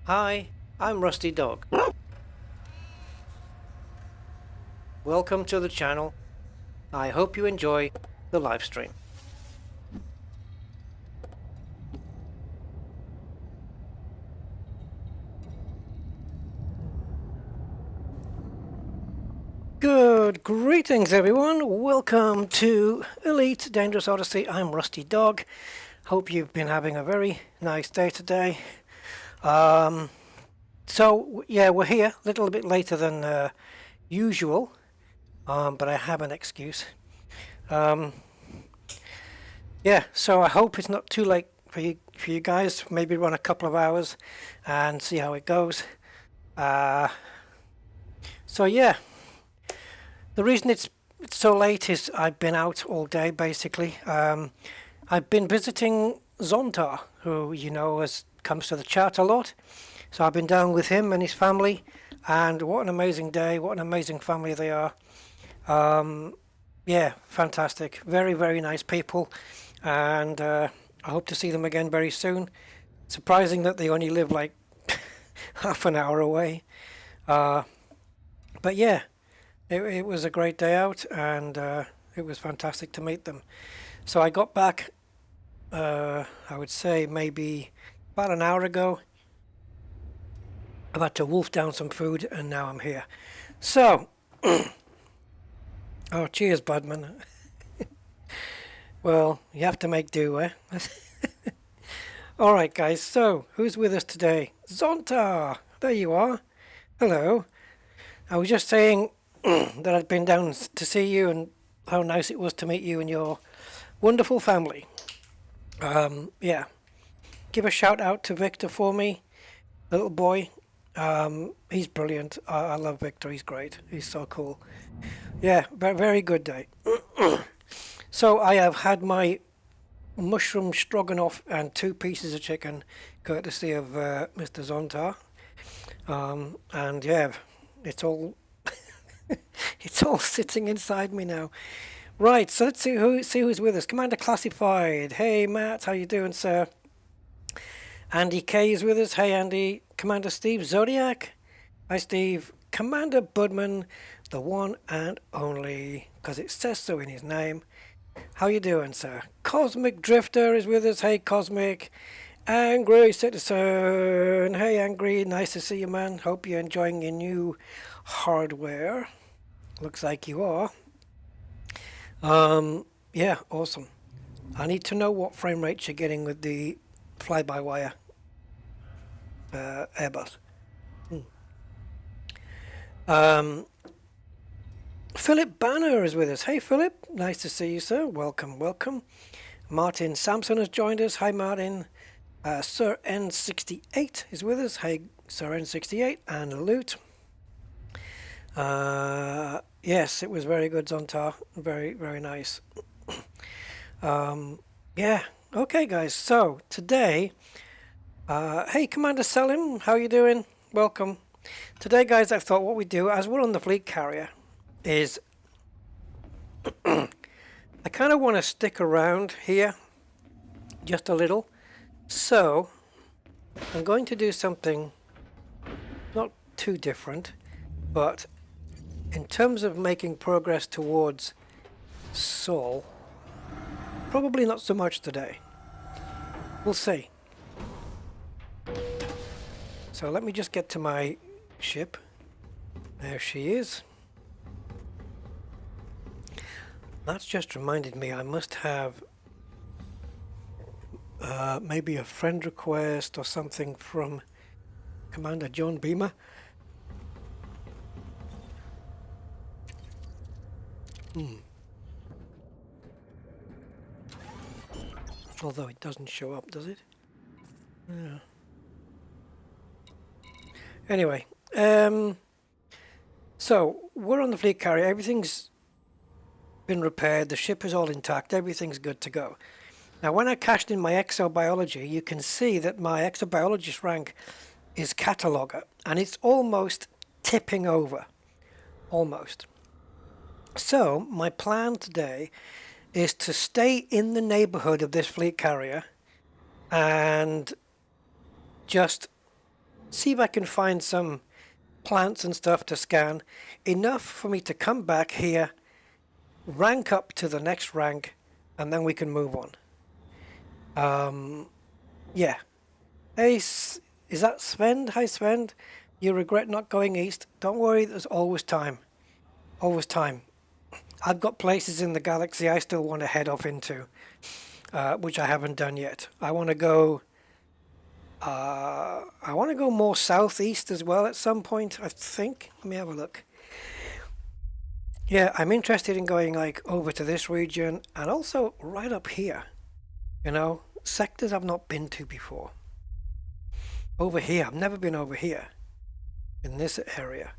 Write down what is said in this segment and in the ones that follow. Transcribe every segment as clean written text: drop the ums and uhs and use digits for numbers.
Hi, I'm Rusty Dog. Welcome to the channel. I hope you enjoy the live stream. Good greetings everyone. Welcome to Elite Dangerous Odyssey. I'm Rusty Dog. Hope you've been having a very nice day today. So yeah, we're here a little bit later than usual, but I have an excuse. Yeah, so I hope it's not too late for you guys. Maybe run a couple of hours and see how it goes. So yeah, the reason it's so late is I've been out all day basically. I've been visiting Zontar, who you know comes to the chat a lot. So I've been down with him and his family, and what an amazing day! What an amazing family they are. Yeah, fantastic. Very, very nice people, and I hope to see them again very soon. Surprising that they only live like half an hour away. But yeah, it was a great day out, and it was fantastic to meet them. So I got back, I would say maybe about an hour ago. I've had to wolf down some food, and now I'm here. So, oh, cheers, Budman. Well, you have to make do, eh? Alright, guys, so who's with us today? Zonta! There you are. Hello. I was just saying that I'd been down to see you and how nice it was to meet you and your wonderful family. Yeah. Give a shout out to Victor for me, little boy. He's brilliant. I love Victor. He's great. He's so cool. Yeah, very good day. So I have had my mushroom stroganoff and 2 pieces of chicken, courtesy of Mr. Zontar. And yeah, it's all it's all sitting inside me now. Right, so let's see who's with us. Commander Classified. Hey Matt, how you doing, sir? Andy K is with us. Hey Andy. Commander Steve Zodiac. Hi Steve. Commander Budman, the one and only, because it says so in his name. How you doing, sir? Cosmic Drifter is with us. Hey Cosmic. Angry Citizen. Hey Angry, nice to see you, man. Hope you're enjoying your new hardware. Looks like you are. Yeah, awesome. I need to know what frame rates you're getting with the fly-by-wire Airbus. Philip Banner is with us. Hey Philip, nice to see you, sir. Welcome, welcome. Martin Sampson has joined us. Hi Martin. Sir N68 is with us. Hey Sir N68 and Loot. Yes, it was very good, Zontar. Very, very nice. Yeah. Okay, guys. So today, hey, Commander Selim, how you doing? Welcome. Today, guys, I thought what we do, as we're on the fleet carrier, is I kind of want to stick around here just a little. So I'm going to do something not too different, but in terms of making progress towards Sol, probably not so much today. We'll see. So let me just get to my ship. There she is. That's just reminded me I must have maybe a friend request or something from Commander John Beamer. Although it doesn't show up, does it? Yeah. Anyway, so we're on the fleet carrier. Everything's been repaired. The ship is all intact. Everything's good to go. Now, when I cashed in my Exobiology, you can see that my Exobiologist rank is cataloger, and it's almost tipping over. Almost. So, my plan today is to stay in the neighborhood of this fleet carrier and just see if I can find some plants and stuff to scan, enough for me to come back here, rank up to the next rank, and then we can move on. Yeah. Hey, is that Sven? Hi Sven. You regret not going east? Don't worry, there's always time. Always time. I've got places in the galaxy I still want to head off into, which I haven't done yet. I want to go more southeast as well at some point, I think. Let me have a look. Yeah, I'm interested in going like over to this region and also right up here. You know, sectors I've not been to before. Over here, I've never been over here in this area.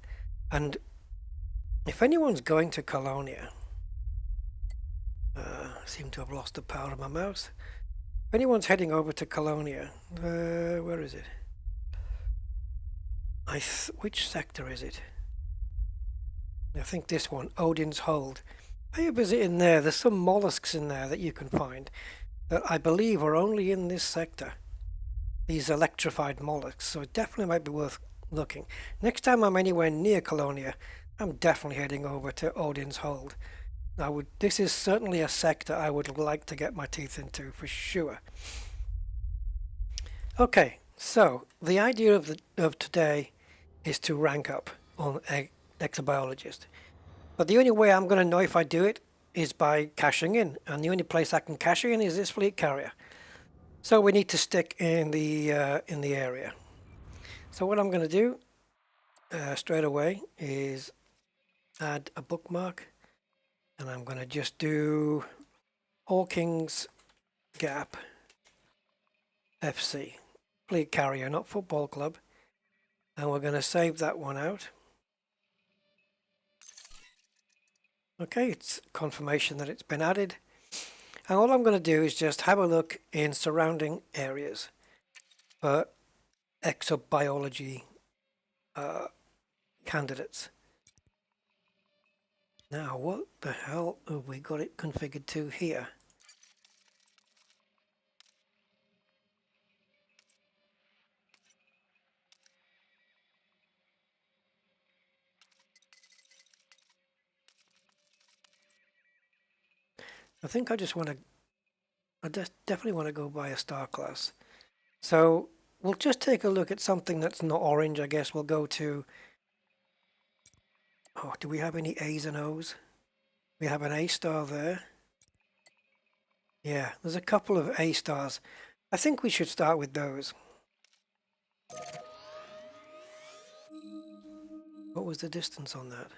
And if anyone's going to Colonia, I seem to have lost the power of my mouse. If anyone's heading over to Colonia, where is it? Which sector is it? I think this one, Odin's Hold. Pay a visit in there. There's some mollusks in there that you can find that I believe are only in this sector. These electrified mollusks, so it definitely might be worth looking. Next time I'm anywhere near Colonia, I'm definitely heading over to Odin's Hold. This is certainly a sector I would like to get my teeth into for sure. Okay, so the idea of today is to rank up on Exobiologist. But the only way I'm going to know if I do it is by cashing in, and the only place I can cash in is this fleet carrier. So we need to stick in the area. So what I'm going to do straight away is add a bookmark, and I'm going to just do Hawkins Gap FC, fleet carrier, not football club, and we're going to save that one out. Okay, it's confirmation that it's been added. And all I'm going to do is just have a look in surrounding areas for exobiology candidates. Now, what the hell have we got it configured to here? I think I just want to, definitely want to go by a star class. So we'll just take a look at something that's not orange, I guess. We'll go to, oh, do we have any A's and O's? We have an A star there. Yeah, there's a couple of A stars. I think we should start with those. What was the distance on that?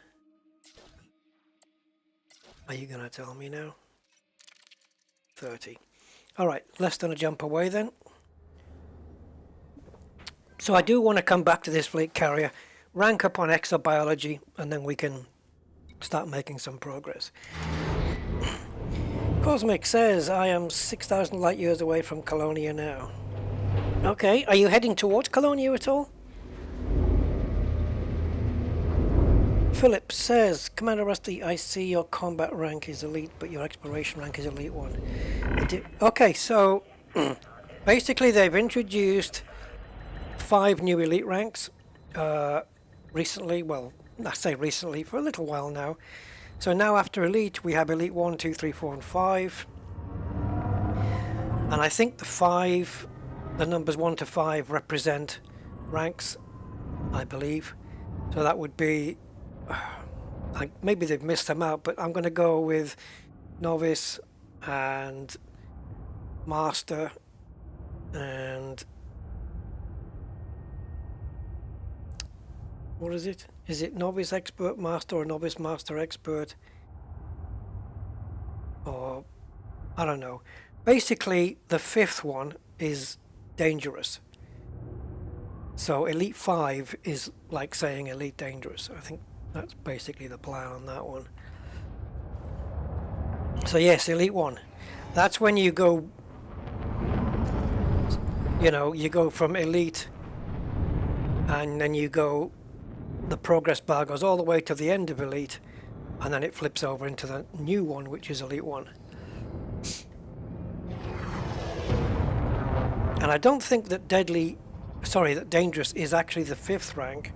Are you going to tell me now? 30. Alright, less than a jump away then. So I do want to come back to this fleet carrier, rank up on exobiology, and then we can start making some progress. Cosmic says, I am 6,000 light years away from Colonia now. Okay, are you heading towards Colonia at all? Philip says, Commander Rusty, I see your combat rank is elite, but your exploration rank is elite 1. Okay, so basically they've introduced 5 new elite ranks recently. Well, I say recently, for a little while now. So now after elite, we have elite 1, 2, 3, 4, and 5. And I think the numbers 1 to 5 represent ranks, I believe. So that would be, like, maybe they've missed them out, but I'm going to go with novice and master and what is it? Is it novice expert master or novice master expert? Or I don't know. Basically, the 5th one is dangerous. So elite 5 is like saying elite dangerous. I think that's basically the plan on that one. So yes, elite 1. That's when you go, you know, you go from elite and then you go, the progress bar goes all the way to the end of elite, and then it flips over into the new one, which is elite 1. And I don't think that deadly sorry, that dangerous is actually the 5th rank,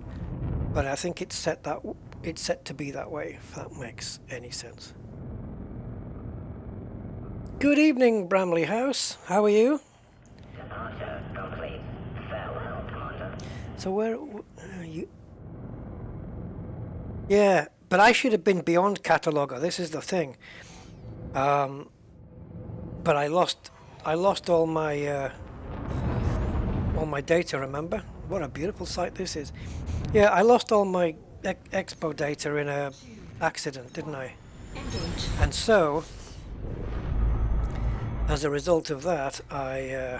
but I think it's set to be that way, if that makes any sense. Good evening, Bramley House. How are you? Departure complete. Farewell, Commander. So where you? Yeah, but I should have been beyond cataloger. This is the thing. But I lost all my data. Remember? What a beautiful sight this is. Yeah, I lost all my expo data in a accident, didn't I? Engage. And so, as a result of that, I'm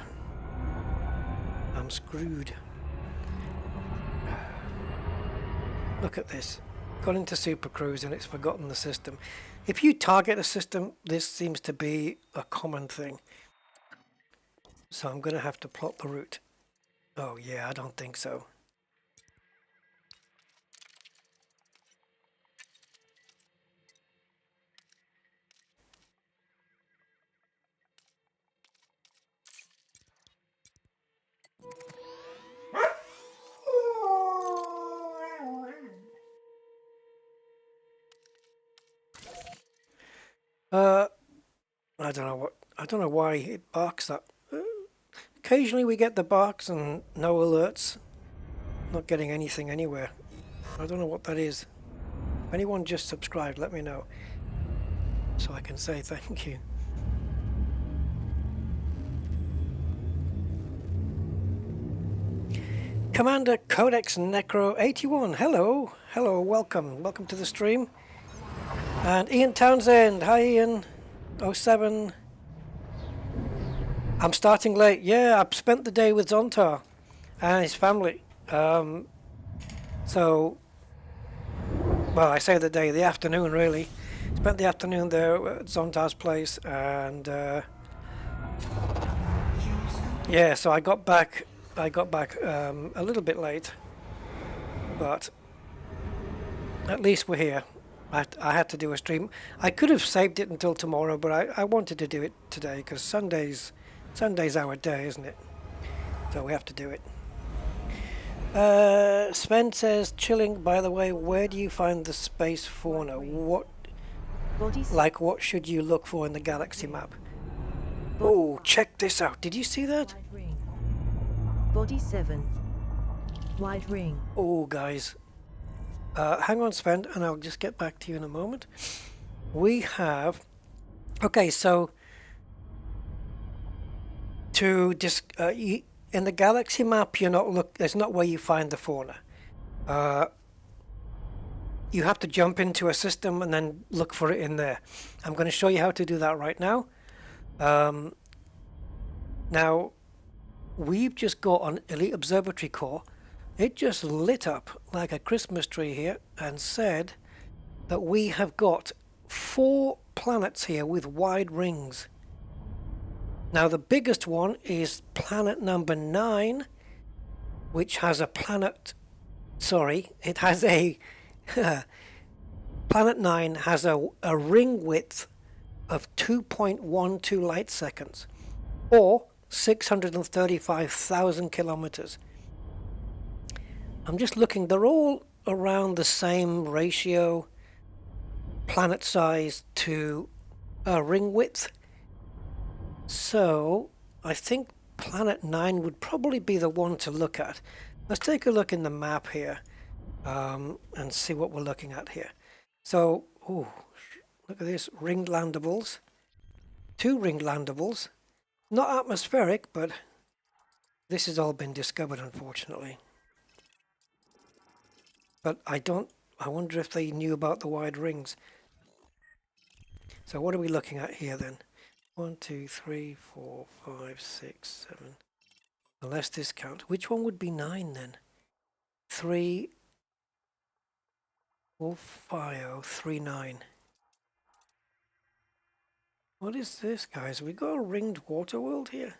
screwed. Look at this. Got into Super Cruise and it's forgotten the system. If you target a system, this seems to be a common thing. So I'm going to have to plot the route. Oh yeah, I don't think so. I don't know why it barks that. Occasionally we get the barks and no alerts. Not getting anything anywhere. I don't know what that is. If anyone just subscribed, let me know, so I can say thank you. Commander Codex Necro 81, hello, welcome to the stream. And Ian Townsend, hi Ian, 07. I'm starting late. Yeah, I've spent the day with Zontar and his family. So, well, I say the day, the afternoon really. Spent the afternoon there at Zontar's place, and yeah, so I got back a little bit late, but at least we're here. I had to do a stream. I could have saved it until tomorrow, but I wanted to do it today because Sunday's our day, isn't it? So we have to do it. Sven says, chilling, by the way, where do you find the space fauna? What should you look for in the galaxy map? Oh, check this out. Did you see that? Body 7. Wide ring. Oh, guys. Hang on, Sven, and I'll just get back to you in a moment. We have... Okay, so... in the galaxy map, there's not where you find the fauna. You have to jump into a system and then look for it in there. I'm going to show you how to do that right now. Now, we've just got on Elite Observatory Core. It just lit up like a Christmas tree here and said that we have got 4 planets here with wide rings. Now the biggest one is planet number 9, which has a planet... Sorry, it has a... Planet 9 has a ring width of 2.12 light seconds, or 635,000 kilometers. I'm just looking, they're all around the same ratio, planet size to ring width. So I think planet 9 would probably be the one to look at. Let's take a look in the map here and see what we're looking at here. So, ooh, look at this, ringed landables. 2 ringed landables. Not atmospheric, but this has all been discovered, unfortunately. But I wonder if they knew about the wide rings. So what are we looking at here then? 1, 2, 3, 4, 5, 6, 7. Unless this count. Which one would be 9 then? 3, 4, 5, 3, 9. What is this, guys? Have we got a ringed water world here?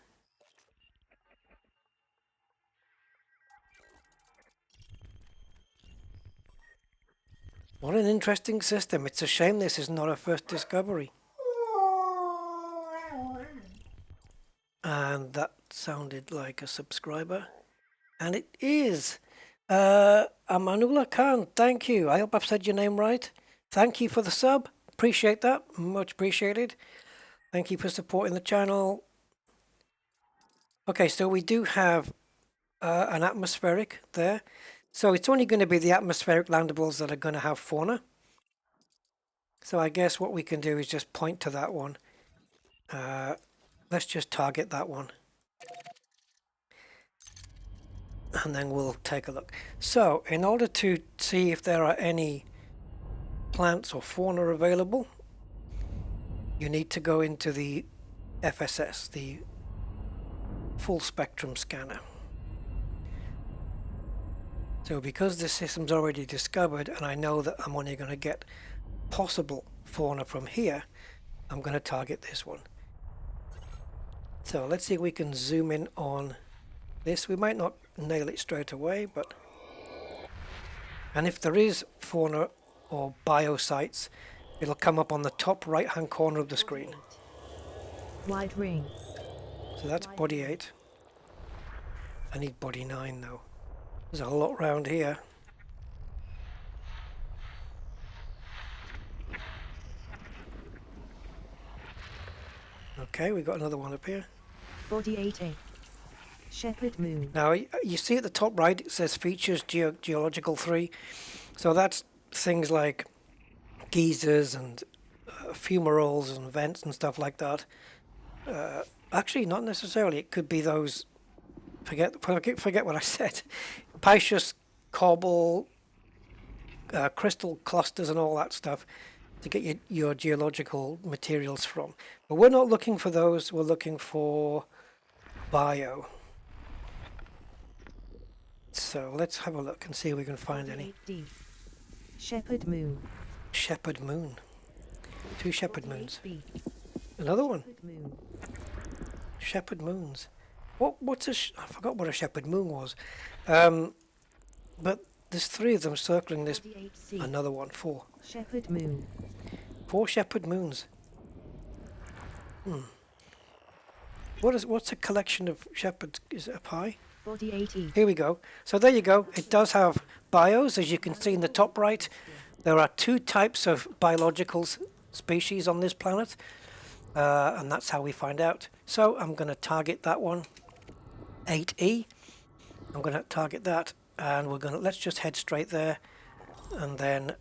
What an interesting system. It's a shame this is not our first discovery. And that sounded like a subscriber. And it is. Amanullah Khan, thank you. I hope I've said your name right. Thank you for the sub. Appreciate that. Much appreciated. Thank you for supporting the channel. Okay, so we do have an atmospheric there. So it's only going to be the atmospheric landables that are going to have fauna. So I guess what we can do is just point to that one. Let's just target that one. And then we'll take a look. So in order to see if there are any plants or fauna available, you need to go into the FSS, the full spectrum scanner. So because the system's already discovered and I know that I'm only going to get possible fauna from here, I'm going to target this one. So let's see if we can zoom in on this. We might not nail it straight away, but and if there is fauna or biosites, it'll come up on the top right hand corner of the screen. Wide ring. So that's body 8. I need body 9 though. There's a lot around here. Okay, we've got another one up here. Body 8A. Shepherd Moon. Now you see at the top right it says features geological 3. So that's things like geysers and fumaroles and vents and stuff like that. Actually, not necessarily. It could be those. Forget what I said. Pisceous cobble, crystal clusters, and all that stuff to get your geological materials from. But we're not looking for those. We're looking for bio. So let's have a look and see if we can find any. 8D. Shepherd Moon. Shepherd Moon. 2 shepherd moons. 8B. Another one. Shepherd Moon. Shepherd moons. What's I forgot what a shepherd moon was. But there's 3 of them circling this. Body 8C. Another one. 4. Shepherd Moon. 4 shepherd moons. What's a collection of shepherds? Is it a pie? Body 8E. Here we go. So there you go. It does have bios, as you can see in the top right. There are 2 types of biological species on this planet, and that's how we find out. So I'm going to target that one, 8E. I'm going to target that, and let's just head straight there, and then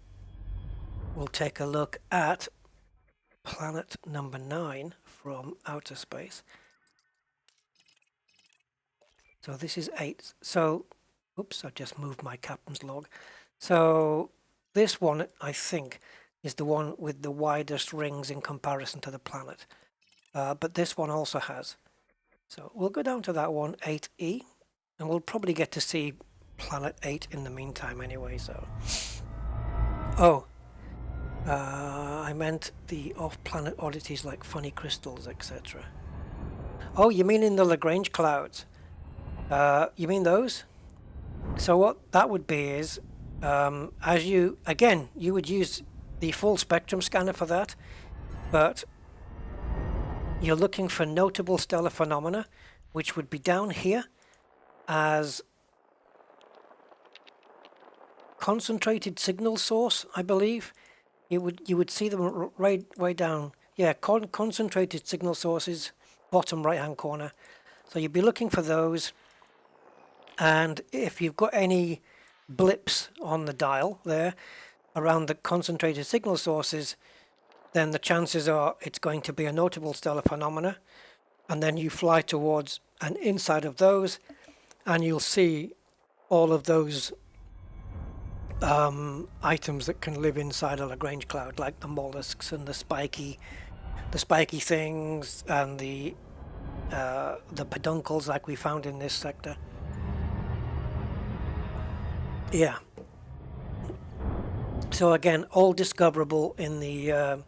we'll take a look at planet number 9 from outer space. So this is 8. So, oops, I just moved my captain's log. So this one, I think, is the one with the widest rings in comparison to the planet. But this one also has. So we'll go down to that one, 8E, and we'll probably get to see planet 8 in the meantime anyway. So, I meant the off-planet oddities like funny crystals, etc. Oh, you mean in the Lagrange clouds? You mean those? So what that would be is, you would use the full spectrum scanner for that, but you're looking for notable stellar phenomena, which would be down here as concentrated signal source, I believe. You would see them right way down. Yeah, concentrated signal sources, bottom right hand corner. So you'd be looking for those. And if you've got any blips on the dial there around the concentrated signal sources, then the chances are it's going to be a notable stellar phenomena. And then you fly towards and inside of those, and you'll see all of those items that can live inside a Lagrange cloud, like the mollusks and the spiky things, and the peduncles like we found in this sector. Yeah. So again, all discoverable in the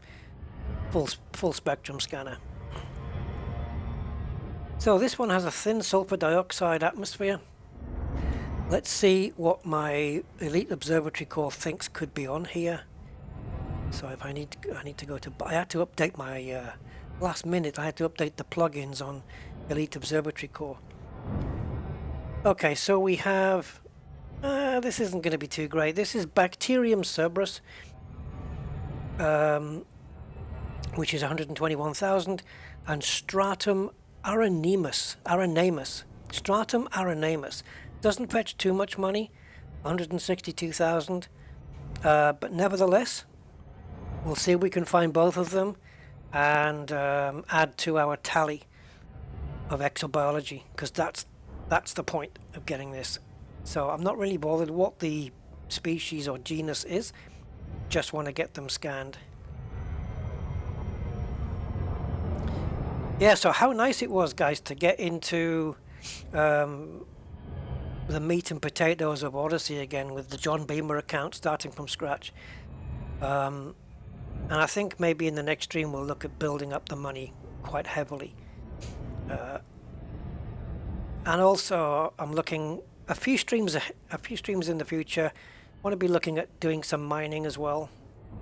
full spectrum scanner. So this one has a thin sulfur dioxide atmosphere. Let's see what my Elite Observatory core thinks could be on here. So if I need to go to, I had to update my last minute. I had to update the plugins on Elite Observatory core. Okay, so we have... this isn't going to be too great. This is Bacterium Cerberus, which is 121,000, and Stratum Aranemus. Stratum Aranemus. Doesn't fetch too much money, 162,000, but nevertheless, we'll see if we can find both of them and add to our tally of exobiology, because that's the point of getting this. So I'm not really bothered what the species or genus is, just want to get them scanned. Yeah, so how nice it was, guys, to get into the meat and potatoes of Odyssey again with the John Beamer account, starting from scratch. And I think maybe in the next stream we'll look at building up the money quite heavily. And also I'm looking a few streams in the future. I want to be looking at doing some mining as well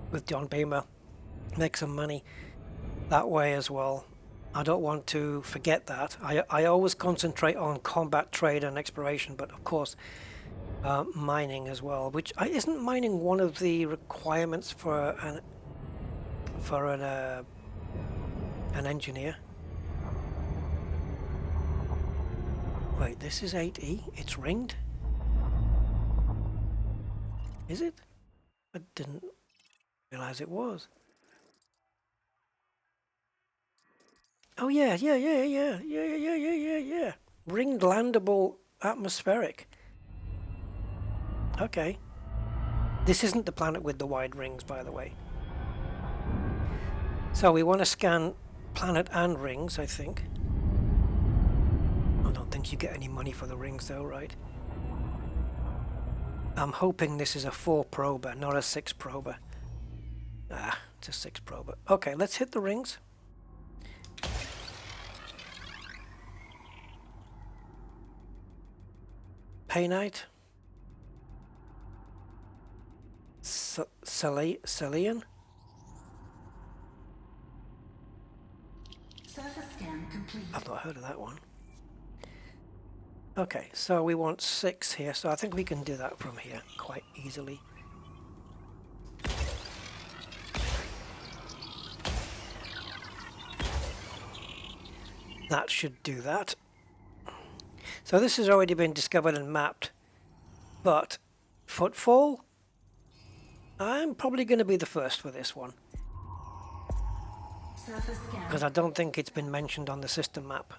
with John Beamer, make some money that way as well. I don't want to forget that. I always concentrate on combat, trade and exploration, but of course mining as well, which isn't mining one of the requirements for an engineer. Wait, this is 8E? It's ringed? Is it? I didn't realize it was. Oh yeah. Ringed landable atmospheric. Okay. This isn't the planet with the wide rings, by the way. So we want to scan planet and rings, I think. I don't think you get any money for the rings though, right? I'm hoping this is a 4 prober, not a 6 prober. Ah, it's a 6 prober. Okay, let's hit the rings. Painite. Celian. Surface scan complete. I've not heard of that one. Okay, so we want 6 here, so I think we can do that from here quite easily. That should do that. So this has already been discovered and mapped, but footfall, I'm probably going to be the first for this one, because I don't think it's been mentioned on the system map.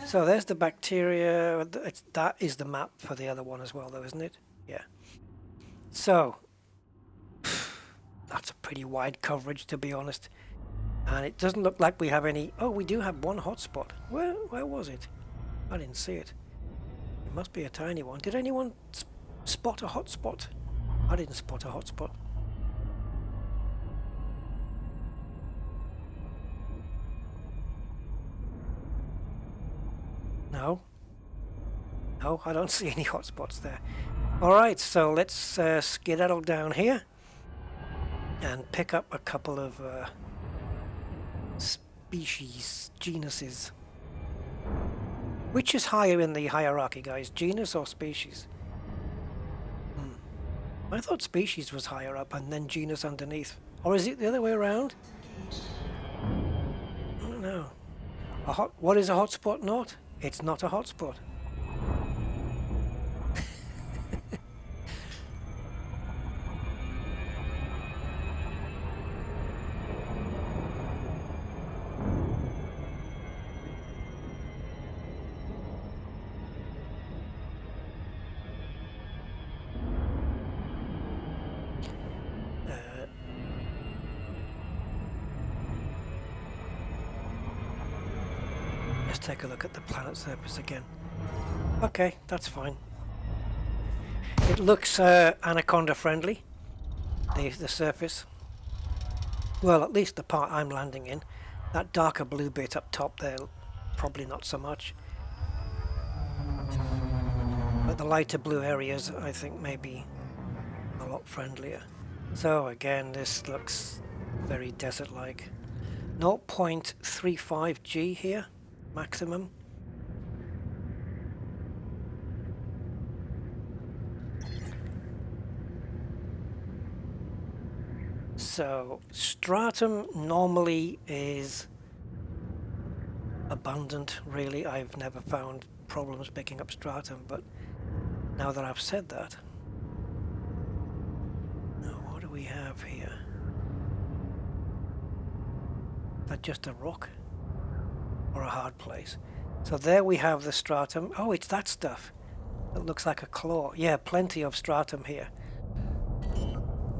So there's the bacteria. That is the map for the other one as well, though, isn't it? Yeah. So that's a pretty wide coverage, to be honest, and it doesn't look like we have any. Oh, we do have one hotspot. Where was it? I didn't see it. It must be a tiny one. Did anyone spot a hotspot? I didn't spot a hotspot. No, I don't see any hotspots there. Alright, so let's skedaddle down here and pick up a couple of species, genuses. Which is higher in the hierarchy, guys? Genus or species? I thought species was higher up and then genus underneath. Or is it the other way around? I don't know. What is a hotspot not? It's not a hotspot. Let's take a look at the planet surface again. Okay, that's fine. It looks anaconda friendly, the surface. Well, at least the part I'm landing in. That darker blue bit up top there, probably not so much. But the lighter blue areas, I think, may be a lot friendlier. So again, this looks very desert-like. 0.35 G here, maximum. So Stratum normally is abundant, really. I've never found problems picking up Stratum, but now that I've said that, now what do we have here? Is that just a rock or a hard place? So there we have the Stratum. Oh, it's that stuff. It looks like a claw. Yeah, plenty of Stratum here.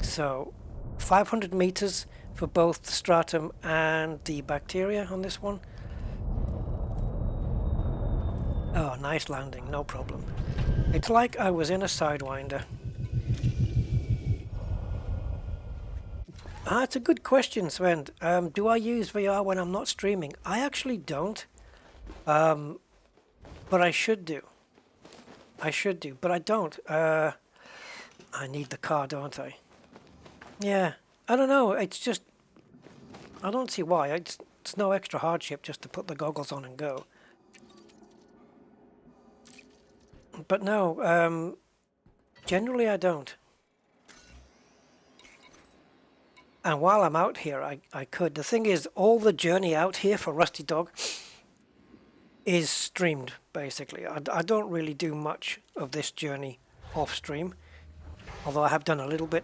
So 500 meters for both the Stratum and the bacteria on this one. Oh, nice landing, no problem. It's like I was in a Sidewinder. Ah, it's a good question, Sven. Do I use VR when I'm not streaming? I actually don't. But I should do. But I don't. I need the car, don't I? Yeah, I don't know. It's just, I don't see why. It's no extra hardship just to put the goggles on and go. But no, generally I don't. And while I'm out here, I could. The thing is, all the journey out here for Rusty Dog is streamed, basically. I don't really do much of this journey off stream, although I have done a little bit.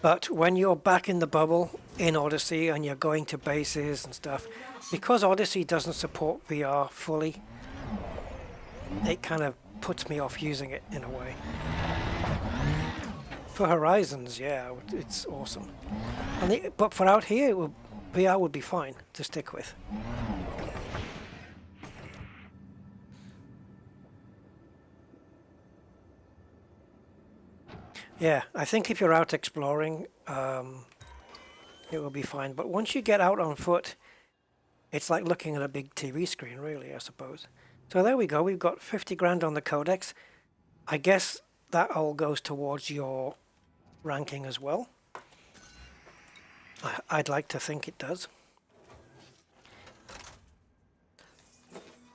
But when you're back in the bubble in Odyssey and you're going to bases and stuff, because Odyssey doesn't support VR fully, it kind of puts me off using it in a way. For Horizons, yeah, it's awesome. But for out here, VR would be fine to stick with. Yeah, I think if you're out exploring, it will be fine. But once you get out on foot, it's like looking at a big TV screen, really, I suppose. So there we go. We've got 50 grand on the codex. I guess that all goes towards your ranking as well. I'd like to think it does.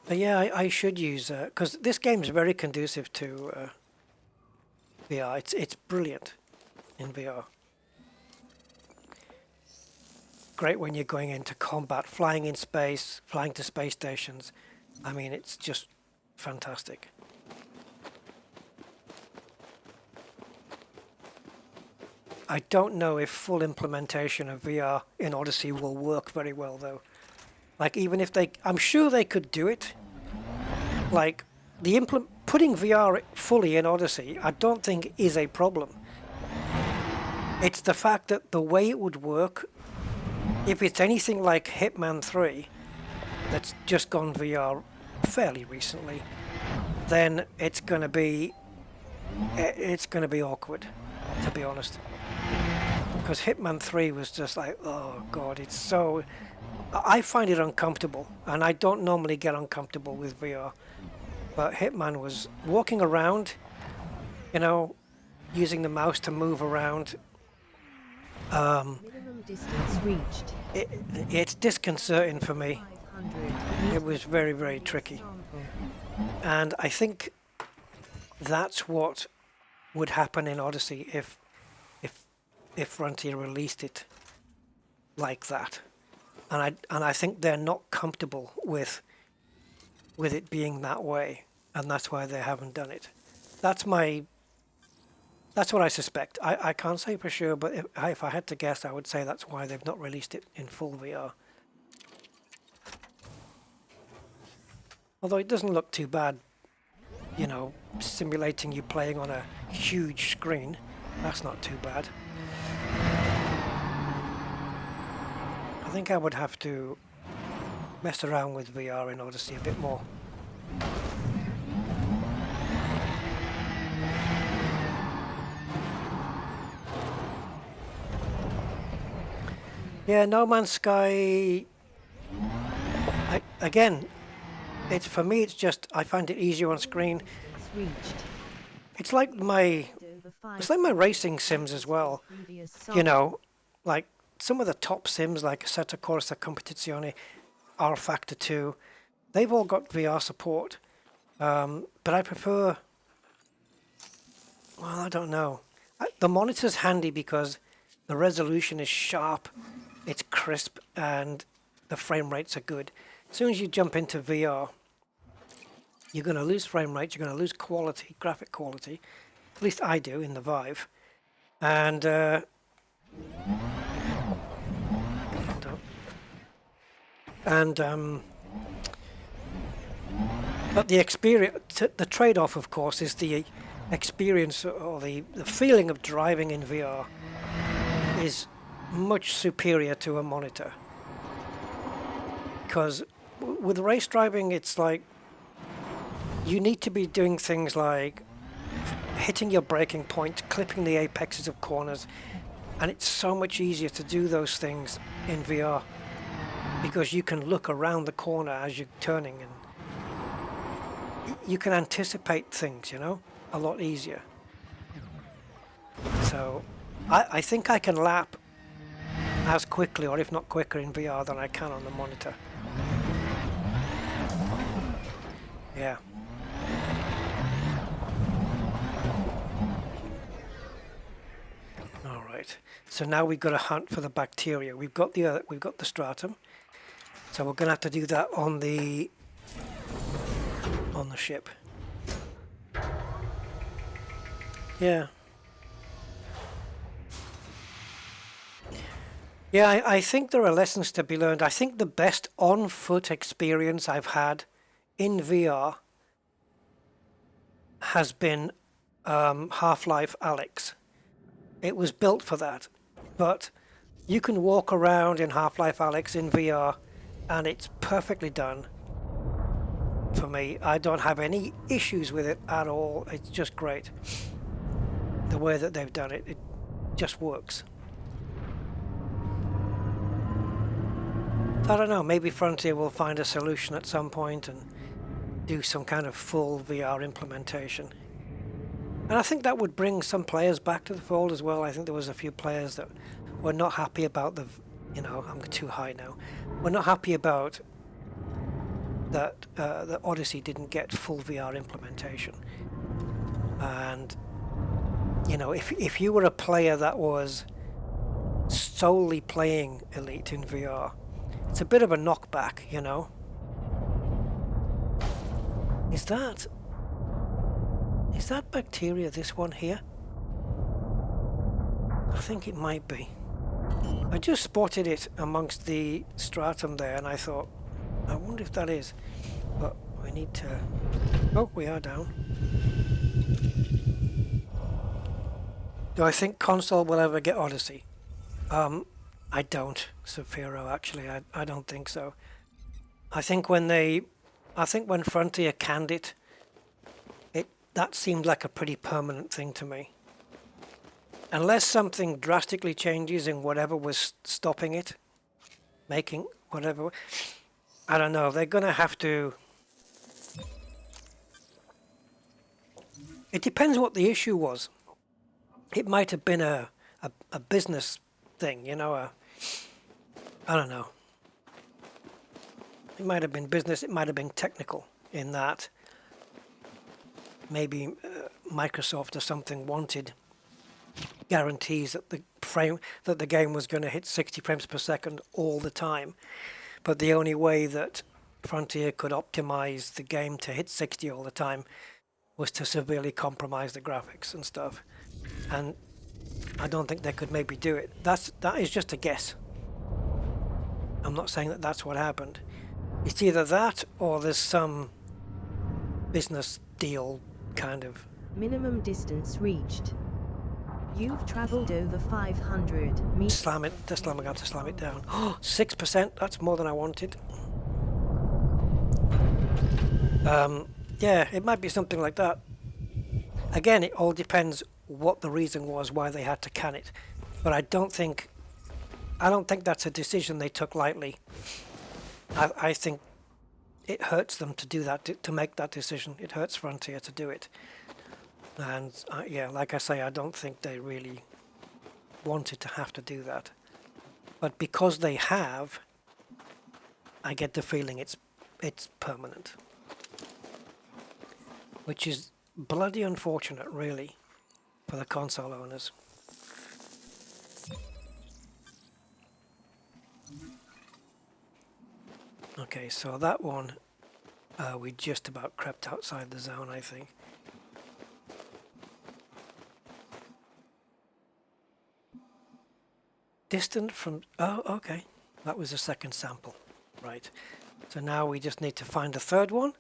But yeah, I should use, because this game is very conducive to VR. It's brilliant in VR. Great when you're going into combat, flying in space, flying to space stations. I mean, it's just fantastic. I don't know if full implementation of VR in Odyssey will work very well, though. Like, even if I'm sure they could do it. Like, putting VR fully in Odyssey, I don't think is a problem. It's the fact that the way it would work, if it's anything like Hitman 3, that's just gone VR fairly recently, then it's going to be awkward, to be honest. Because Hitman 3 was just like, oh god, it's so... I find it uncomfortable, and I don't normally get uncomfortable with VR. But Hitman was walking around, you know, using the mouse to move around. Minimum distance reached. It's disconcerting for me. It was very, very tricky. And I think that's what would happen in Odyssey if Frontier released it like that. And I think they're not comfortable with it being that way, and that's why they haven't done it. That's what I suspect. I can't say for sure, but if I had to guess, I would say that's why they've not released it in full VR. Although it doesn't look too bad, you know, simulating you playing on a huge screen. That's not too bad. I think I would have to mess around with VR in Odyssey a bit more. Yeah, No Man's Sky, again, for me it's just, I find it easier on screen. It's like my racing sims as well, you know, like some of the top sims like Assetto Corsa Competizione, R Factor 2, they've all got VR support, but I prefer, well, I don't know. The monitor's handy because the resolution is sharp, it's crisp, and the frame rates are good. As soon as you jump into VR, you're going to lose frame rates, you're going to lose quality, graphic quality. At least I do in the Vive. And but the experience, the trade-off, of course, is the experience or the feeling of driving in VR is much superior to a monitor. Because with race driving, it's like you need to be doing things like hitting your braking point, clipping the apexes of corners, and it's so much easier to do those things in VR because you can look around the corner as you're turning and you can anticipate things, you know, a lot easier. So I think I can lap as quickly, or if not quicker, in VR than I can on the monitor. Yeah. All right. So now we've got to hunt for the bacteria. We've got the stratum. So we're going to have to do that on the ship. Yeah. Yeah, I think there are lessons to be learned. I think the best on-foot experience I've had in VR has been Half-Life Alyx. It was built for that, but you can walk around in Half-Life Alyx in VR and it's perfectly done for me. I don't have any issues with it at all. It's just great. The way that they've done it, it just works. I don't know, maybe Frontier will find a solution at some point and do some kind of full VR implementation. And I think that would bring some players back to the fold as well. I think there was a few players that were not happy about the, you know, I'm too high now. We're not happy about that the Odyssey didn't get full VR implementation. And, you know, if you were a player that was solely playing Elite in VR, it's a bit of a knockback, you know. Is that bacteria, this one here? I think it might be. I just spotted it amongst the stratum there and I thought, I wonder if that is. But we need to... Oh, we are down. Do I think console will ever get Odyssey? I don't, Saphiro, actually. I don't think so. I think when Frontier canned it, that seemed like a pretty permanent thing to me. Unless something drastically changes in whatever was stopping it, making whatever, I don't know, they're going to have to... It depends what the issue was. It might have been a business thing, you know, I don't know. It might have been business, it might have been technical in that maybe Microsoft or something wanted guarantees that the game was going to hit 60 frames per second all the time. But the only way that Frontier could optimize the game to hit 60 all the time was to severely compromise the graphics and stuff. And I don't think they could maybe do it. That is just a guess. I'm not saying that that's what happened. It's either that or there's some business deal kind of. Minimum distance reached. You've traveled over 500 meters. Slam it. I'm going to have to slam it down. Oh, 6%. That's more than I wanted. Yeah, it might be something like that. Again, it all depends what the reason was why they had to can it. But I don't think that's a decision they took lightly. I think it hurts them to do that, to make that decision. It hurts Frontier to do it. And yeah, like I say, I don't think they really wanted to have to do that. But because they have, I get the feeling it's permanent. Which is bloody unfortunate, really. for the console owners. Okay, so that one, we just about crept outside the zone, I think. Distant from... Oh, okay. That was the second sample. Right. So now we just need to find the third one.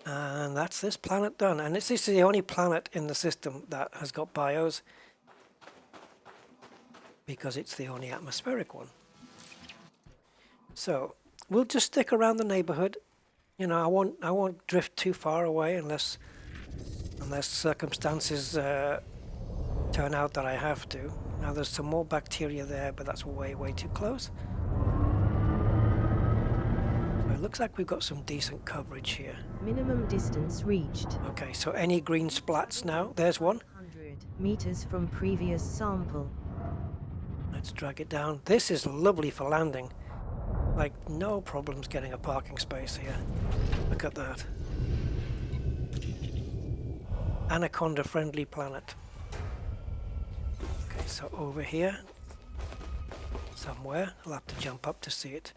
And that's this planet done. And this is the only planet in the system that has got bios, because it's the only atmospheric one. So we'll just stick around the neighborhood. You know, I won't drift too far away unless circumstances turn out that I have to. Now there's some more bacteria there, but that's way too close. So it looks like we've got some decent coverage here. Minimum distance reached. Okay, so any green splats now? There's one. 100 meters from previous sample. Let's drag it down. This is lovely for landing. Like, no problems getting a parking space here. Look at that. Anaconda-friendly planet. Okay, so over here, somewhere. I'll have to jump up to see it.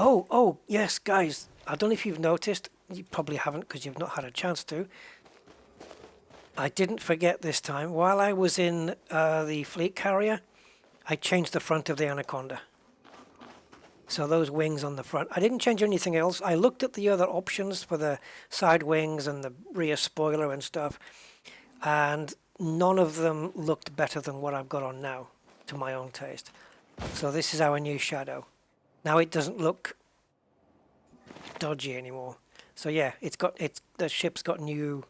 Oh, yes, guys. I don't know if you've noticed. You probably haven't because you've not had a chance to. I didn't forget this time. While I was in the fleet carrier, I changed the front of the Anaconda. So those wings on the front. I didn't change anything else. I looked at the other options for the side wings and the rear spoiler and stuff, and none of them looked better than what I've got on now, to my own taste. So this is our new Shadow. Now it doesn't look dodgy anymore. So yeah, the ship's got new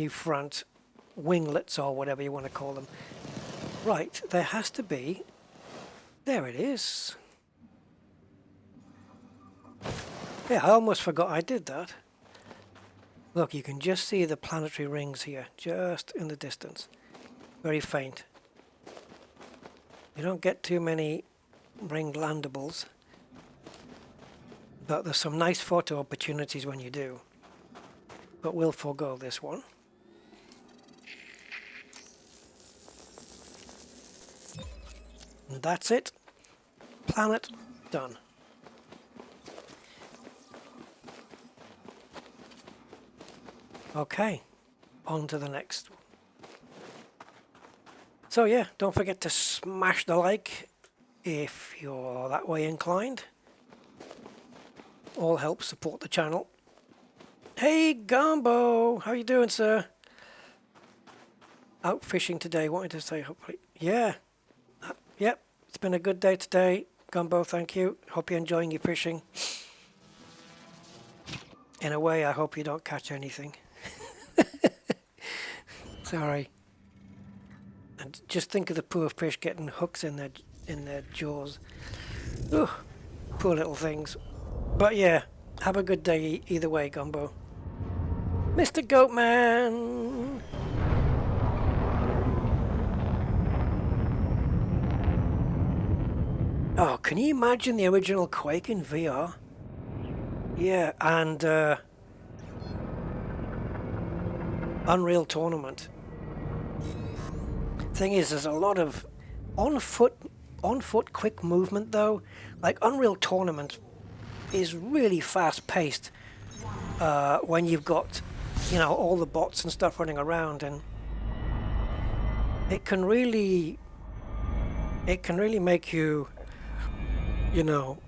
front winglets or whatever you want to call them. Right, there has to be. There it is. Yeah, I almost forgot I did that. Look, you can just see the planetary rings here, just in the distance. Very faint. You don't get too many ringed landables, but there's some nice photo opportunities when you do. But we'll forego this one. And that's it. Planet done. Okay, on to the next one. So yeah, don't forget to smash the like if you're that way inclined. All helps support the channel. Hey Gumbo, how you doing, sir? Out fishing today, wanted to say hopefully. Yeah, yep, it's been a good day today, Gumbo, thank you. Hope you're enjoying your fishing. In a way, I hope you don't catch anything. Sorry. And just think of the poor fish getting hooks in their jaws. Ugh, poor little things. But yeah, have a good day either way, Gumbo. Mr. Goatman! Oh, can you imagine the original Quake in VR? Yeah, and Unreal Tournament. Thing is, there's a lot of on foot quick movement though. Like Unreal Tournament is really fast paced when you've got, you know, all the bots and stuff running around, and it can really make you, you know,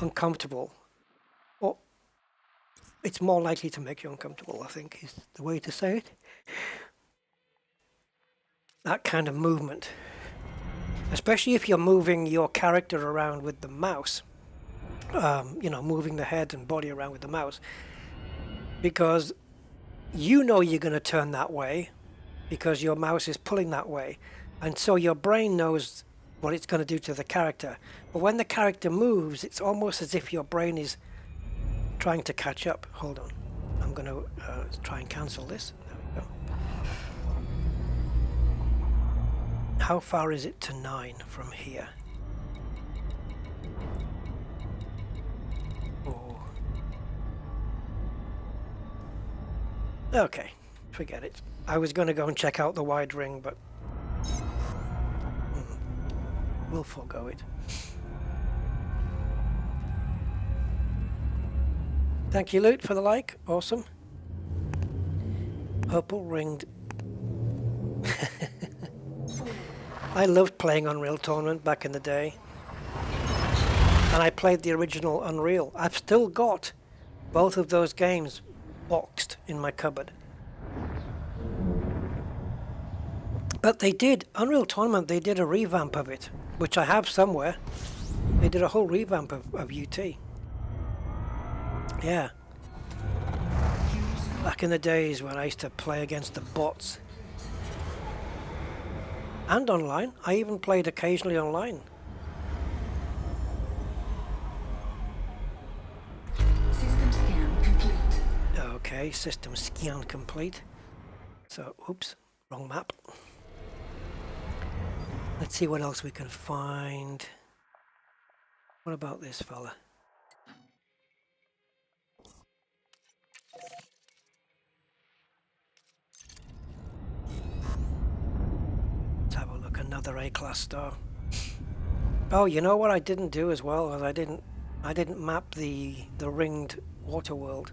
uncomfortable. Or it's more likely to make you uncomfortable, I think, is the way to say it. That kind of movement, especially if you're moving your character around with the mouse, you know, moving the head and body around with the mouse, because you know you're going to turn that way because your mouse is pulling that way, and so your brain knows what it's going to do to the character. But when the character moves, it's almost as if your brain is trying to catch up. Hold on, I'm going to try and cancel this. There we go. How far is it to 9 from here? Oh, Okay, forget it. I was going to go and check out the wide ring, but we'll forego it. Thank you, Loot, for the like. Awesome. Purple ringed. I loved playing Unreal Tournament back in the day. And I played the original Unreal. I've still got both of those games boxed in my cupboard. But they did, Unreal Tournament, they did a revamp of it, which I have somewhere. They did a whole revamp of UT. Yeah. Back in the days when I used to play against the bots. And online. I even played occasionally online. System scan complete. Okay, system scan complete. So, oops, wrong map. Let's see what else we can find. What about this fella? Let's have a look. Another A-class star. Oh, you know what I didn't do as well? Was I didn't map the ringed water world.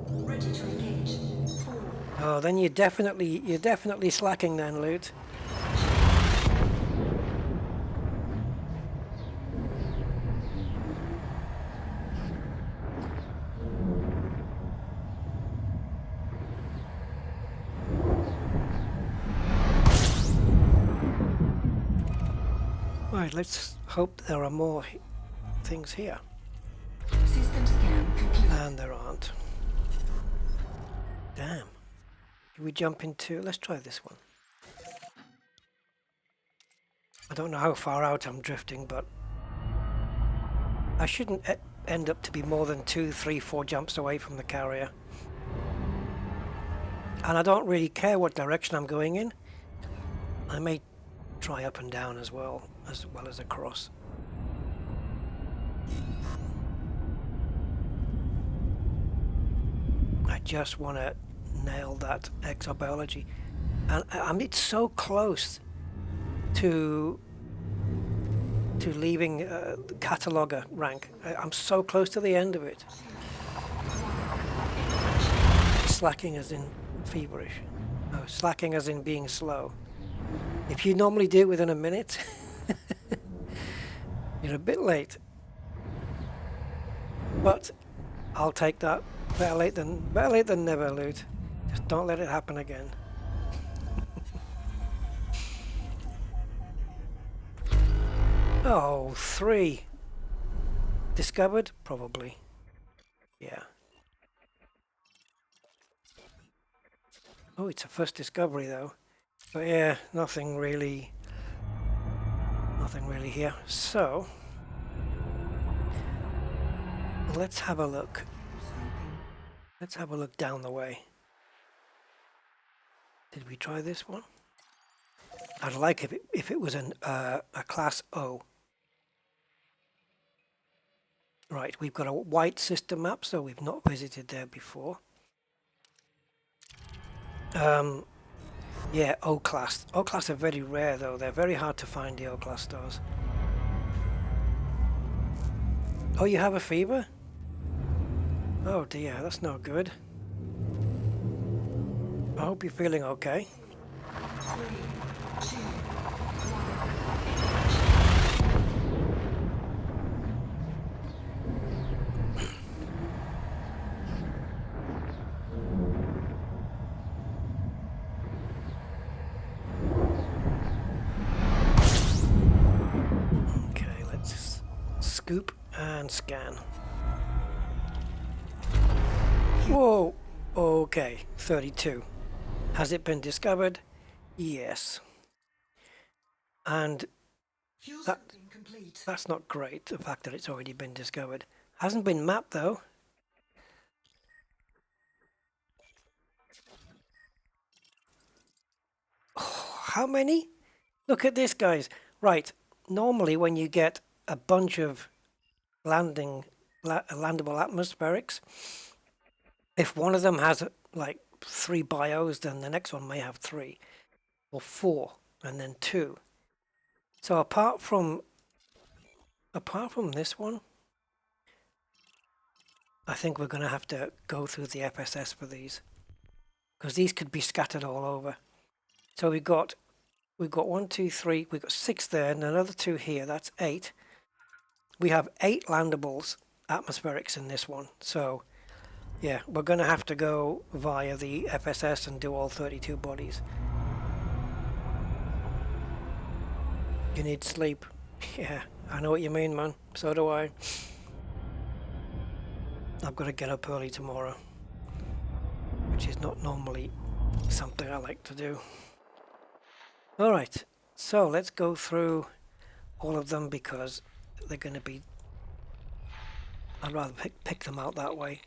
Ready to engage. 4. Oh, then you're definitely slacking then, Loot. Right, let's hope there are more things here. System scan complete. And there aren't. Damn. Should we jump into... Let's try this one. I don't know how far out I'm drifting, but I shouldn't end up to be more than 2, 3, 4 jumps away from the carrier. And I don't really care what direction I'm going in. I may try up and down as well as across. I just want to nail that exobiology, and I mean, it's so close to leaving the cataloger rank. I'm so close to the end of it. Slacking as in feverish. No, slacking as in being slow. If you normally do it within a minute, you're a bit late. But I'll take that. Better late than never, Loot. Just don't let it happen again. Oh, 3. Discovered? Probably. Yeah. Oh, it's a first discovery though. But yeah, nothing really here. So let's have a look. Let's have a look down the way. Did we try this one? I'd like if it was a class O. Right, we've got a white system map, so we've not visited there before. Yeah, O class. O class are very rare though. They're very hard to find, the O class stars. Oh, you have a fever? Oh dear, that's not good. I hope you're feeling okay. 3, 2, 1. Okay, let's scoop and scan. Whoa! Okay, 32. Has it been discovered? Yes. And that's not great, the fact that it's already been discovered. Hasn't been mapped though. Oh, how many? Look at this, guys. Right, normally when you get a bunch of landing landable atmospherics. If one of them has like 3 bios, then the next one may have 3 or 4 and then 2. So apart from this one, I think we're going to have to go through the FSS for these, because these could be scattered all over. So we've got 1, 2, 3, we've got 6 there and another 2 here. That's 8. We have 8 landables atmospherics in this one. So yeah, we're going to have to go via the FSS and do all 32 bodies. You need sleep. Yeah, I know what you mean, man. So do I. I've got to get up early tomorrow, which is not normally something I like to do. Alright, so let's go through all of them because they're going to be... I'd rather pick them out that way.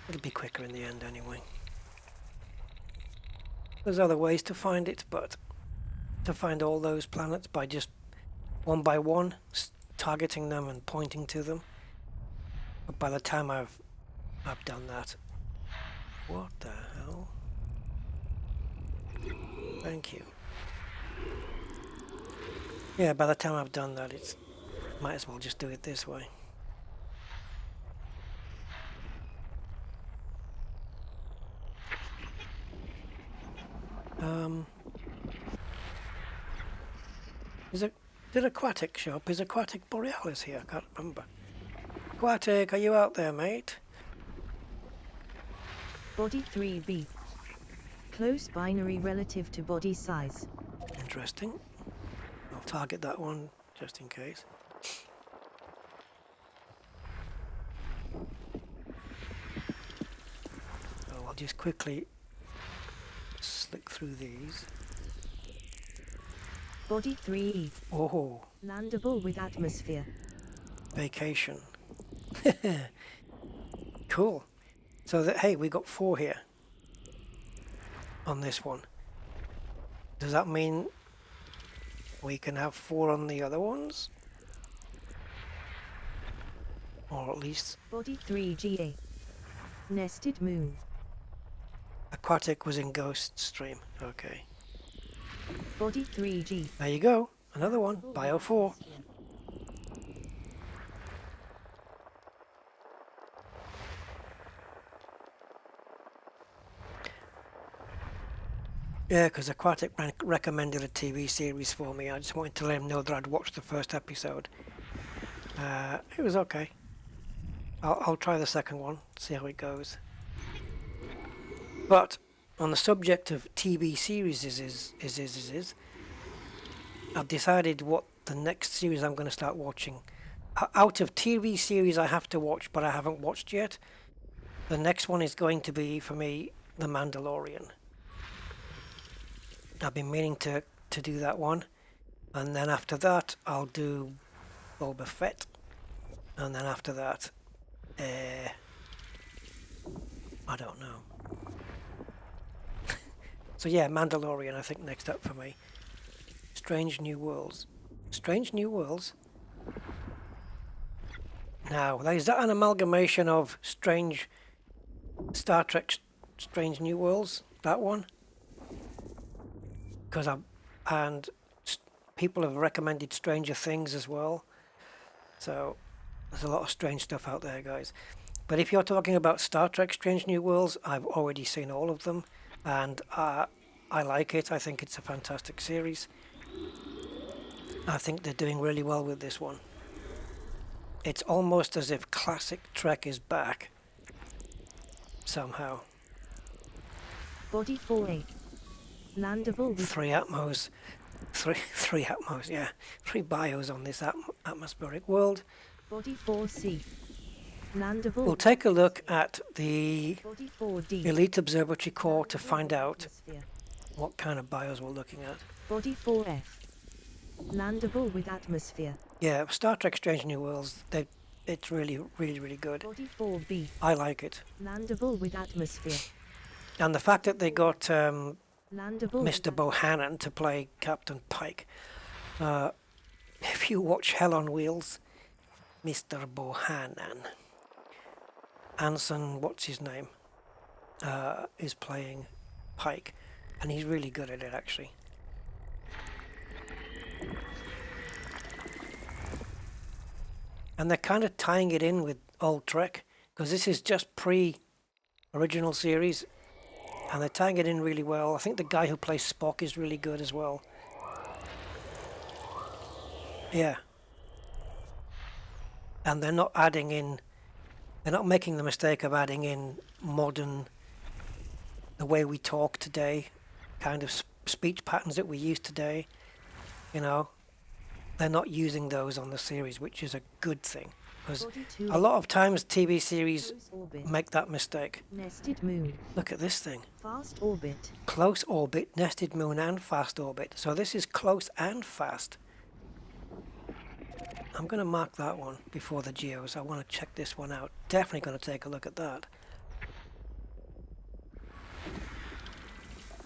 It'll be quicker in the end anyway. There's other ways to find it, but to find all those planets by just one by one targeting them and pointing to them. But by the time I've done that... What the hell? Thank you. Yeah, by the time I've done that, it's might as well just do it this way. Did Aquatic show up? Is Aquatic Borealis here? I can't remember. Aquatic, are you out there, mate? Body 3B. Close binary relative to body size. Interesting. I'll target that one just in case. So I'll just quickly slick through these. Body 3E. Oh, Landable with atmosphere. vacation. Cool. So that, hey, we got 4 here on this one. Does that mean we can have 4 on the other ones? Or at least... Body 3GA. Nested moon. Aquatic was in Ghost Stream. Okay. Body 3G. There you go. Another one. Bio 4. Yeah, because Aquatic recommended a TV series for me. I just wanted to let him know that I'd watched the first episode. It was okay. I'll try the second one, see how it goes. But on the subject of TV series I've decided what the next series I'm going to start watching. Out of TV series I have to watch but I haven't watched yet, the next one is going to be, for me, The Mandalorian. I've been meaning to do that one, and then after that I'll do Boba Fett, and then after that I don't know. So yeah, Mandalorian I think next up for me. Strange New Worlds. Strange New Worlds? Now, is that an amalgamation of Strange Star Trek Strange New Worlds? That one? Because people have recommended Stranger Things as well. So there's a lot of strange stuff out there, guys. But if you're talking about Star Trek Strange New Worlds, I've already seen all of them, and I like it. I think it's a fantastic series. I think they're doing really well with this one. It's almost as if classic Trek is back somehow. Body 4A. Landable with 3 atmos, three atmos, yeah, 3 bios on this atmospheric world. Body 4C. Landable. We'll take a look at the Body 4D. Elite Observatory core to find Landable out atmosphere. what kind of bios we're looking at. Body 4F. Landable with atmosphere. Yeah, Star Trek Strange New Worlds, it's really, really, really good. Body 4B. I like it. Landable with atmosphere. And the fact that they got Landable Mr. Bohannon to play Captain Pike. If you watch Hell on Wheels, Mr. Bohannon. Anson, what's his name, is playing Pike, and he's really good at it actually. And they're kind of tying it in with old Trek, because this is just pre-original series, and they're tying it in really well. I think the guy who plays Spock is really good as well. Yeah. And they're not adding in, they're not making the mistake of adding in modern, the way we talk today, kind of speech patterns that we use today, you know. They're not using those on the series, which is a good thing, because a lot of times TV series make that mistake. Nested moon. Look at this thing. Fast orbit. Close orbit, nested moon, and fast orbit. So this is close and fast. I'm going to mark that one before the geos. I want to check this one out. Definitely going to take a look at that.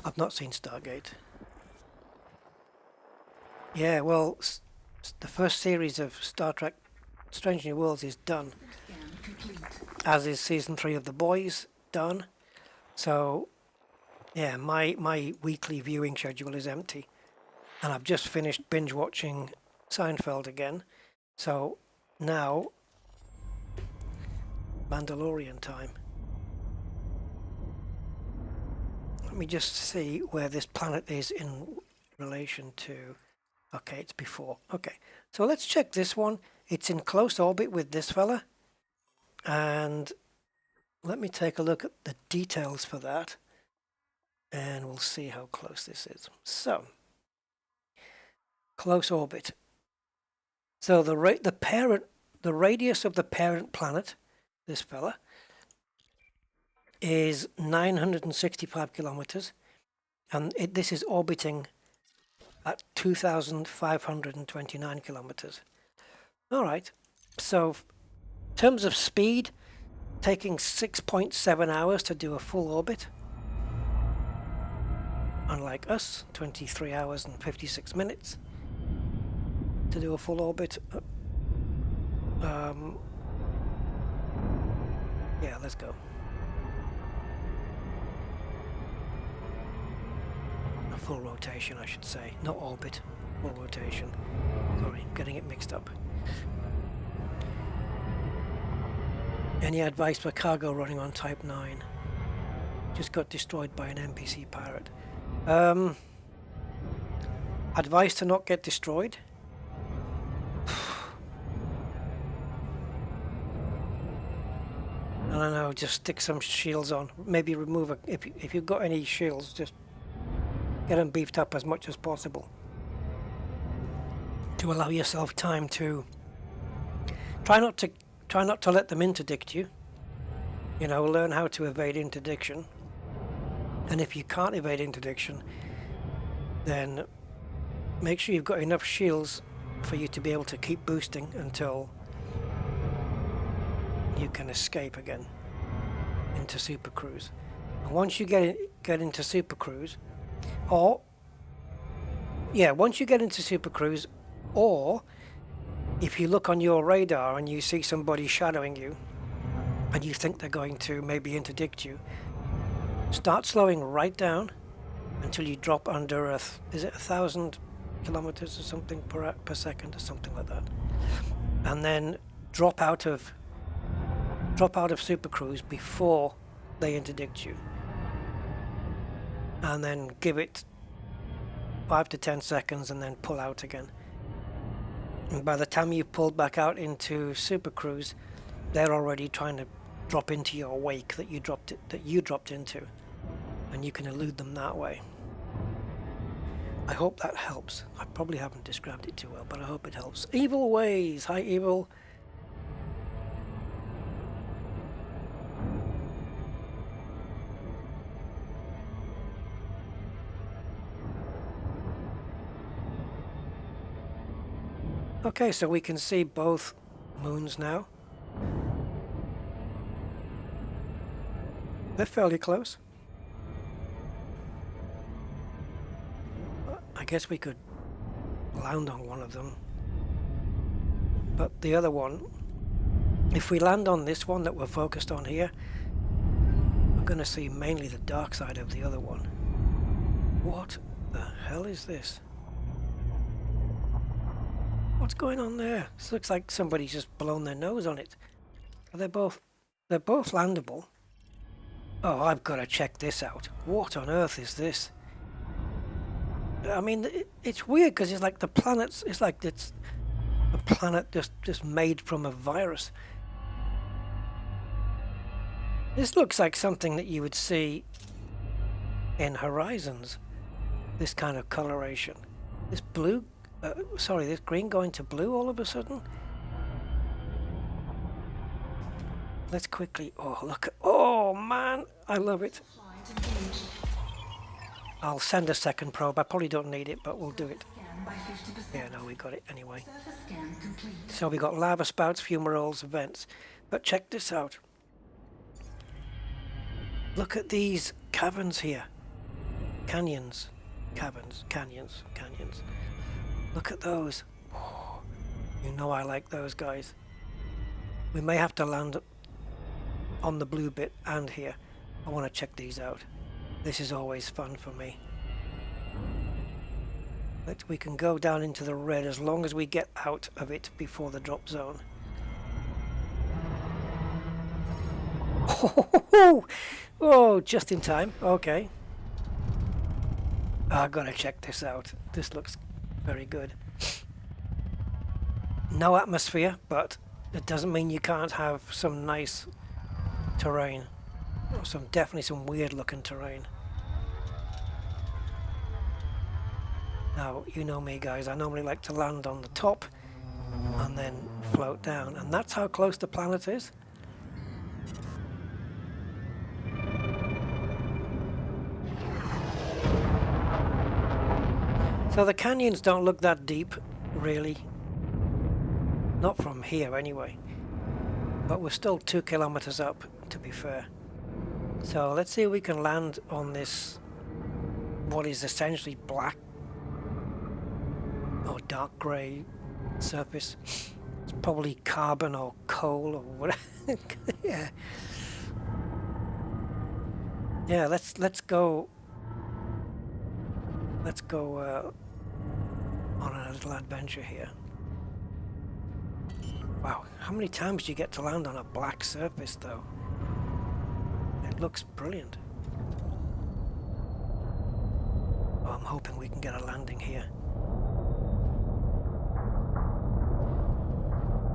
I've not seen Stargate. Yeah, well, the first series of Star Trek Strange New Worlds is done. Scan complete. As is season 3 of The Boys done. So, yeah, my weekly viewing schedule is empty. And I've just finished binge watching Seinfeld again. So, now, Mandalorian time. Let me just see where this planet is in relation to... Okay, it's before. Okay, so let's check this one. It's in close orbit with this fella. And let me take a look at the details for that. And we'll see how close this is. So, close orbit. So the radius of the parent planet, this fella, is 965 kilometers. And this is orbiting at 2,529 kilometers. All right, so in terms of speed, taking 6.7 hours to do a full orbit. Unlike us, 23 hours and 56 minutes to do a full orbit. Yeah, let's go. A full rotation, I should say, not orbit, full rotation. Sorry, I'm getting it mixed up. Any advice for cargo running on Type 9? Just got destroyed by an NPC pirate. Advice to not get destroyed? I don't know, just stick some shields on. Maybe remove if you've got any shields, just get them beefed up as much as possible to allow yourself time to try not to let them interdict you. You know, learn how to evade interdiction. And if you can't evade interdiction, then make sure you've got enough shields for you to be able to keep boosting until you can escape again into Super Cruise. And once you get into Super Cruise, once you get into Super Cruise, or if you look on your radar and you see somebody shadowing you, and you think they're going to maybe interdict you, start slowing right down until you drop under is it 1,000 kilometers or something per second or something like that, and then drop out of Super Cruise before they interdict you, and then give it 5 to 10 seconds and then pull out again. And by the time you pulled back out into Super Cruise, they're already trying to drop into your wake that you dropped into, and you can elude them that way. I hope that helps. I probably haven't described it too well, but I hope it helps. Evil Ways! Hi, Evil! Okay, so we can see both moons now. They're fairly close. I guess we could land on one of them. But the other one, If we land on this one that we're focused on here, we're going to see mainly the dark side of the other one. What the hell is this? What's going on there? This looks like somebody's just blown their nose on it. They're both landable. Oh, I've got to check this out. What on earth is this? I mean, it's weird because it's like the planets. It's like it's a planet just made from a virus. This looks like something that you would see in Horizons. This kind of coloration. This blue, this green going to blue all of a sudden. Let's quickly. Oh, look! Oh man, I love it. Flight engaged. I'll send a second probe. I probably don't need it, but we'll do it. Scan by 50%. Yeah, no, we got it anyway. Surface scan complete. So we got lava spouts, fumaroles, vents. But check this out. Look at these caverns here. Canyons. Caverns. Canyons. Canyons. Look at those. Oh, you know I like those guys. We may have to land on the blue bit and here. I want to check these out. This is always fun for me. We can go down into the red as long as we get out of it before the drop zone. Oh, just in time. Okay. I've got to check this out. This looks very good. No atmosphere, but it doesn't mean you can't have some nice terrain. Or definitely some weird looking terrain. Now, you know me guys, I normally like to land on the top and then float down, and that's how close the planet is. So the canyons don't look that deep, really. Not from here anyway. But we're still 2 kilometers up, to be fair. So let's see if we can land on this, what is essentially black or dark grey surface. It's probably carbon or coal or whatever. Yeah, let's go on a little adventure here. Wow, how many times do you get to land on a black surface though? It looks brilliant. Oh, I'm hoping we can get a landing here.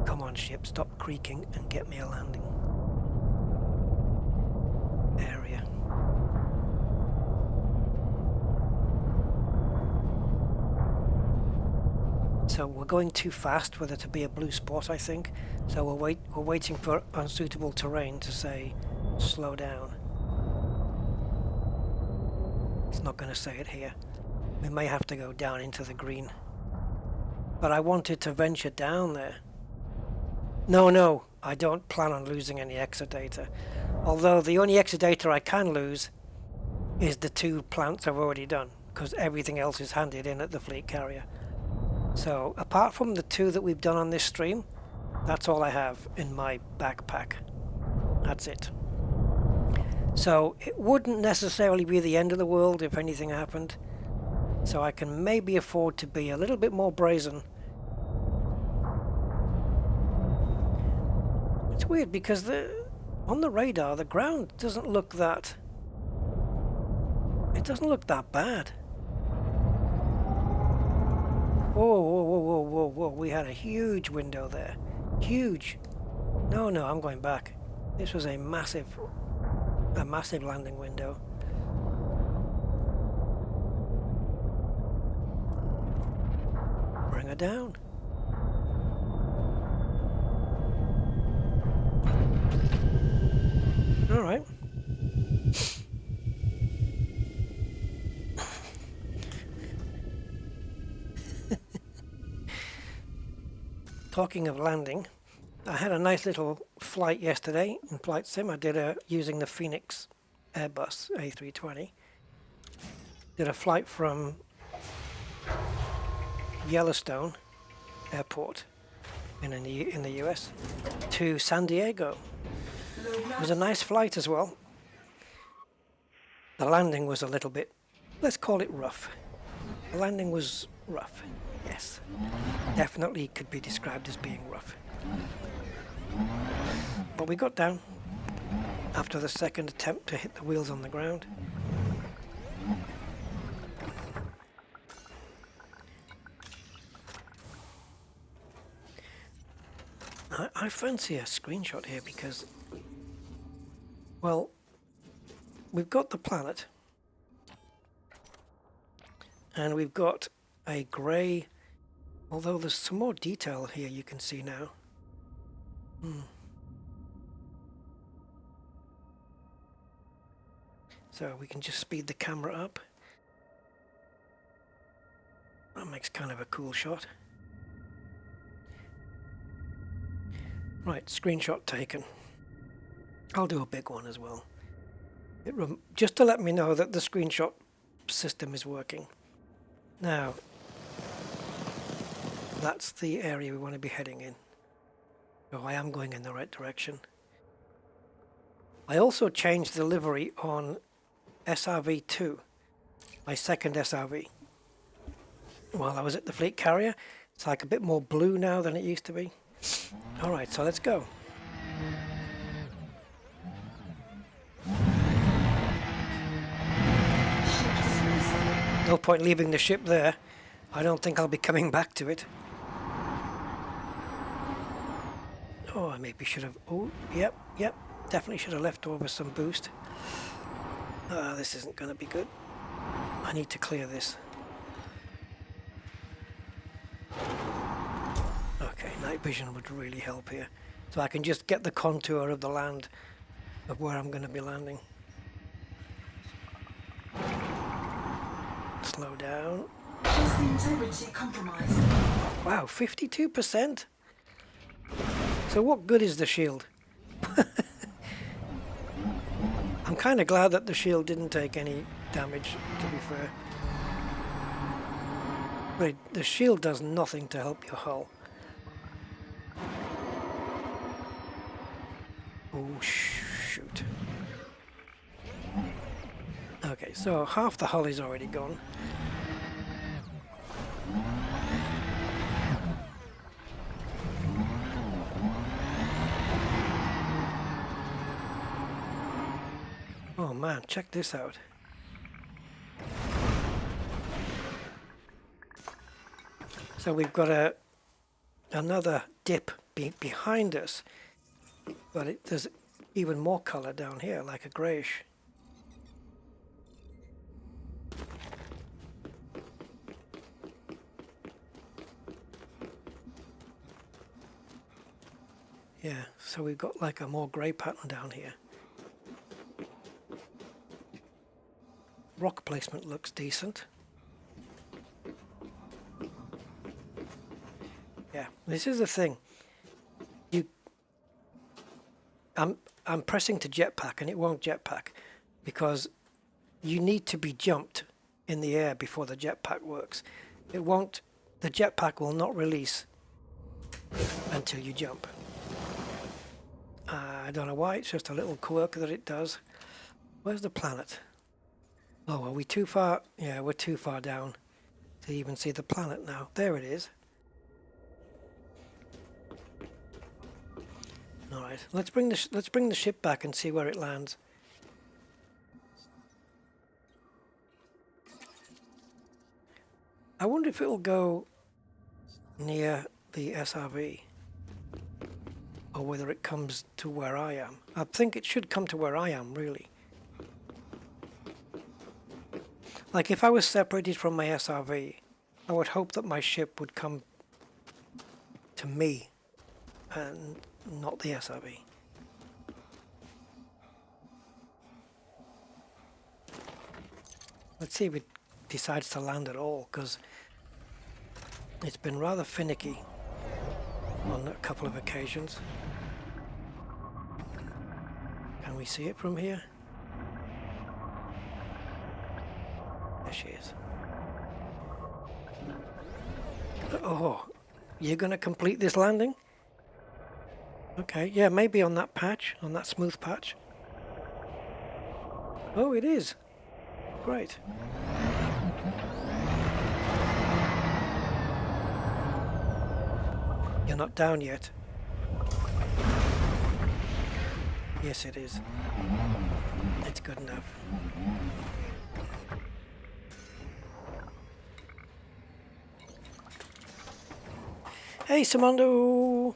Come on ship, stop creaking and get me a landing area. So we're going too fast for there to be a blue spot, I think. So we're waiting for unsuitable terrain to say slow down. It's not going to say it here. We may have to go down into the green. But I wanted to venture down there. No, I don't plan on losing any exadata. Although the only exadata I can lose is the 2 plants I've already done, because everything else is handed in at the fleet carrier. So apart from the 2 that we've done on this stream, that's all I have in my backpack. That's it. So it wouldn't necessarily be the end of the world if anything happened. So I can maybe afford to be a little bit more brazen. It's weird because on the radar the ground doesn't look that... It doesn't look that bad. Whoa, we had a huge window there. Huge. No, I'm going back. This was a massive landing window. Bring her down. All right. Talking of landing, I had a nice little flight yesterday in Flight Sim. I did using the Phoenix Airbus A320. Did a flight from Yellowstone Airport in the US to San Diego. It was a nice flight as well. The landing was a little bit, let's call it rough. The landing was rough, yes. Definitely could be described as being rough. But we got down after the second attempt to hit the wheels on the ground. I fancy a screenshot here because, well, we've got the planet and we've got a grey, although there's some more detail here you can see now. So we can just speed the camera up. That makes kind of a cool shot. Right, screenshot taken. I'll do a big one as well. Just to let me know that the screenshot system is working. Now, that's the area we want to be heading in. So I am going in the right direction. I also changed the livery on SRV2, my second SRV. While I was at the fleet carrier, it's like a bit more blue now than it used to be. Alright, so let's go. No point leaving the ship there. I don't think I'll be coming back to it. Oh, I maybe should have... Oh, yep. Definitely should have left over some boost. This isn't going to be good. I need to clear this. Okay, night vision would really help here. So I can just get the contour of the land of where I'm going to be landing. Slow down. Is the integrity compromised? Wow, 52%? So what good is the shield? I'm kind of glad that the shield didn't take any damage, to be fair. But the shield does nothing to help your hull. Oh, shoot. Okay, so half the hull is already gone. Oh man, check this out. So we've got another dip behind us, but there's even more color down here, like a grayish. Yeah, so we've got like a more grey pattern down here. Rock placement looks decent. Yeah, this is the thing. I'm pressing to jetpack and it won't jetpack because you need to be jumped in the air before the jetpack works. It won't. The jetpack will not release until you jump. I don't know why. It's just a little quirk that it does. Where's the planet? Oh, are we too far? Yeah, we're too far down to even see the planet now. There it is. All right, let's bring the ship back and see where it lands. I wonder if it'll go near the SRV or whether it comes to where I am. I think it should come to where I am, really. Like if I was separated from my SRV, I would hope that my ship would come to me and not the SRV. Let's see if it decides to land at all, because it's been rather finicky on a couple of occasions. Can we see it from here? There she is. Oh, you're going to complete this landing? Okay, yeah, maybe on that patch, on that smooth patch. Oh, it is. Great. You're not down yet. Yes, it is. It's good enough. Hey, Samondo!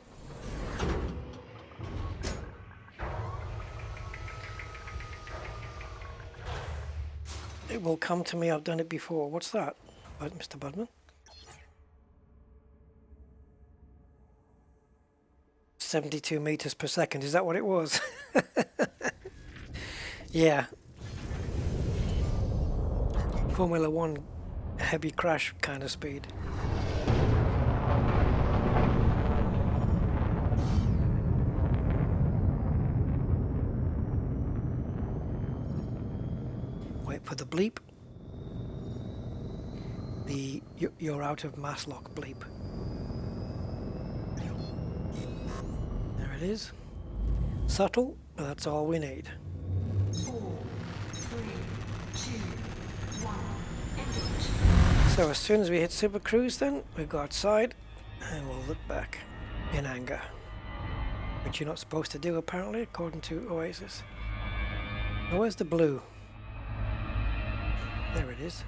It will come to me, I've done it before. What's that, Mr. Budman? 72 meters per second, is that what it was? Yeah. Formula 1 heavy crash kind of speed. Wait for the bleep. The you're out of mass lock bleep. There it is. Subtle, but that's all we need. 4, 3, 2, 1. Engage. So as soon as we hit Super Cruise then, we go outside and we'll look back in anger. Which you're not supposed to do apparently, according to Oasis. Now where's the blue? There it is.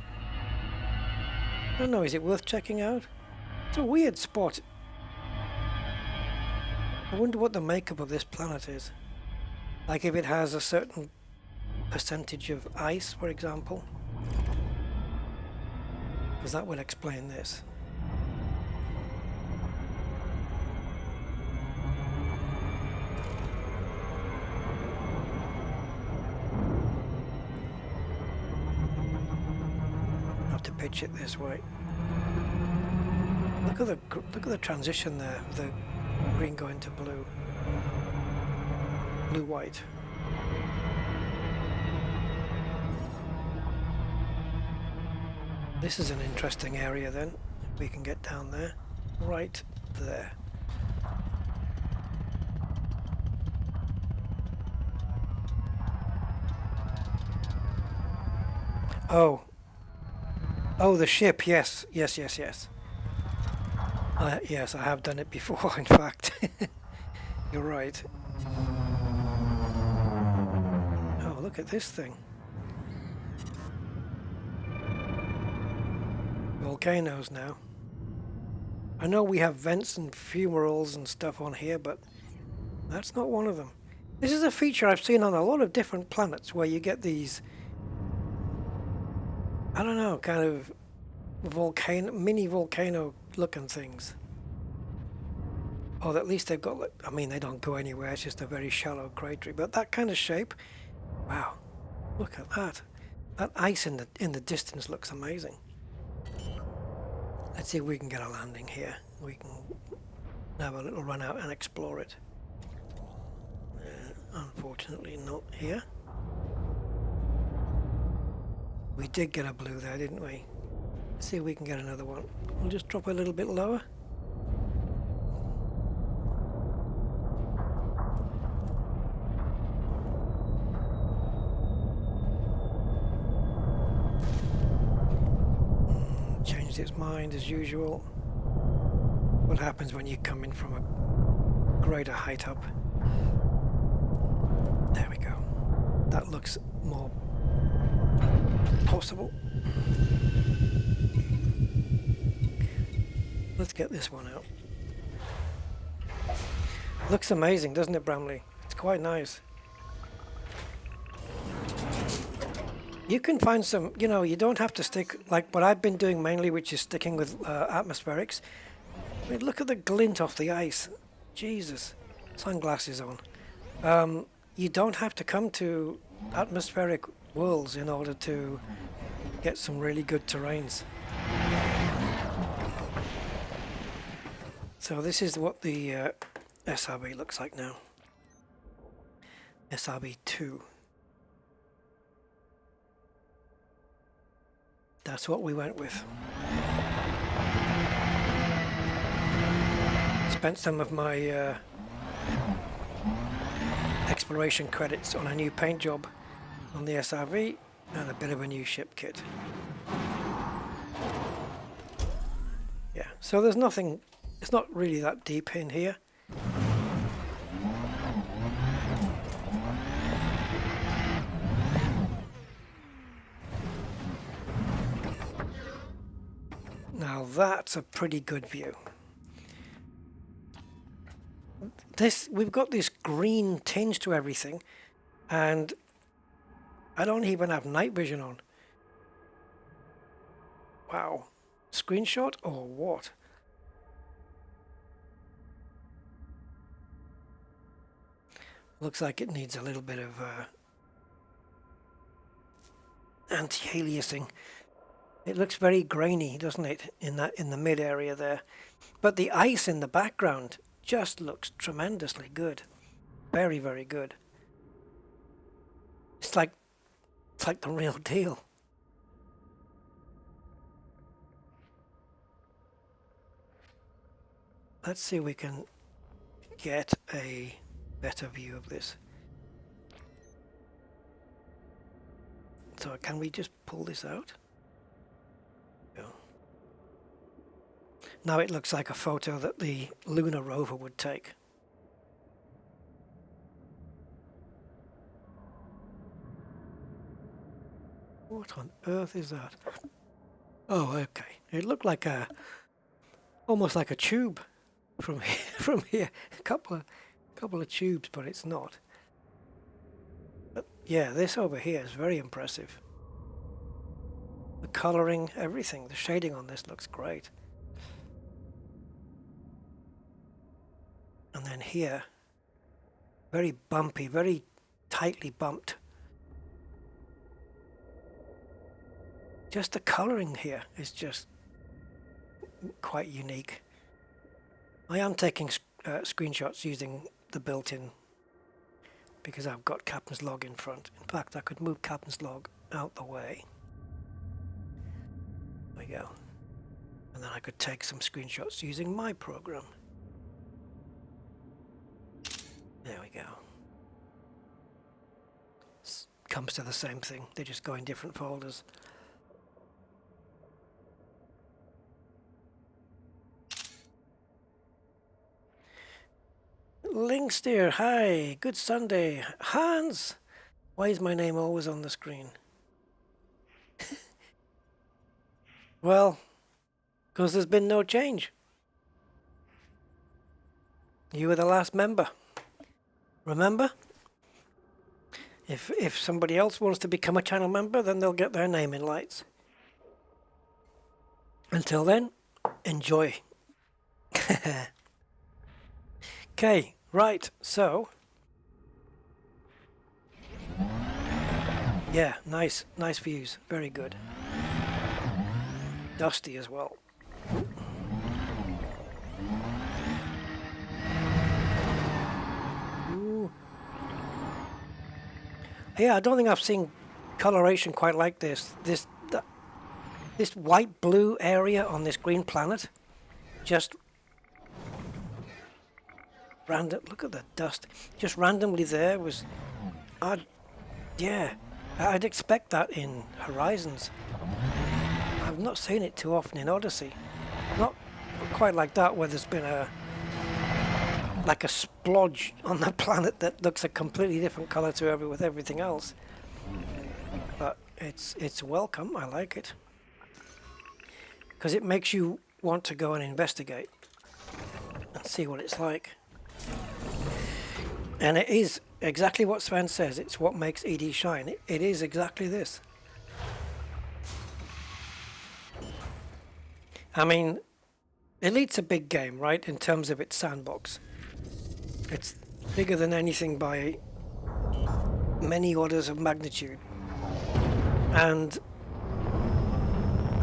I don't know, is it worth checking out? It's a weird spot. I wonder what the makeup of this planet is. Like if it has a certain percentage of ice, for example. Because that will explain this. Have to pitch it this way. Look at the transition there, the green going to blue. Blue-white. This is an interesting area then. We can get down there. Right there. Oh. Oh, the ship. Yes. Yes, yes, yes. Yes, I have done it before, in fact. You're right. Oh, look at this thing. Volcanoes now. I know we have vents and fumaroles and stuff on here, but that's not one of them. This is a feature I've seen on a lot of different planets where you get these, I don't know, kind of mini volcano looking things. Or at least they've got, like, I mean, they don't go anywhere, it's just a very shallow crater, but that kind of shape, wow, look at that. That ice in the distance looks amazing. Let's see if we can get a landing here. We can have a little run out and explore it. Unfortunately not here. We did get a blue there, didn't we? Let's see if we can get another one. We'll just drop a little bit lower. Changed its mind as usual. What happens when you come in from a greater height up? There we go. That looks more possible. Let's get this one out. Looks amazing, doesn't it, Bramley? It's quite nice. You can find some, you know, you don't have to stick like what I've been doing mainly, which is sticking with atmospherics. I mean, look at the glint off the ice. Jesus. Sunglasses on. You don't have to come to atmospheric worlds in order to get some really good terrains. So this is what the SRB looks like now. SRB 2. That's what we went with. Spent some of my exploration credits on a new paint job on the SRV and a bit of a new ship kit. Yeah, so there's nothing, it's not really that deep in here. Now that's a pretty good view. We've got this green tinge to everything, and I don't even have night vision on. Wow. Screenshot or what? Looks like it needs a little bit of anti-aliasing. It looks very grainy, doesn't it, in the mid area there? But the ice in the background just looks tremendously good. Very, very good. It's like the real deal. Let's see if we can get a better view of this. So can we just pull this out? Yeah. Now it looks like a photo that the lunar rover would take. What on earth is that? Oh, okay. It looked like almost like a tube from here. From here, a couple of tubes, but it's not. But yeah, this over here is very impressive. The coloring, everything, the shading on this looks great. And then here, very bumpy, very tightly bumped. Just the coloring here is just quite unique. I am taking screenshots using the built-in because I've got Captain's Log in front. In fact, I could move Captain's Log out the way. There we go. And then I could take some screenshots using my program. There we go. Comes to the same thing. They just go in different folders. Linksteer, hi, good Sunday. Hans, why is my name always on the screen? Well, because there's been no change. You were the last member. Remember? If somebody else wants to become a channel member, then they'll get their name in lights. Until then, enjoy. Okay, right, so yeah, nice views, very good. Dusty as well. Ooh. Yeah, I don't think I've seen coloration quite like this. This white blue area on this green planet, just random. Look at the dust. Just randomly there was odd. Yeah, I'd expect that in Horizons. I've not seen it too often in Odyssey. Not quite like that, where there's been like a splodge on the planet that looks a completely different color to with everything else. But it's welcome. I like it because it makes you want to go and investigate and see what it's like. And it is exactly what Sven says. It's what makes ED shine. It is exactly this. I mean, Elite's a big game, right, in terms of its sandbox. It's bigger than anything by many orders of magnitude. And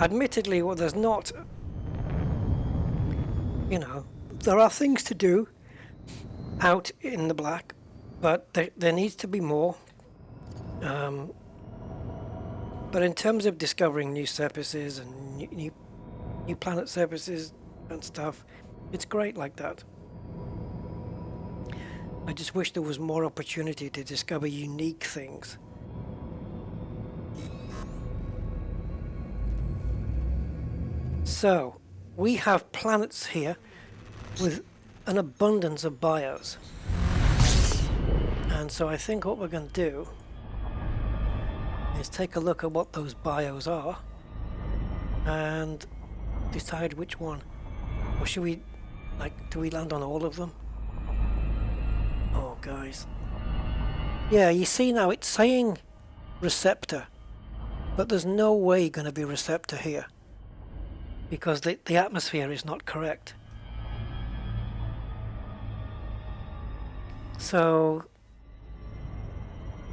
admittedly, well, there's not, there are things to do out in the black, but there needs to be more. But in terms of discovering new surfaces and new planet surfaces and stuff, it's great like that. I just wish there was more opportunity to discover unique things. So, we have planets here with an abundance of bios. And so I think what we're going to do is take a look at what those bios are and decide which one. Or should we, do we land on all of them? Oh, guys. Yeah, you see now it's saying receptor, but there's no way going to be receptor here because the atmosphere is not correct. So,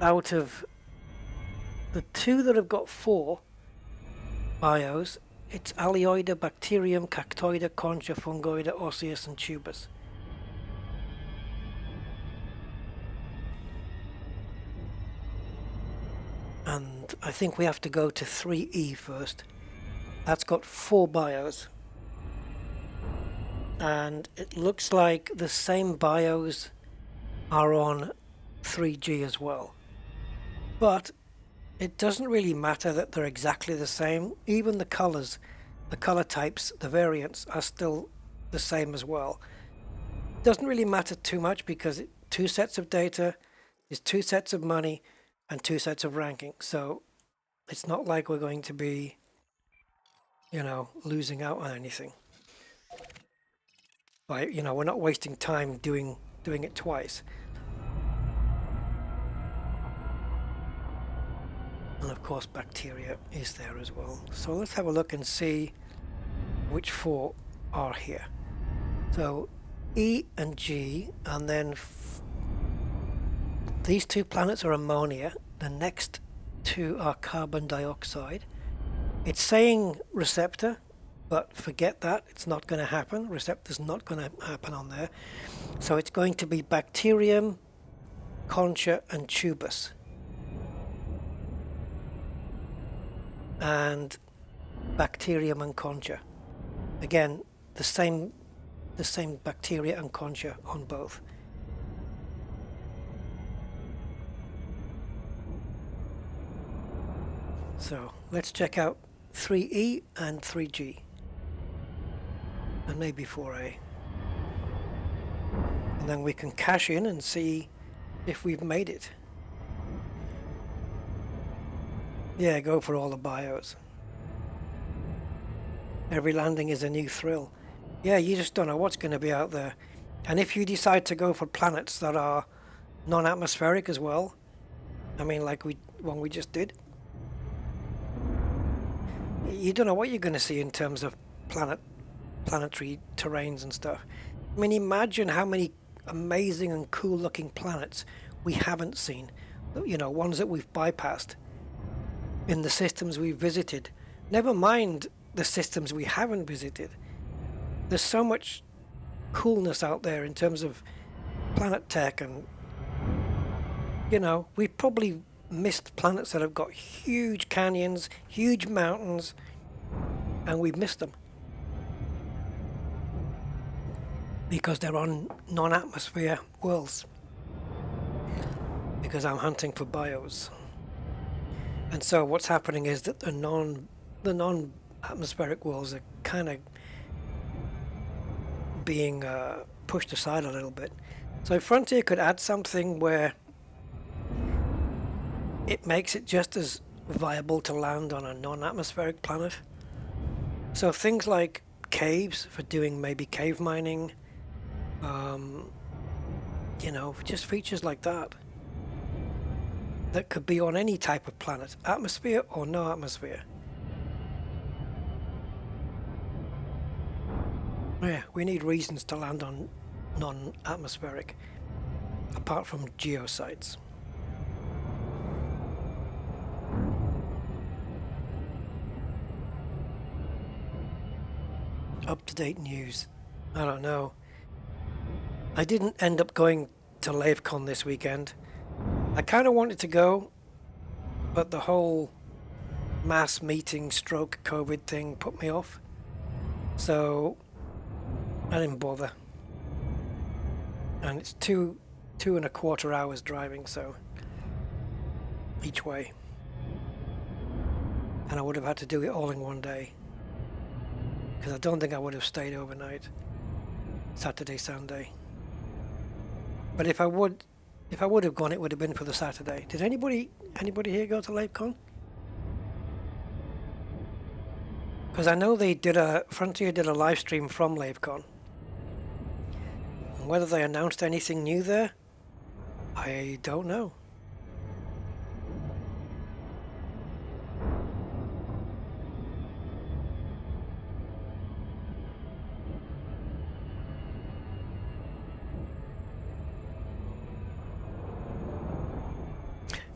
out of the two that have got 4 bios, it's Alioida, Bacterium, Cactoida, Concha, Fungoida, Osseous and Tubus. And I think we have to go to 3E first. That's got 4 bios. And it looks like the same bios are on 3G as well. But it doesn't really matter that they're exactly the same. Even the colors, the color types, the variants are still the same as well. Doesn't really matter too much because 2 sets of data is 2 sets of money and 2 sets of ranking. So it's not like we're going to be, you know, losing out on anything. By, you know, we're not wasting time doing it twice. And of course bacteria is there as well. So let's have a look and see which 4 are here. So E and G, and then these 2 planets are ammonia. The next 2 are carbon dioxide. It's saying receptor, but forget that. It's not going to happen. Receptor's not going to happen on there. So it's going to be bacterium, concha and tubus. And bacterium and concha. Again, the same bacteria and concha on both. So let's check out 3E and 3G. And maybe 4A. And then we can cash in and see if we've made it. Yeah, go for all the bios. Every landing is a new thrill. Yeah, you just don't know what's going to be out there. And if you decide to go for planets that are non-atmospheric as well, I mean like one we just did, you don't know what you're going to see in terms of planetary terrains and stuff. I mean, imagine how many amazing and cool looking planets we haven't seen. You know, ones that we've bypassed in the systems we've visited. Never mind the systems we haven't visited. There's so much coolness out there in terms of planet tech, and you know, we've probably missed planets that have got huge canyons, huge mountains, and we've missed them because they're on non-atmosphere worlds, because I'm hunting for bios. And so what's happening is that the non-atmospheric worlds are kind of being pushed aside a little bit. So Frontier could add something where it makes it just as viable to land on a non-atmospheric planet. So things like caves for doing maybe cave mining, you know, just features like that. That could be on any type of planet, atmosphere or no atmosphere. Yeah, we need reasons to land on non-atmospheric, apart from geosites. Up-to-date news. I don't know. I didn't end up going to LaveCon this weekend. I kind of wanted to go, but the whole mass meeting stroke COVID thing put me off. So I didn't bother. And it's too 2.25 hours driving, so each way. And I would have had to do it all in one day, because I don't think I would have stayed overnight Saturday, Sunday. But if I would have gone, it would have been for the Saturday. Did anybody here go to LaveCon? Because I know Frontier did a live stream from LaveCon. And whether they announced anything new there, I don't know.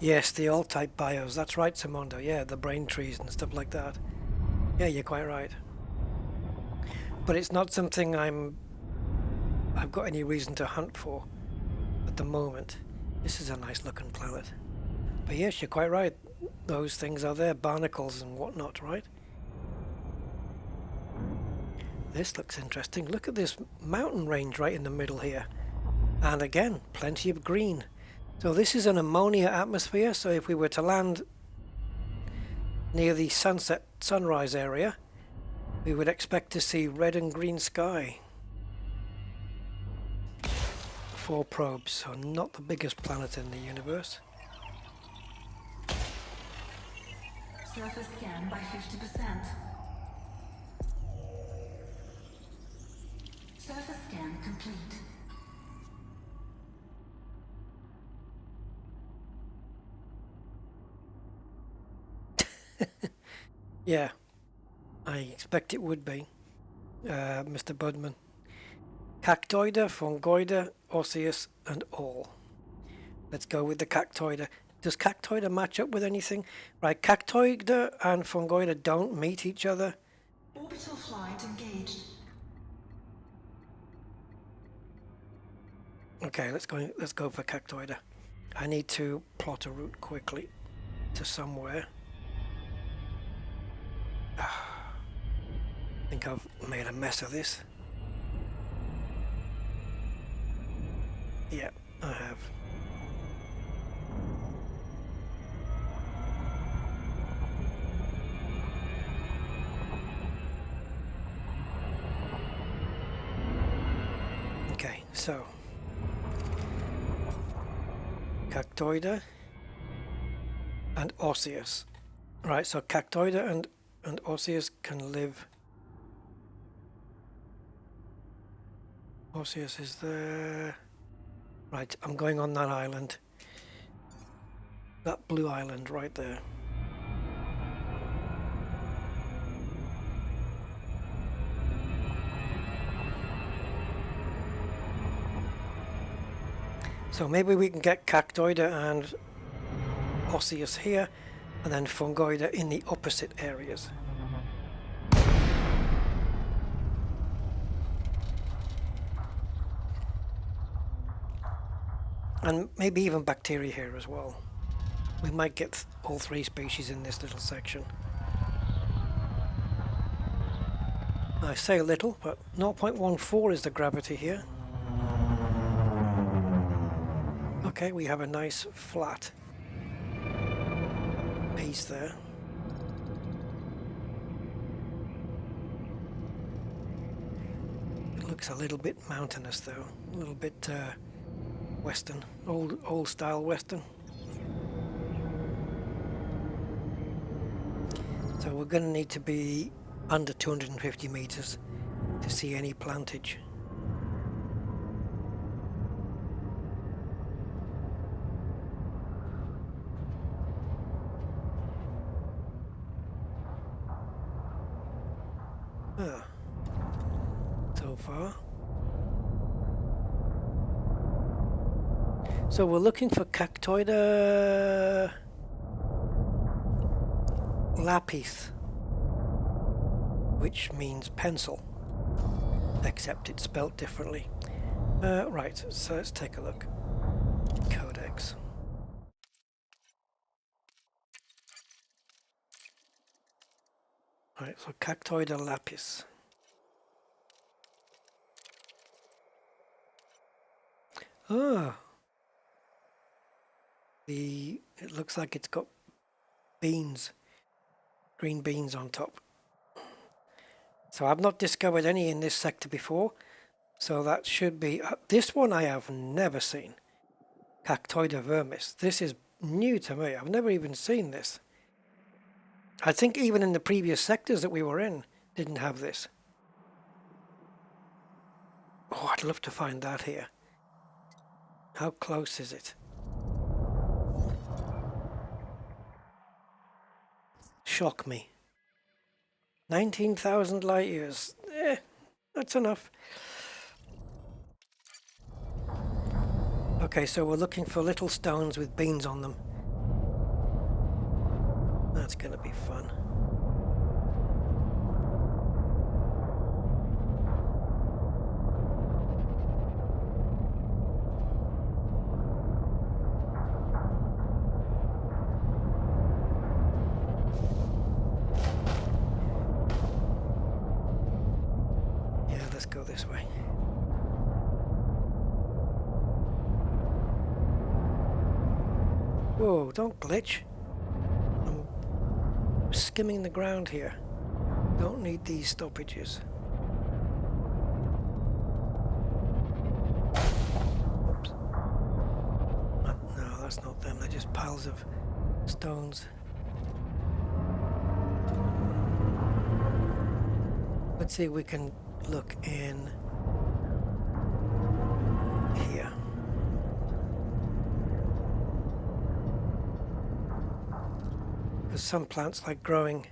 Yes, the alt-type bios. That's right, Simondo. Yeah, the brain trees and stuff like that. Yeah, you're quite right. But it's not something I've got any reason to hunt for at the moment. This is a nice looking planet. But yes, you're quite right. Those things are there, barnacles and whatnot, right? This looks interesting. Look at this mountain range right in the middle here. And again, plenty of green. So this is an ammonia atmosphere, so if we were to land near the sunrise area, we would expect to see red and green sky. 4 probes, so not the biggest planet in the universe. Surface scan by 50%. Surface scan complete. Yeah, I expect it would be, Mr. Budman. Cactoida, Fungoida, Osseous, and all. Let's go with the Cactoida. Does Cactoida match up with anything? Right, Cactoida and Fungoida don't meet each other. Orbital flight engaged. Okay, let's go for Cactoida. I need to plot a route quickly to somewhere. I think I've made a mess of this. Yeah, I have. Okay, so Cactoida and Osseous. Right, so Cactoida and Osseous can live. Osseous is there. Right, I'm going on that island. That blue island right there. So maybe we can get Cactoida and Osseous here, and then Fungoida in the opposite areas. And maybe even bacteria here as well. We might get all 3 species in this little section. I say little, but 0.14 is the gravity here. Okay, we have a nice flat piece there. It looks a little bit mountainous though, a little bit western, old style western. So we're going to need to be under 250 meters to see any plantage. So far. So we're looking for Cactoida lapis, which means pencil, except it's spelt differently. Right, so let's take a look. Codex. Right, so Cactoida lapis. Ah, It looks like it's got beans, green beans on top. So I've not discovered any in this sector before, so that should be... this one I have never seen. Cactoida vermis. This is new to me. I've never even seen this. I think even in the previous sectors that we were in, didn't have this. Oh, I'd love to find that here. How close is it? Shock me. 19,000 light years. That's enough. Okay, so we're looking for little stones with beans on them. That's going to be fun. Yeah, let's go this way. Whoa, don't glitch. I'm skimming the ground here. Don't need these stoppages. Oops. No, that's not them. They're just piles of stones. Let's see if we can look in here. Because some plants like growing,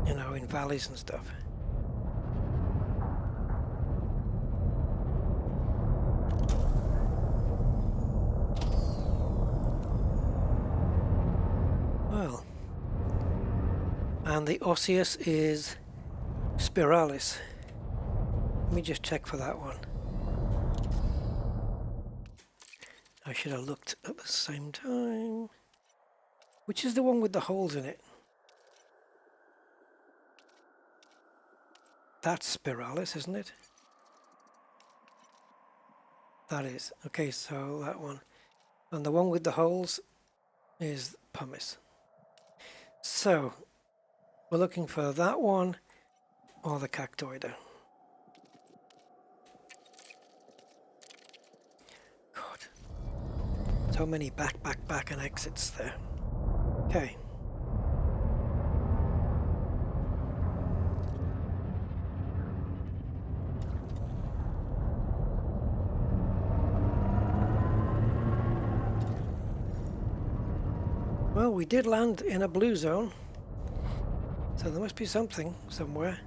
you know, in valleys and stuff. Well, and the osseous is spiralis. Let me just check for that one. I should have looked at the same time. Which is the one with the holes in it? That's spiralis, isn't it? That is. Okay, so that one. And the one with the holes is pumice. So, we're looking for that one or the cactoida. So many back and exits there. Okay. Well, we did land in a blue zone, so there must be something somewhere.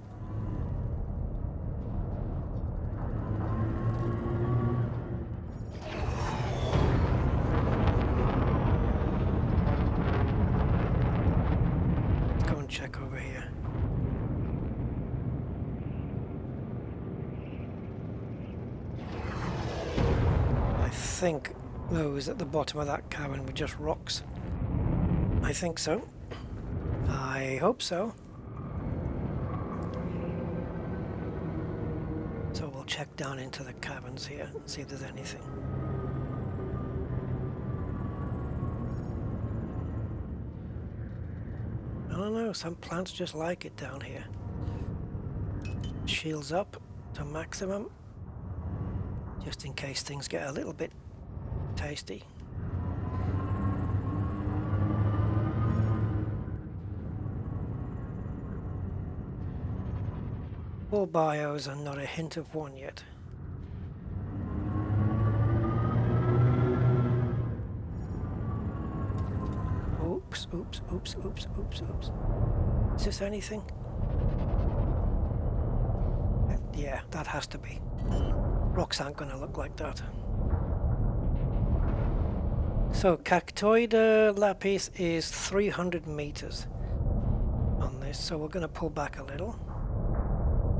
Check over here. I think those at the bottom of that cavern were just rocks. I think so. I hope so. So we'll check down into the caverns here and see if there's anything. I don't know, some plants just like it down here. Shields up to maximum, just in case things get a little bit tasty. All bios and not a hint of one yet. Oops. Is this anything? Yeah, that has to be. Rocks aren't going to look like that. So, Cactoida lapis is 300 meters on this, so we're going to pull back a little.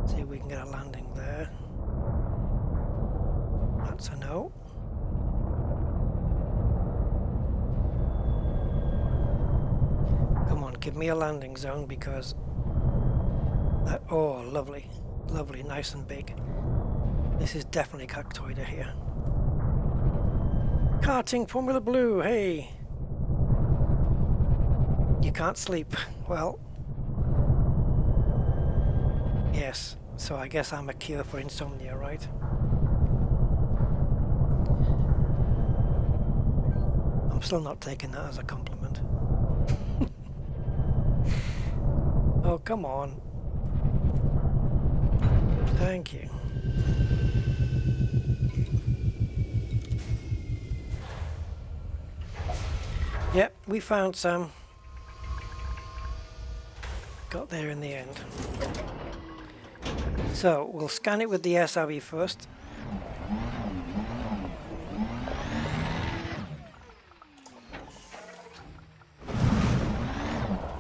See if we can get a landing there. That's a no. Come on, give me a landing zone because... oh, lovely. Lovely, nice and big. This is definitely Cactoida here. Karting Formula Blue, hey! You can't sleep. Well, yes, so I guess I'm a cure for insomnia, right? I'm still not taking that as a compliment. Oh, come on. Thank you. Yep, we found some. Got there in the end. So, we'll scan it with the SRV first.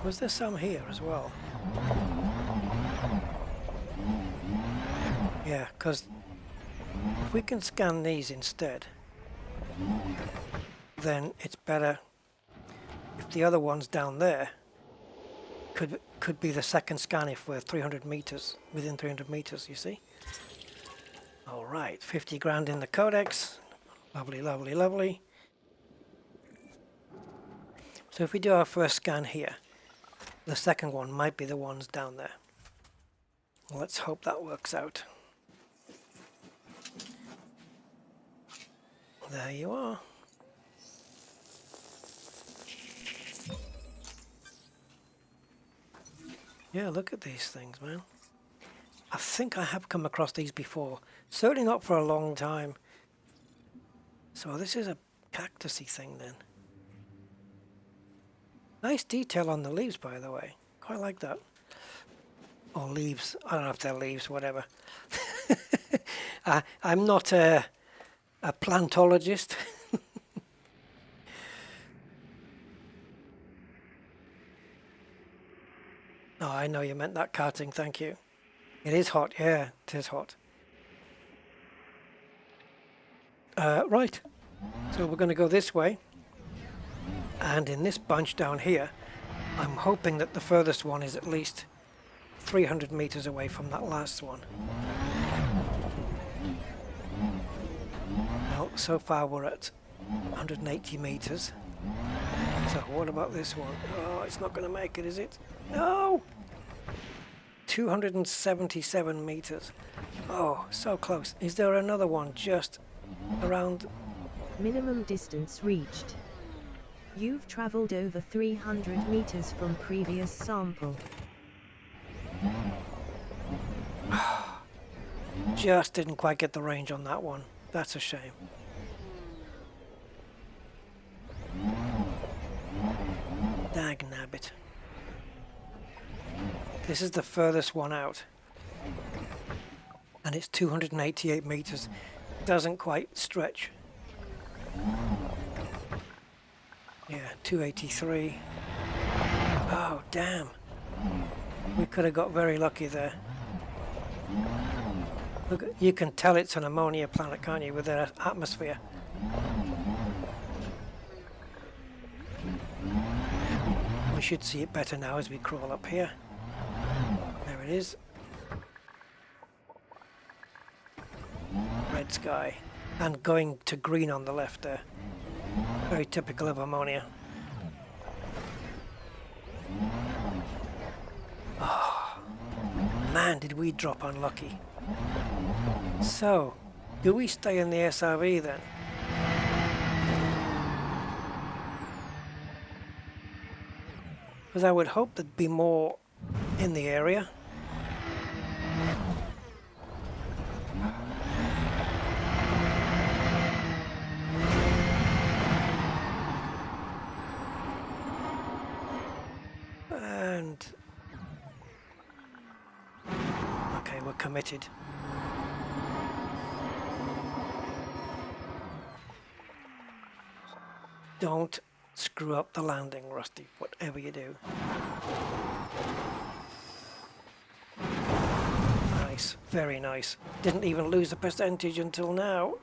Was there some here as well? Yeah, because if we can scan these instead, then it's better if the other one's down there could be the second scan if we're 300 meters, within 300 meters, you see? All right, 50 grand in the codex. Lovely, lovely, lovely. So if we do our first scan here, the second one might be the ones down there. Let's hope that works out. There you are. Yeah, look at these things, man. I think I have come across these before. Certainly not for a long time. So this is a cactusy thing then. Nice detail on the leaves, by the way. Quite like that. Or leaves. I don't know if they're leaves, whatever. I'm not a plantologist. Oh, I know you meant that karting, thank you. It is hot, yeah, it is hot. Right, so we're going to go this way. And in this bunch down here, I'm hoping that the furthest one is at least 300 meters away from that last one. Well, so far we're at 180 meters. So what about this one? Oh, it's not going to make it, is it? No! 277 meters. Oh, so close. Is there another one just around? Minimum distance reached. You've traveled over 300 meters from previous sample. Just didn't quite get the range on that one. That's a shame. Dag nabbit. This is the furthest one out. And it's 288 meters. Doesn't quite stretch. Yeah, 283. Oh, damn. We could have got very lucky there. Look, you can tell it's an ammonia planet, can't you, with their atmosphere. We should see it better now as we crawl up here. There it is. Red sky. And going to green on the left there. Very typical of ammonia. Oh, man, did we drop unlucky. So, do we stay in the SRV then? Because I would hope there'd be more in the area. And okay, we're committed. Don't screw up the landing, Rusty, whatever you do. Nice, very nice. Didn't even lose a percentage until now.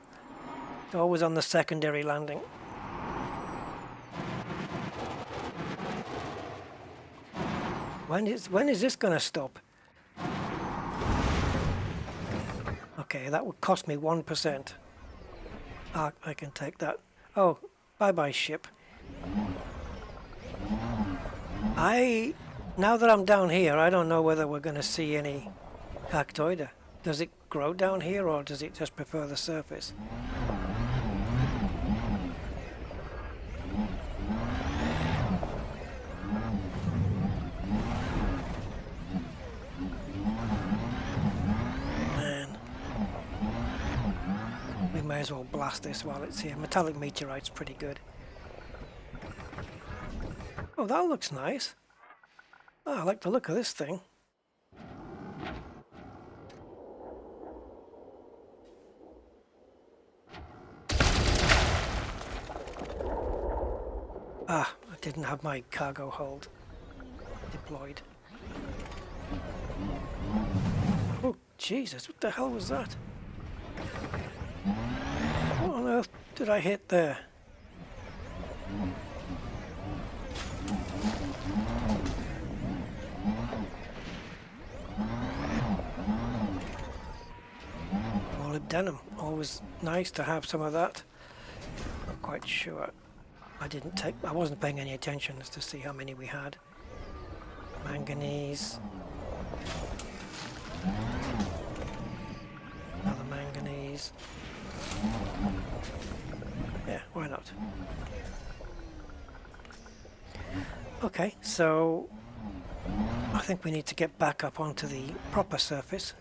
Always on the secondary landing. When is this gonna stop? Okay, that would cost me 1%. I can take that. Oh, bye-bye ship. Now that I'm down here, I don't know whether we're going to see any cactoida. Does it grow down here, or does it just prefer the surface? Man. We may as well blast this while it's here. Metallic meteorite's pretty good. Oh, that looks nice. Oh, I like the look of this thing. Ah, I didn't have my cargo hold deployed. Oh, Jesus, what the hell was that? What on earth did I hit there? Molybdenum, always nice to have some of that. Not quite sure. I wasn't paying any attention as to see how many we had. Manganese. Another manganese. Yeah, why not? Okay, so I think we need to get back up onto the proper surface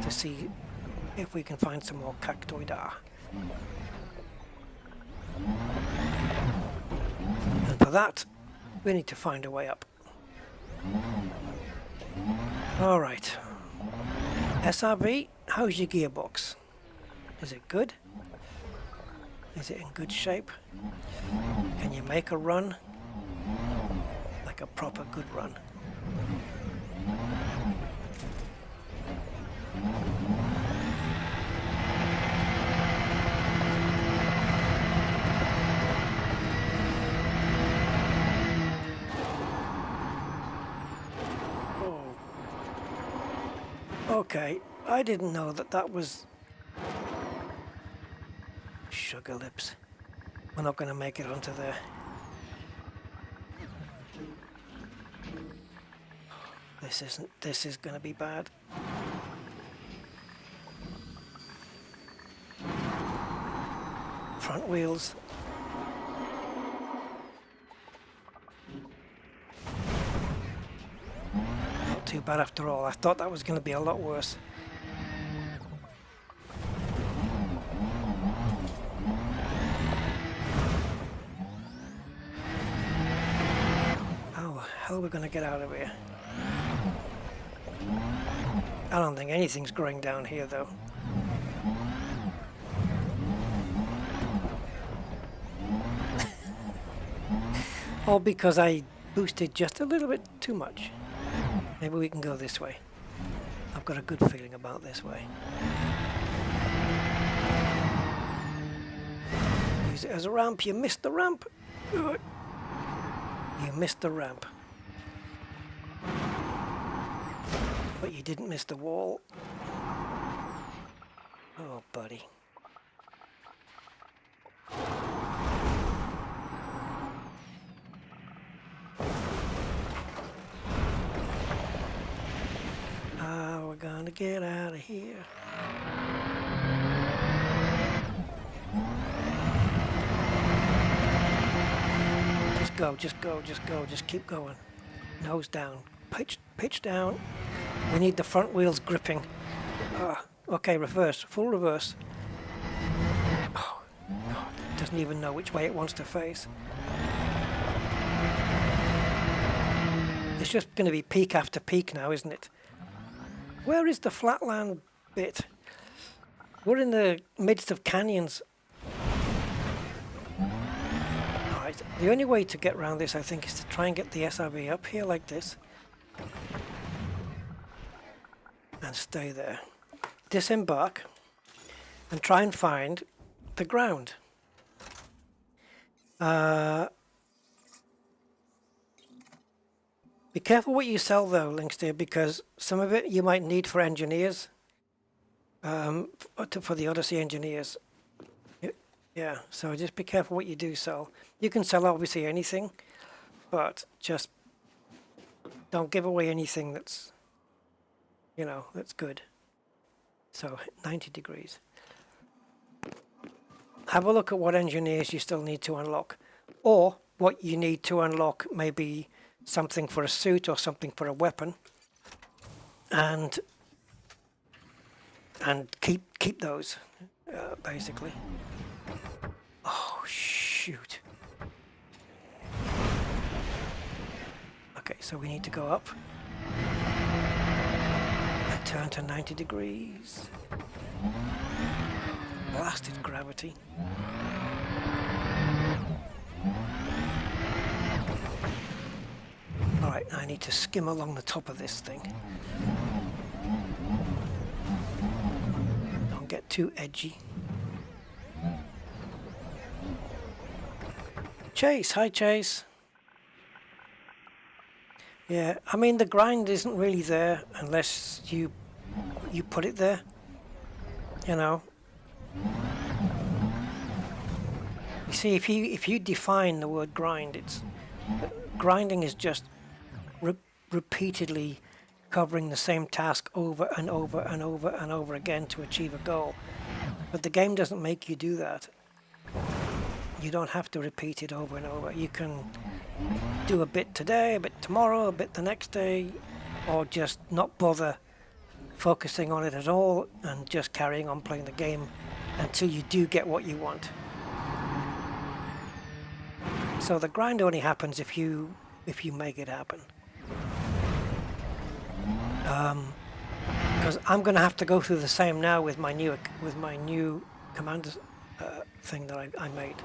to see if we can find some more cactoida. And for that, we need to find a way up. Alright. SRV, how's your gearbox? Is it good? Is it in good shape? Can you make a run? Like a proper good run? Okay, I didn't know that was sugar lips. We're not going to make it onto there. This is going to be bad. Front wheels. Not too bad after all. I thought that was going to be a lot worse. How the hell are we going to get out of here? I don't think anything's growing down here though. All because I boosted just a little bit too much. Maybe we can go this way. I've got a good feeling about this way. Use it as a ramp. You missed the ramp. You missed the ramp. But you didn't miss the wall. Oh, buddy. How we're gonna get out of here? Just go, just go, just go, just keep going. Nose down. Pitch down. We need the front wheels gripping. Okay, reverse. Full reverse. Oh, God. It doesn't even know which way it wants to face. It's just going to be peak after peak now, isn't it? Where is the flatland bit? We're in the midst of canyons. Alright, the only way to get around this, I think, is to try and get the SRV up here like this. And stay there. Disembark and try and find the ground. Be careful what you sell though, Linksteer, because some of it you might need for engineers, for the Odyssey engineers. Yeah, so just be careful what you do sell. You can sell obviously anything, but just don't give away anything that's, you know, that's good. So 90 degrees. Have a look at what engineers you still need to unlock, or what you need to unlock, maybe something for a suit or something for a weapon, and keep those basically. Oh shoot. Okay, so we need to go up and turn to 90 degrees. Blasted gravity. Alright, I need to skim along the top of this thing. Don't get too edgy. Chase, hi Chase. Yeah, I mean the grind isn't really there unless you put it there, you know. You see, if you define the word grind, it's grinding is just repeatedly covering the same task over and over and over and over again to achieve a goal. But the game doesn't make you do that. You don't have to repeat it over and over. You can do a bit today, a bit tomorrow, a bit the next day, or just not bother focusing on it at all and just carrying on playing the game until you do get what you want. So the grind only happens if you make it happen. Because I'm going to have to go through the same now with my new commander thing that I made.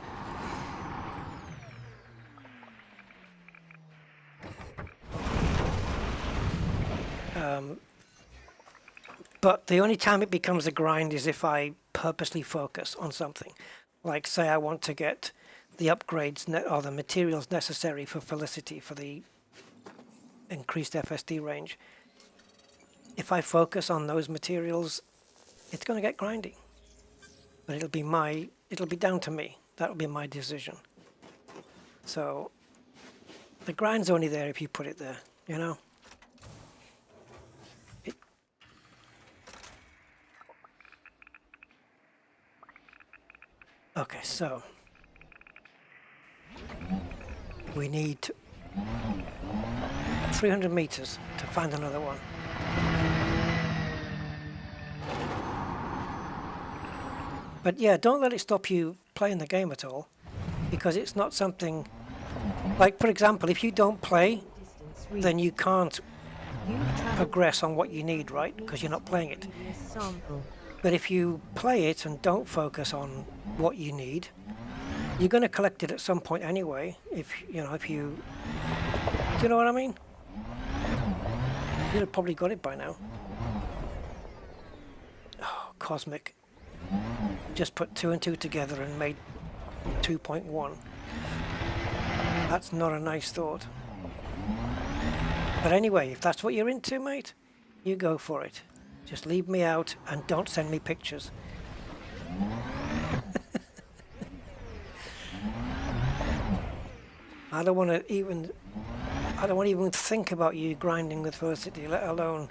But the only time it becomes a grind is if I purposely focus on something. Like say I want to get the upgrades or the materials necessary for Felicity for the increased FSD range. If I focus on those materials, it's going to get grindy. But it'll be down to me. That'll be my decision. So the grind's only there if you put it there, you know? Okay, so we need 300 meters to find another one. But yeah, don't let it stop you playing the game at all, because it's not something, like for example, if you don't play, then you can't progress on what you need, right? Because you're not playing it. But if you play it and don't focus on what you need, you're going to collect it at some point anyway. If you know what I mean? You'd have probably got it by now. Oh, Cosmic. Just put 2 and 2 together and made 2.1. That's not a nice thought. But anyway, if that's what you're into, mate, you go for it. Just leave me out and don't send me pictures. I don't want to even think about you grinding with Felicity, let alone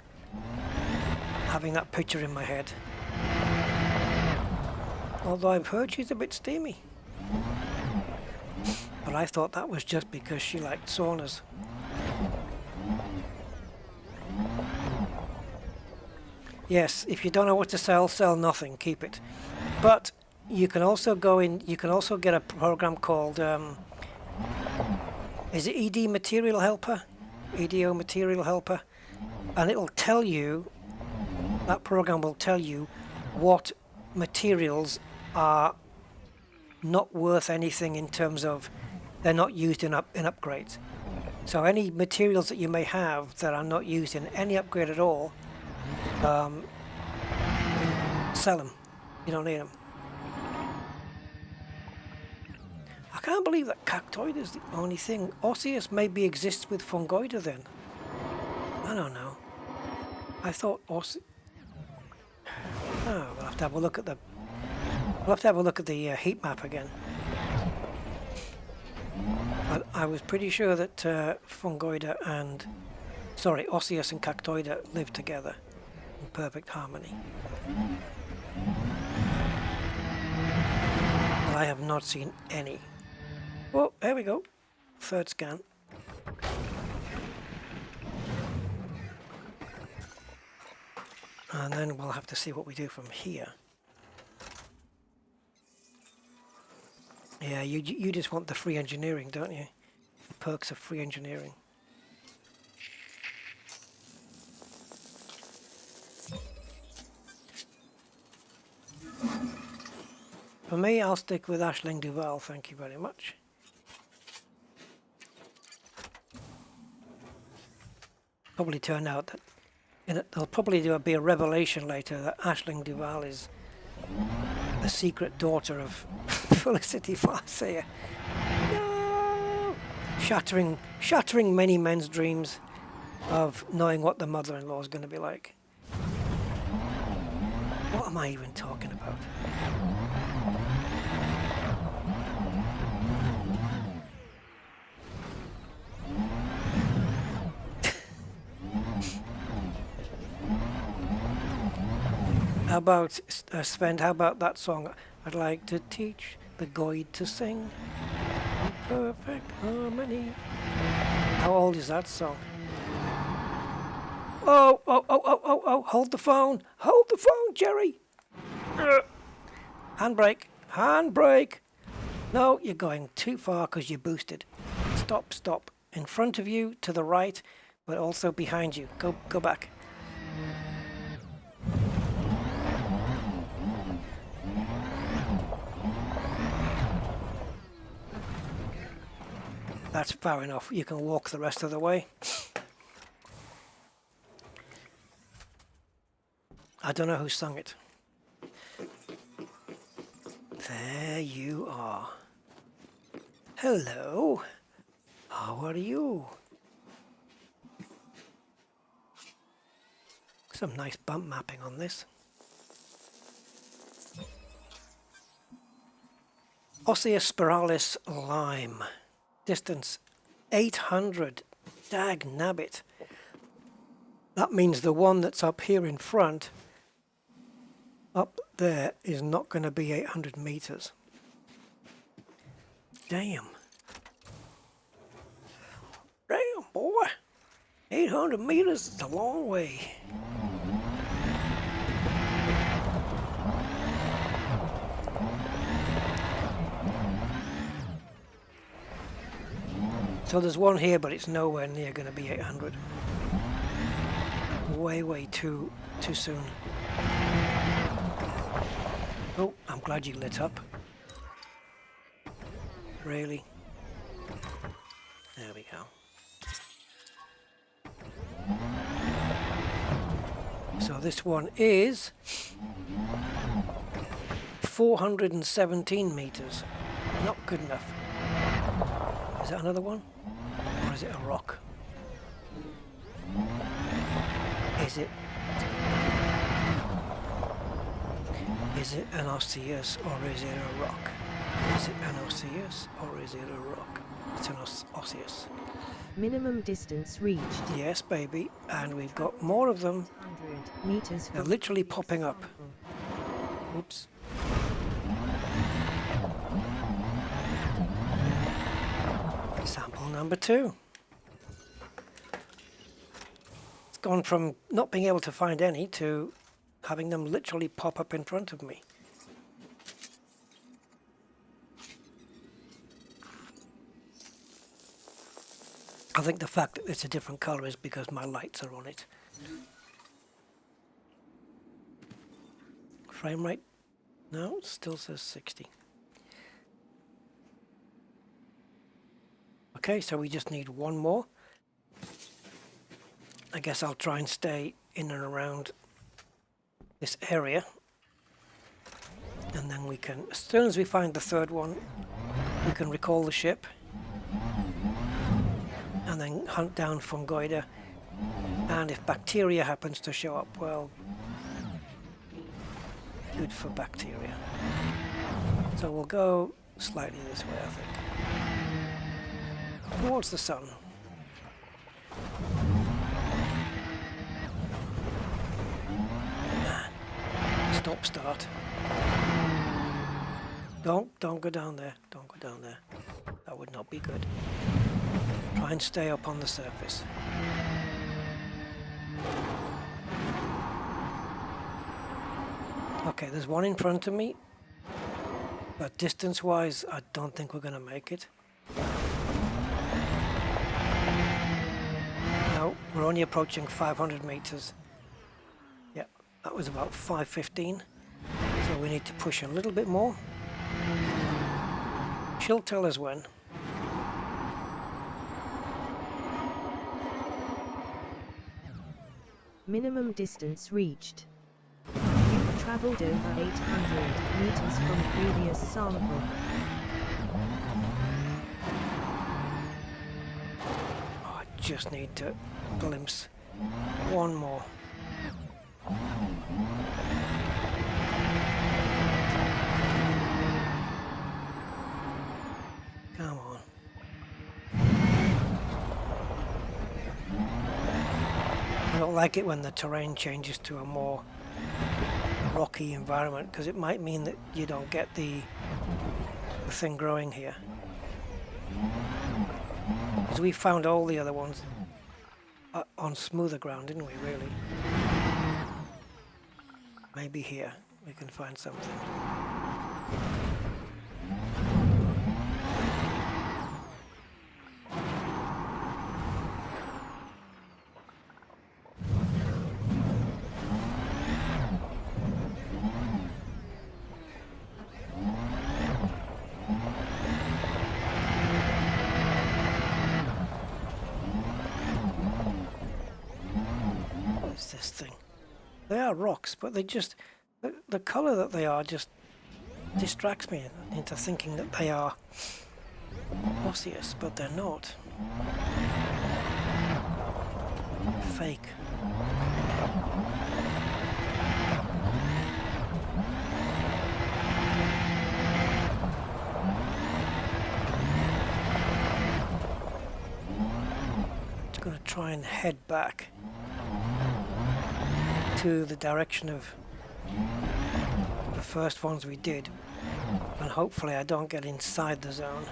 having that picture in my head. Although I've heard she's a bit steamy. But I thought that was just because she liked saunas. Yes, if you don't know what to sell, sell nothing, keep it. But you can also get a program called, is it ED Material Helper? EDO Material Helper? And it'll tell you, that program will tell you what materials are not worth anything in terms of they're not used in upgrades. So any materials that you may have that are not used in any upgrade at all, sell them. You don't need them. I can't believe that Cactoid is the only thing. Osseous maybe exists with Fungoida then. I don't know. I thought Osseous... Oh, we'll have to have a look at the We'll have to have a look at the heat map again. But I was pretty sure that Fungoida and... Sorry, Osseous and Cactoida live together in perfect harmony. But I have not seen any. Oh, there we go. Third scan. And then we'll have to see what we do from here. Yeah, you just want the free engineering, don't you? The perks of free engineering. For me, I'll stick with Aisling Duval, thank you very much. Probably turn out that there'll probably be a revelation later that Aisling Duval is the secret daughter of Felicity Farseer. No! Shattering many men's dreams of knowing what the mother-in-law is going to be like. What am I even talking about? How about, Sven, how about that song? I'd like to teach the Goyd to sing in perfect harmony. How old is that song? Oh, hold the phone, Jerry. Handbrake. No, you're going too far because you boosted. Stop. In front of you, to the right, but also behind you. Go back. That's far enough. You can walk the rest of the way. I don't know who sung it. There you are. Hello. How are you? Some nice bump mapping on this. Osseous spiralis lime. Distance 800. Dag nabbit. That means the one that's up here in front, up there, is not going to be 800 meters. Damn, boy. 800 meters is a long way. So there's one here, but it's nowhere near going to be 800. Way too soon. Oh, I'm glad you lit up. Really? There we go. So this one is 417 meters. Not good enough. Is that another one? Or is it a rock? Is it an Osseous or is it a rock? Is it an Osseous or is it a rock? It's an Osseous. Minimum distance reached. Yes, baby, and we've got more of them. 100 meters. They're literally popping up. Oops. Sample number 2. It's gone from not being able to find any to having them literally pop up in front of me. I think the fact that it's a different color is because my lights are on it. Frame rate? No, it still says 60. Okay, so we just need one more. I guess I'll try and stay in and around this area. And then we can, as soon as we find the third one, we can recall the ship. And then hunt down Fungoida. And if bacteria happens to show up, well, good for bacteria. So we'll go slightly this way, I think. Towards the sun. Stop start. Don't go down there. Don't go down there. That would not be good. Try and stay up on the surface. Okay, there's one in front of me. But distance-wise, I don't think we're going to make it. No, we're only approaching 500 meters. Yep, that was about 515. So we need to push a little bit more. She'll tell us when. Minimum distance reached. You've traveled over 800 meters from previous sample. Oh, I just need to glimpse one more. Come on. I don't like it when the terrain changes to a more rocky environment, because it might mean that you don't get the thing growing here. Because we found all the other ones on smoother ground, didn't we, really? Maybe here we can find something. This thing. They are rocks, but they just the color that they are just distracts me into thinking that they are osseous, but they're not. Fake. I'm just going to try and head back to the direction of the first ones we did, and hopefully I don't get inside the zone.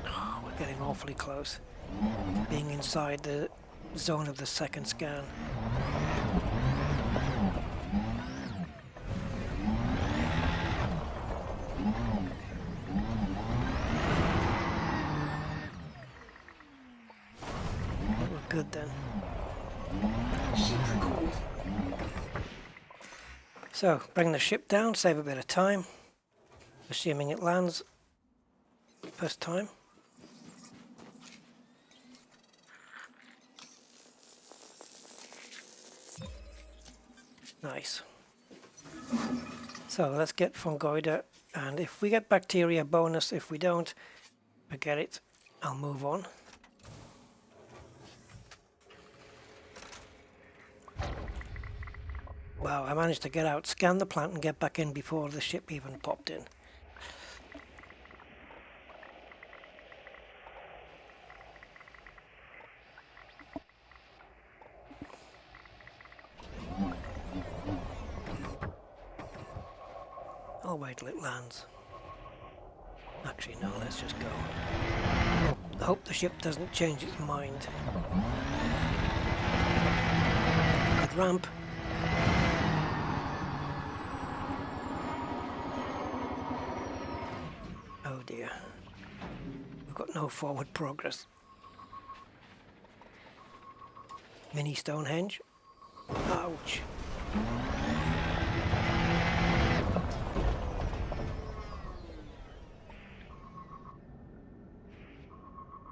Oh, we're getting awfully close to being inside the zone of the second scan. Good then. So, bring the ship down, save a bit of time, assuming it lands first time. Nice. So, let's get fungoida, and if we get bacteria, bonus. If we don't, forget it. I'll move on. Wow, I managed to get out, scan the plant and get back in before the ship even popped in. I'll wait till it lands. Actually, no, let's just go. Hope the ship doesn't change its mind. Good ramp. Oh dear. We've got no forward progress. Mini Stonehenge. Ouch.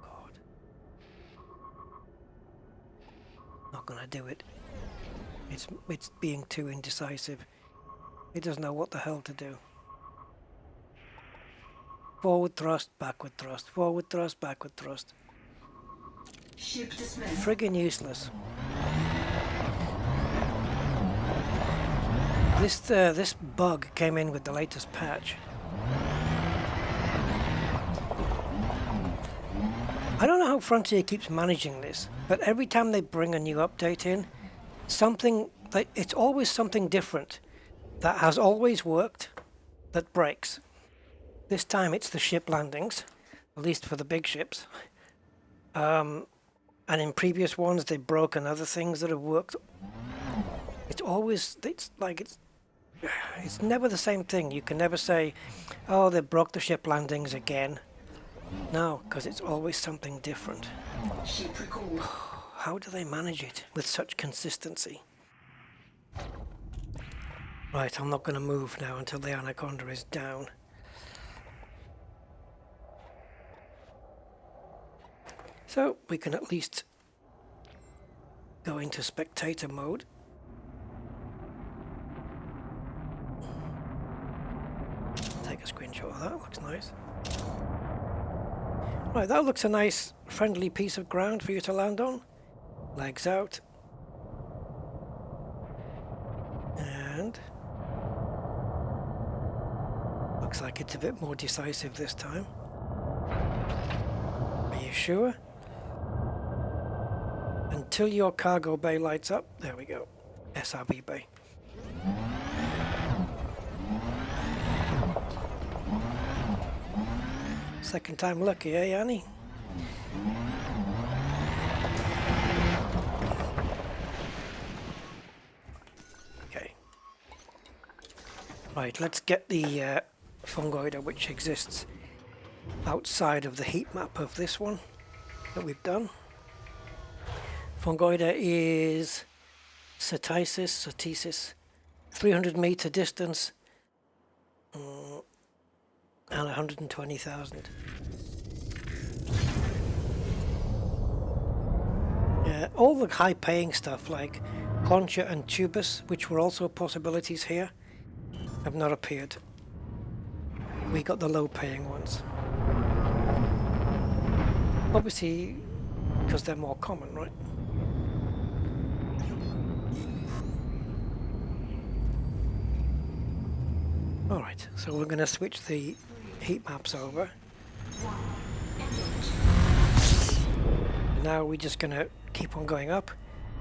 God. Not gonna do it. It's being too indecisive. It doesn't know what the hell to do. Forward thrust, backward thrust, forward thrust, backward thrust. Ship dismissed. Friggin' useless. This bug came in with the latest patch. I don't know how Frontier keeps managing this, but every time they bring a new update in, it's always something different that has always worked that breaks. This time it's the ship landings, at least for the big ships. And in previous ones they've broken other things that have worked. It's never the same thing. You can never say, oh, they broke the ship landings again. No, because it's always something different. Ship recalled. How do they manage it with such consistency? Right, I'm not going to move now until the Anaconda is down. So we can at least go into spectator mode. Take a screenshot of that, looks nice. Right, that looks a nice friendly piece of ground for you to land on. Legs out. And looks like it's a bit more decisive this time. Are you sure? Until your cargo bay lights up. There we go. SRB bay. Second time lucky, eh, Annie? Okay. Right, let's get the fungoider which exists outside of the heat map of this one that we've done. Fungoider is Cetisis, 300 meter distance. And 120,000. Yeah, all the high-paying stuff like Concha and Tubus, which were also possibilities here, have not appeared. We got the low-paying ones. Obviously, because they're more common, right? Alright, so we're going to switch the heat maps over. Now we're just going to keep on going up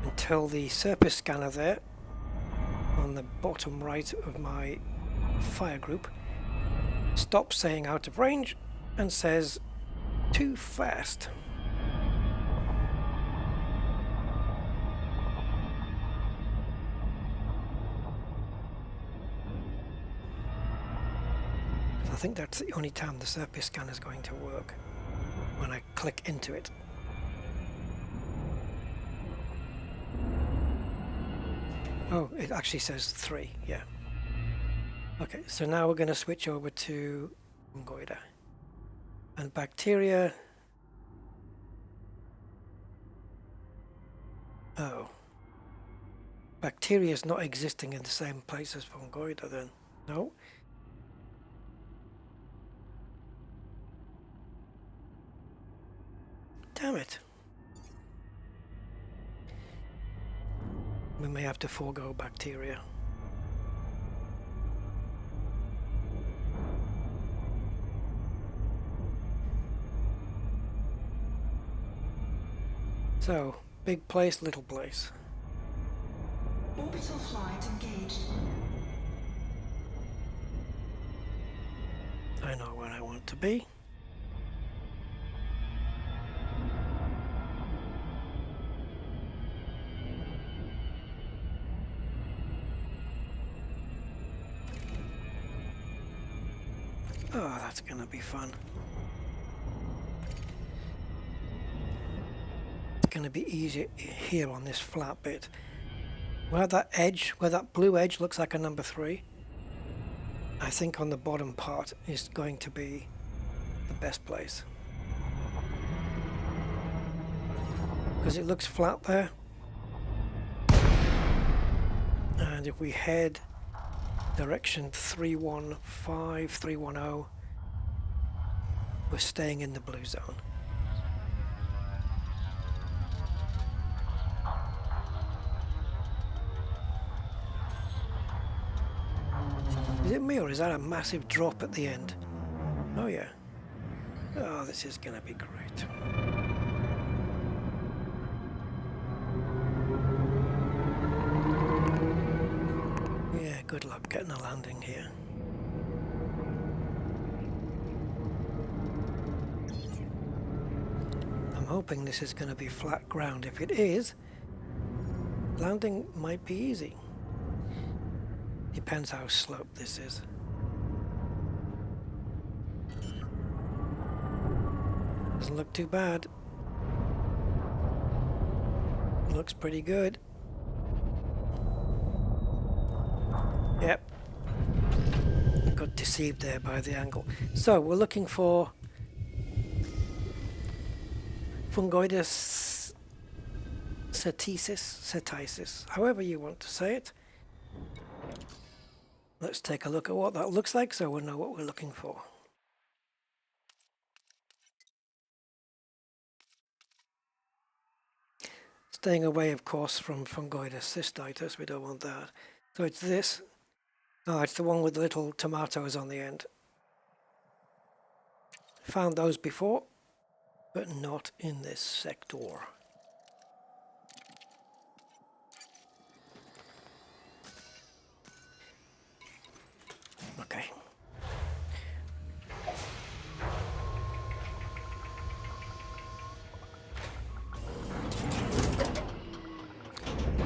until the surface scanner there on the bottom right of my fire group stops saying out of range and says too fast. I think that's the only time the surface scanner is going to work, when I click into it. Oh, it actually says 3, yeah. Okay, so now we're going to switch over to fungoider. And bacteria... Oh. Bacteria is not existing in the same place as fungoider then. No? Damn it. We may have to forego bacteria. So, big place, little place. Orbital flight engaged. I know where I want to be. Oh, that's gonna be fun. It's gonna be easier here on this flat bit. Where that edge, where that blue edge looks like a number 3, I think on the bottom part is going to be the best place. Because it looks flat there. And if we head direction 315, 310, we're staying in the blue zone. it me, or is that a massive drop at the end? Oh yeah. Oh, this is gonna be great. Yeah, good luck getting a landing here. I'm hoping this is going to be flat ground. If it is, landing might be easy. Depends how sloped this is. Doesn't look too bad. Looks pretty good. Yep. I got deceived there by the angle. So we're looking for Fungoides ceticis, however you want to say it. Let's take a look at what that looks like so we'll know what we're looking for. Staying away, of course, from Fungoides cystitis, we don't want that. So it's this. Oh, it's the one with the little tomatoes on the end. Found those before, but not in this sector. Okay.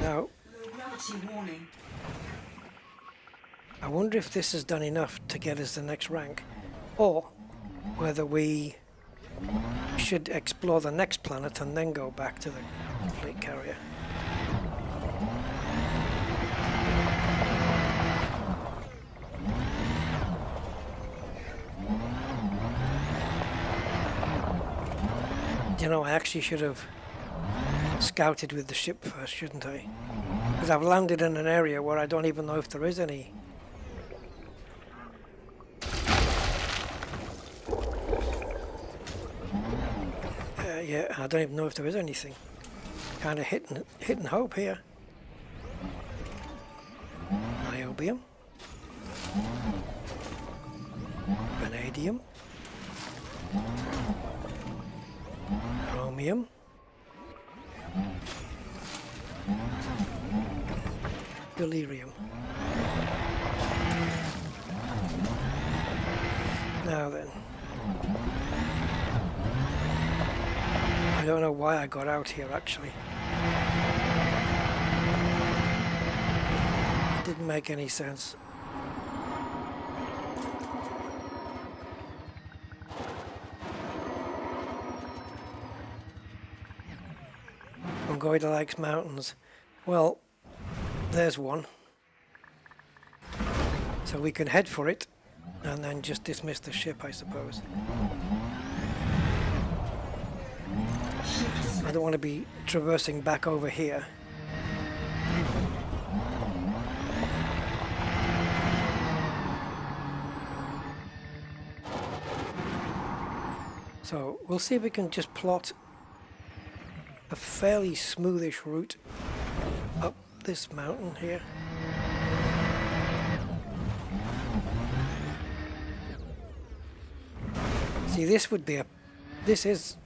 Now, Low gravity warning. I wonder if this has done enough to get us the next rank, or whether we should explore the next planet and then go back to the fleet carrier. You know, I actually should have scouted with the ship first, shouldn't I? Because I've landed in an area where I don't even know if there is any. Yeah, I don't even know if there is anything. Kind of hit and hope here. Niobium. Vanadium. Chromium. Delirium. Now then. I don't know why I got out here actually. It didn't make any sense. Fungoida likes mountains. Well, there's one. So we can head for it and then just dismiss the ship, I suppose. I don't want to be traversing back over here. So we'll see if we can just plot a fairly smoothish route up this mountain here. See, this is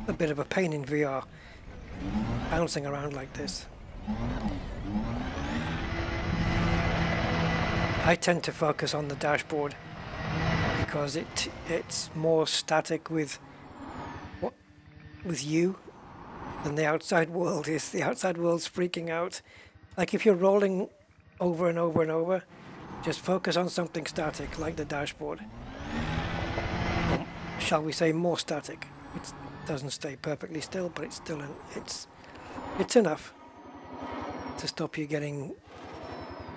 a bit of a pain in VR, bouncing around like this. I tend to focus on the dashboard because it's more static with you than the outside world is. The outside world's freaking out. Like if you're rolling over and over and over, just focus on something static like the dashboard. Or shall we say more static? It doesn't stay perfectly still, but it's still it's enough to stop you getting,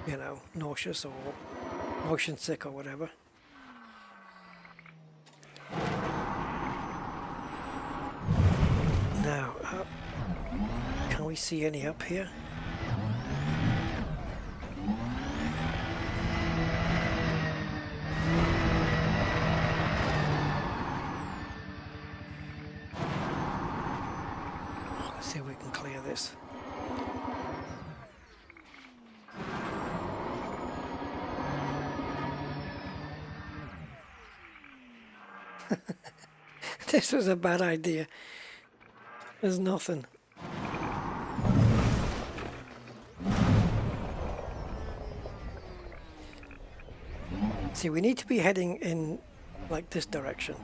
you know, nauseous or motion sick or whatever. Now, can we see any up here? Let's see if we can clear this. This was a bad idea. There's nothing. See, we need to be heading in like this direction.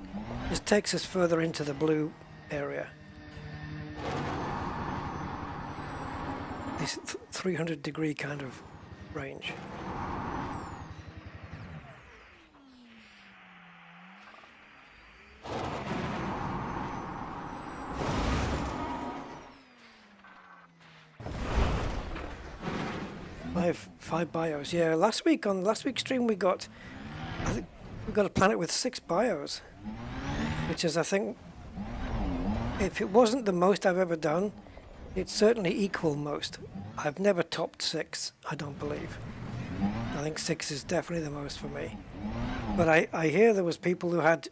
This takes us further into the blue area. This 300-degree kind of range. Five bios. Yeah, last week's stream I think we got a planet with 6 bios, which is, I think, if it wasn't the most I've ever done, it's certainly equal most. I've never topped 6, I don't believe. I think 6 is definitely the most for me. But I hear there was people who had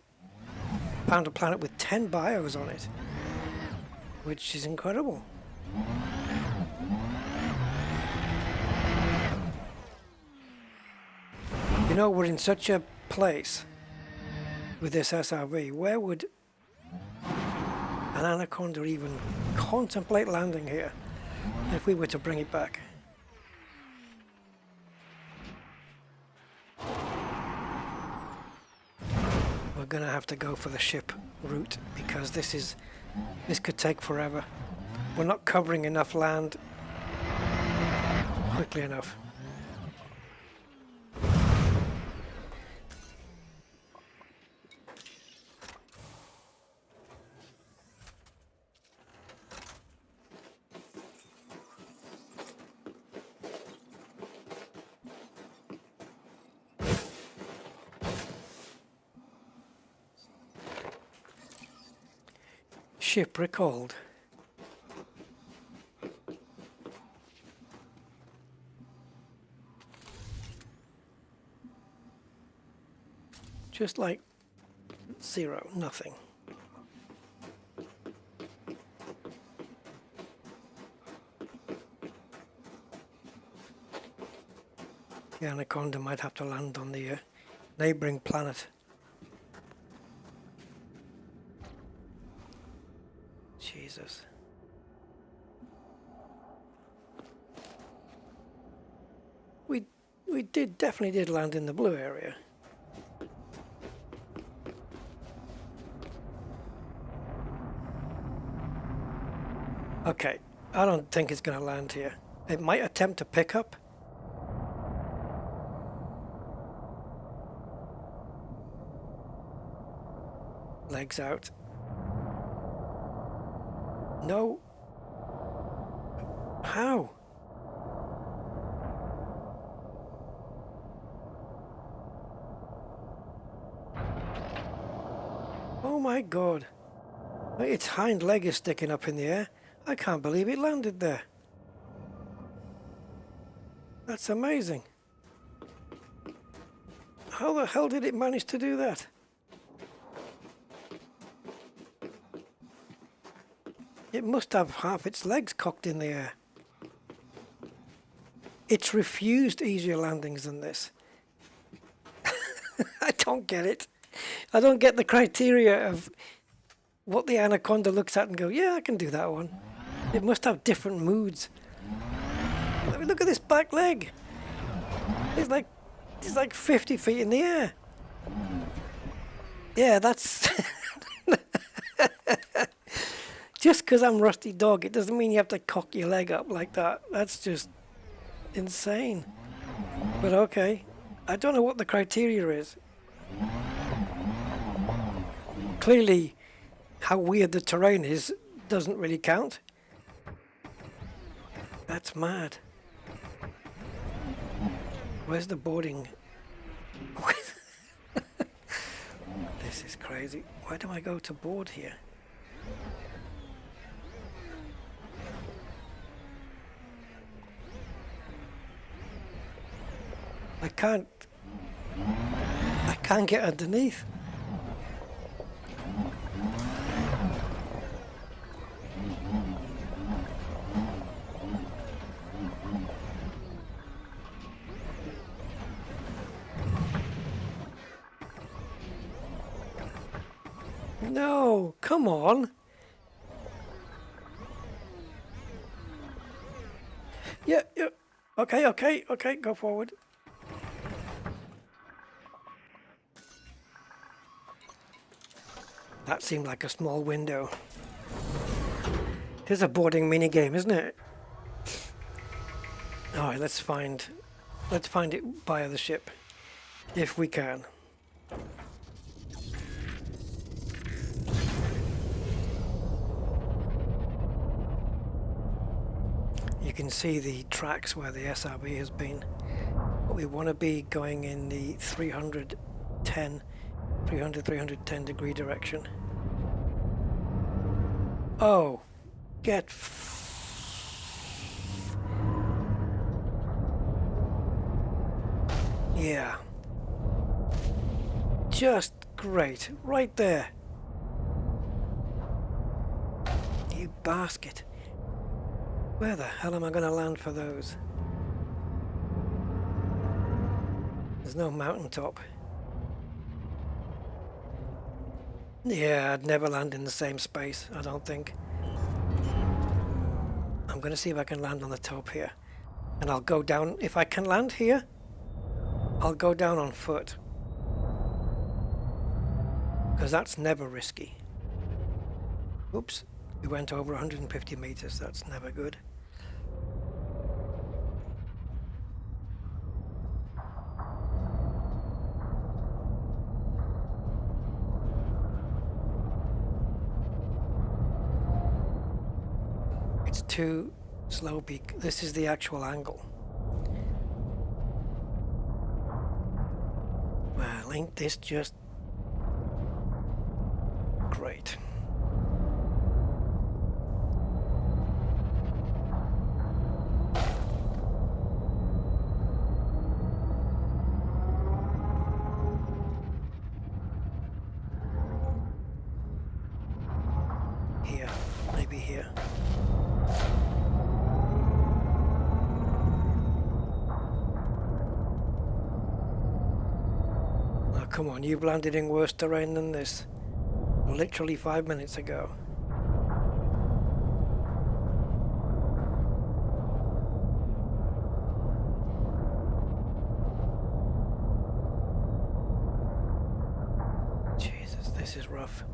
found a planet with 10 bios on it, which is incredible. You know, we're in such a place with this SRV. Where would an anaconda even contemplate landing here if we were to bring it back? We're gonna have to go for the ship route because this could take forever. We're not covering enough land quickly enough. Ship recalled. Just like 0, nothing. The anaconda might have to land on the neighboring planet. Jesus. We definitely did land in the blue area. Okay, I don't think it's going to land here. It might attempt to pick up. Legs out. No. How? Oh my God. Its hind leg is sticking up in the air. I can't believe it landed there. That's amazing. How the hell did it manage to do that? It must have half its legs cocked in the air. It's refused easier landings than this. I don't get it. I don't get the criteria of what the anaconda looks at and go, yeah, I can do that one. It must have different moods. I mean, look at this back leg. It's like 50 feet in the air. Yeah, that's... Just because I'm Rusty Dog, it doesn't mean you have to cock your leg up like that. That's just insane. But okay, I don't know what the criteria is. Clearly, how weird the terrain is doesn't really count. That's mad. Where's the boarding? This is crazy. Why do I go to board here? I can't get underneath. No, come on. Yeah, yeah. Okay, okay, okay, go forward. That seemed like a small window. It is a boarding mini game, isn't it? Alright, let's find it via the ship. If we can. You can see the tracks where the SRB has been. But we want to be going in the 310 degree direction. Oh, get yeah. Just great, right there. You basket. Where the hell am I going to land for those? There's no mountaintop. Yeah, I'd never land in the same space, I don't think. I'm going to see if I can land on the top here. And I'll go down. If I can land here, I'll go down on foot. Because that's never risky. Oops, we went over 150 meters. That's never good. It's too slow peak. This is the actual angle. Well, ain't this just great? Here, maybe here. Oh, come on, you've landed in worse terrain than this. Literally 5 minutes ago. Jesus, this is rough.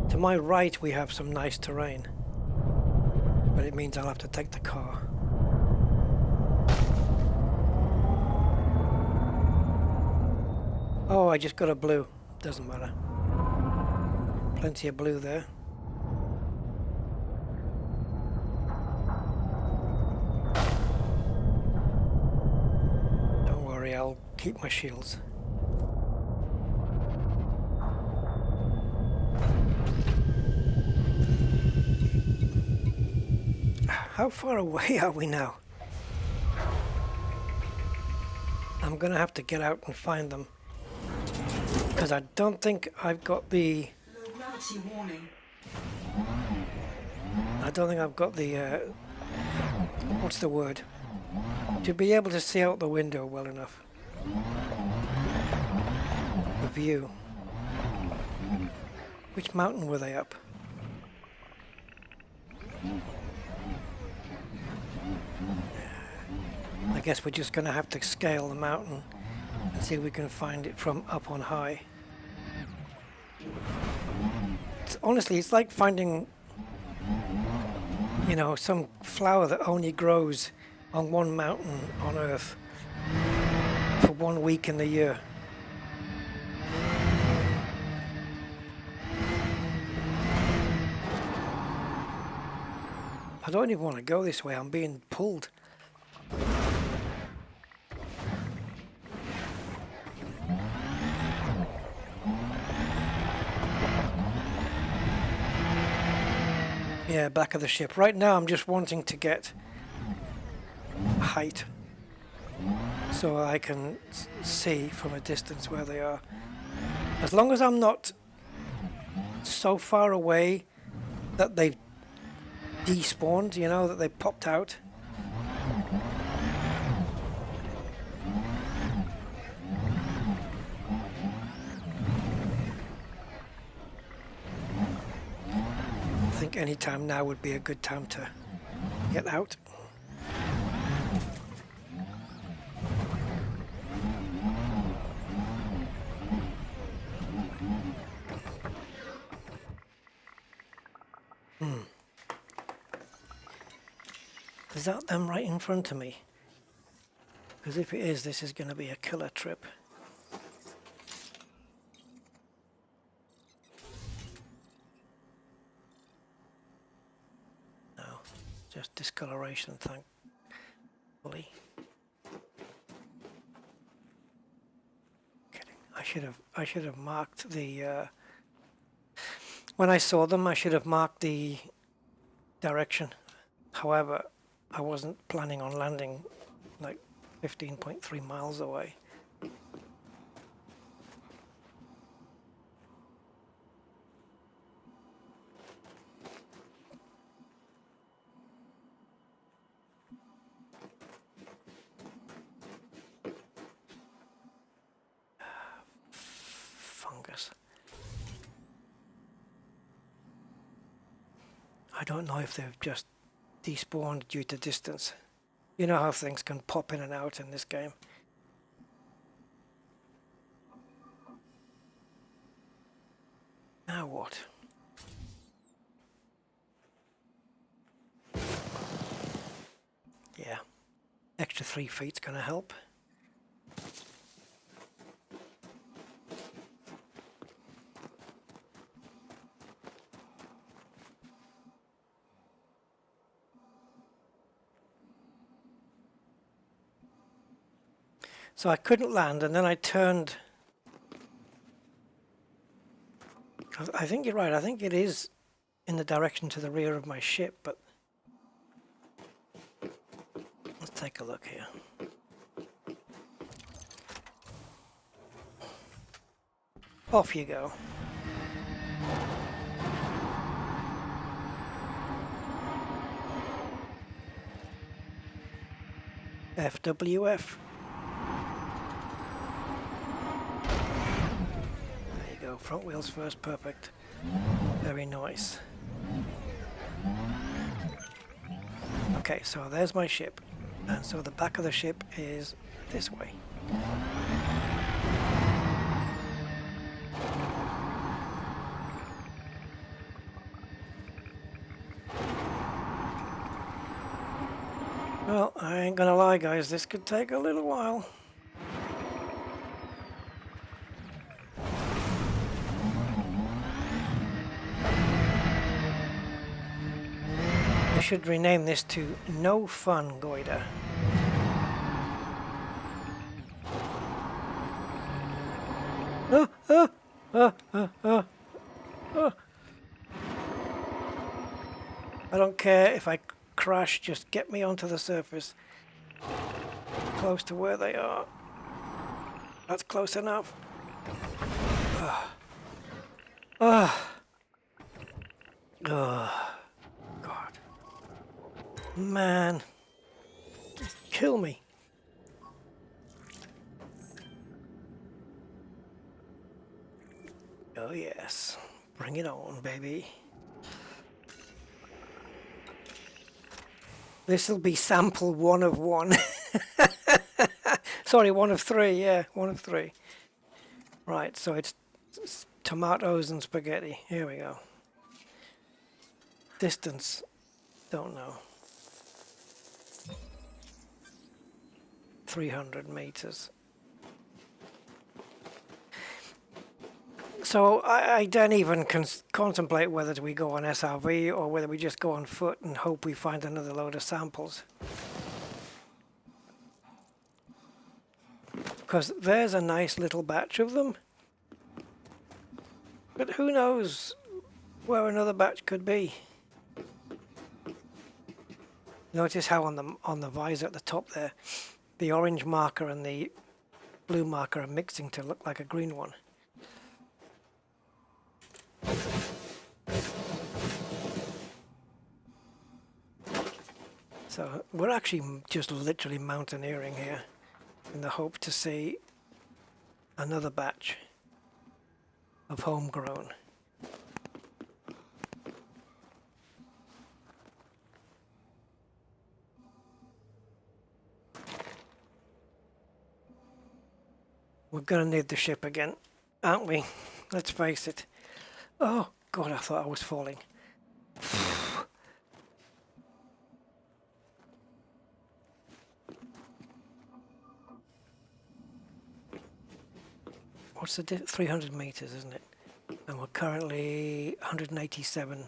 To my right we have some nice terrain, but it means I'll have to take the car. Oh, I just got a blue. Doesn't matter. Plenty of blue there. Don't worry, I'll keep my shields. How far away are we now? I'm gonna have to get out and find them. Because I don't think I've got the... Low gravity warning. I don't think I've got the... what's the word? To be able to see out the window well enough. The view. Which mountain were they up? I guess we're just going to have to scale the mountain and see if we can find it from up on high. Honestly, it's like finding, you know, some flower that only grows on one mountain on Earth for 1 week in the year. I don't even want to go this way, I'm being pulled. Yeah, back of the ship. Right now I'm just wanting to get height so I can see from a distance where they are. As long as I'm not so far away that they've despawned, you know, that they popped out, think any time now would be a good time to get out. Is that them right in front of me? Because if it is, this is going to be a killer trip. No, just discoloration, thankfully. Kidding. I should have marked the when I saw them, I should have marked the direction. However, I wasn't planning on landing like 15.3 miles away. Fungus. I don't know if they've just despawned due to distance. You know how things can pop in and out in this game. Now what? Yeah, extra 3 feet's gonna help. So I couldn't land, and then I turned. I think you're right. I think it is in the direction to the rear of my ship, but let's take a look here. Off you go. FWF. Front wheels first, perfect. Very nice. Okay, so there's my ship. And so the back of the ship is this way. Well, I ain't gonna lie guys, this could take a little while. Should rename this to No Fun Goiter. I don't care if I crash, just get me onto the surface. Close to where they are. That's close enough. God. Man, just kill me. Oh yes, bring it on, baby. This'll be sample 1 of 1. Sorry, 1 of 3, yeah, 1 of 3. Right, so it's tomatoes and spaghetti. Here we go. Distance, don't know. 300 meters. So I don't even contemplate whether we go on SRV or whether we just go on foot and hope we find another load of samples. Because there's a nice little batch of them. But who knows where another batch could be. Notice how on the visor at the top there, the orange marker and the blue marker are mixing to look like a green one. So we're actually just literally mountaineering here in the hope to see another batch of homegrown. We're gonna need the ship again, aren't we? Let's face it. Oh God, I thought I was falling. What's the 300 meters, isn't it? And we're currently 187.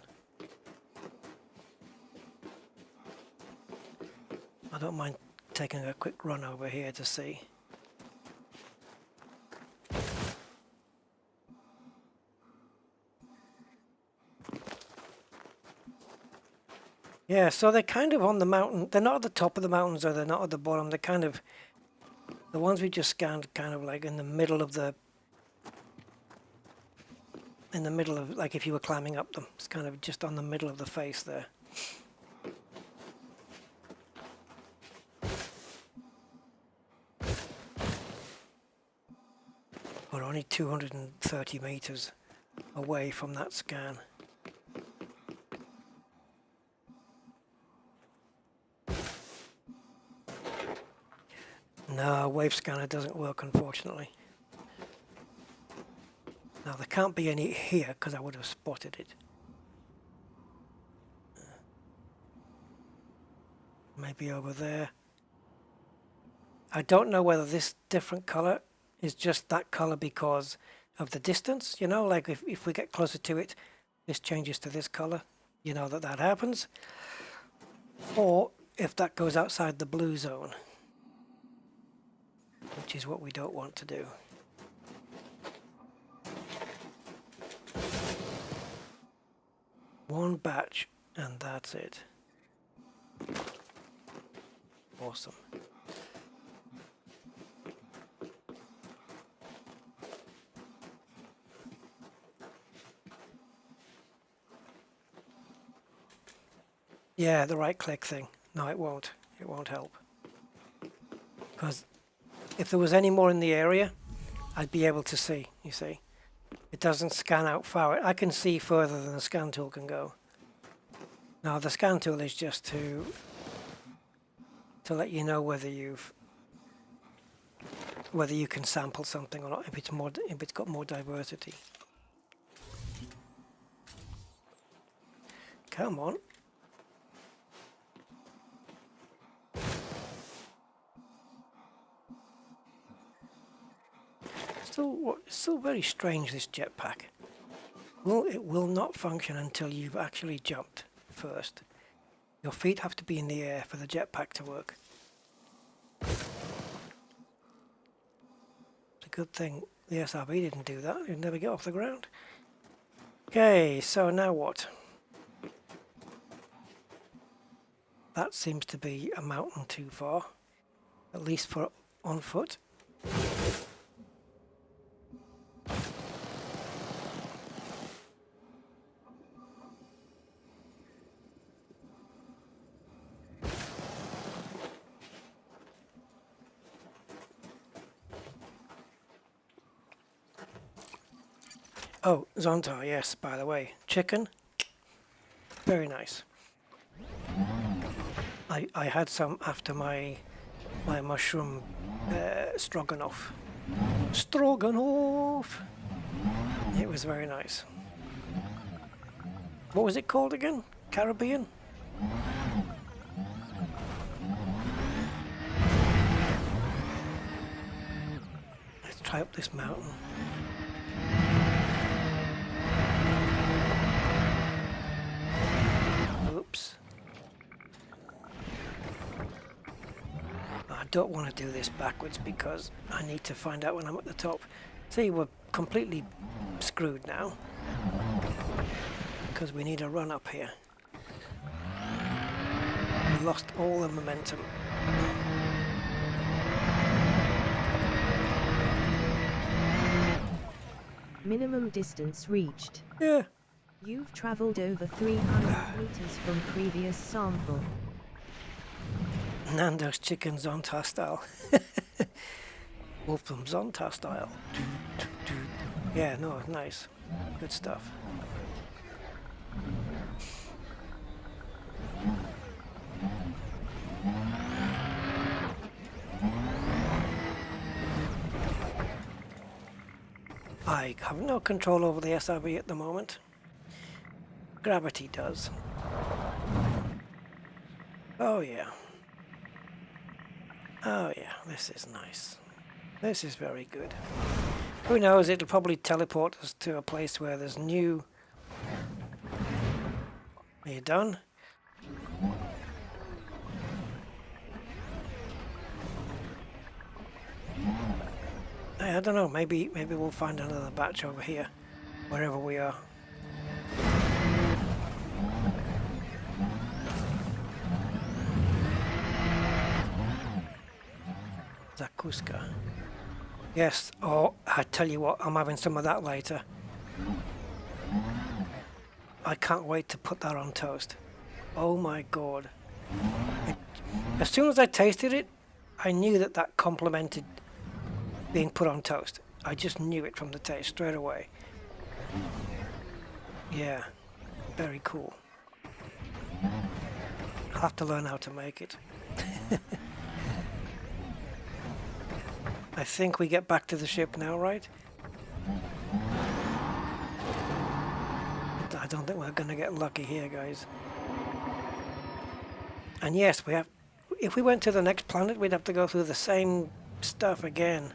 I don't mind taking a quick run over here to see. Yeah, so they're kind of on the mountain. They're not at the top of the mountains, or they're not at the bottom. They're kind of, the ones we just scanned, kind of like in the middle of the, like if you were climbing up them. It's kind of just on the middle of the face there. We're only 230 meters away from that scan. No, wave scanner doesn't work, unfortunately. Now there can't be any here because I would have spotted it. Maybe over there. I don't know whether this different color is just that color because of the distance, you know, like if we get closer to it, this changes to this color, you know that happens. Or if that goes outside the blue zone, which is what we don't want to do. One batch and that's it. Awesome. Yeah, the right click thing. No, it won't. It won't help. Because if there was any more in the area, I'd be able to see, you see. It doesn't scan out far. I can see further than the scan tool can go. Now the scan tool is just to let you know whether you can sample something or not, if it's got more diversity. Come on. Still very strange, this jetpack. Well, it will not function until you've actually jumped first. Your feet have to be in the air for the jetpack to work. It's a good thing the SRB didn't do that. You'd never get off the ground. Okay, so now what? That seems to be a mountain too far, at least for on foot. Oh, Zontar, yes, by the way. Chicken. Very nice. I had some after my mushroom stroganoff. Stroganoff! It was very nice. What was it called again? Caribbean? Let's try up this mountain. Oops. I don't want to do this backwards because I need to find out when I'm at the top. See, we're completely screwed now because we need a run up here. We lost all the momentum. Minimum distance reached. Yeah. You've traveled over 300 meters from previous sample. Nando's chicken Zonta style. Wolf from Zonta style. Yeah, no, nice. Good stuff. I have no control over the SRV at the moment. Gravity does. Oh yeah. Oh yeah, this is nice. This is very good. Who knows, it'll probably teleport us to a place where there's new... Are you done? I don't know, maybe we'll find another batch over here, wherever we are. Zakuska. Yes, oh, I tell you what, I'm having some of that later. I can't wait to put that on toast. Oh my god. As soon as I tasted it, I knew that that complemented being put on toast. I just knew it from the taste straight away. Yeah, very cool. I'll have to learn how to make it. I think we get back to the ship now, right? I don't think we're going to get lucky here, guys. And yes, we have. If we went to the next planet, we'd have to go through the same stuff again.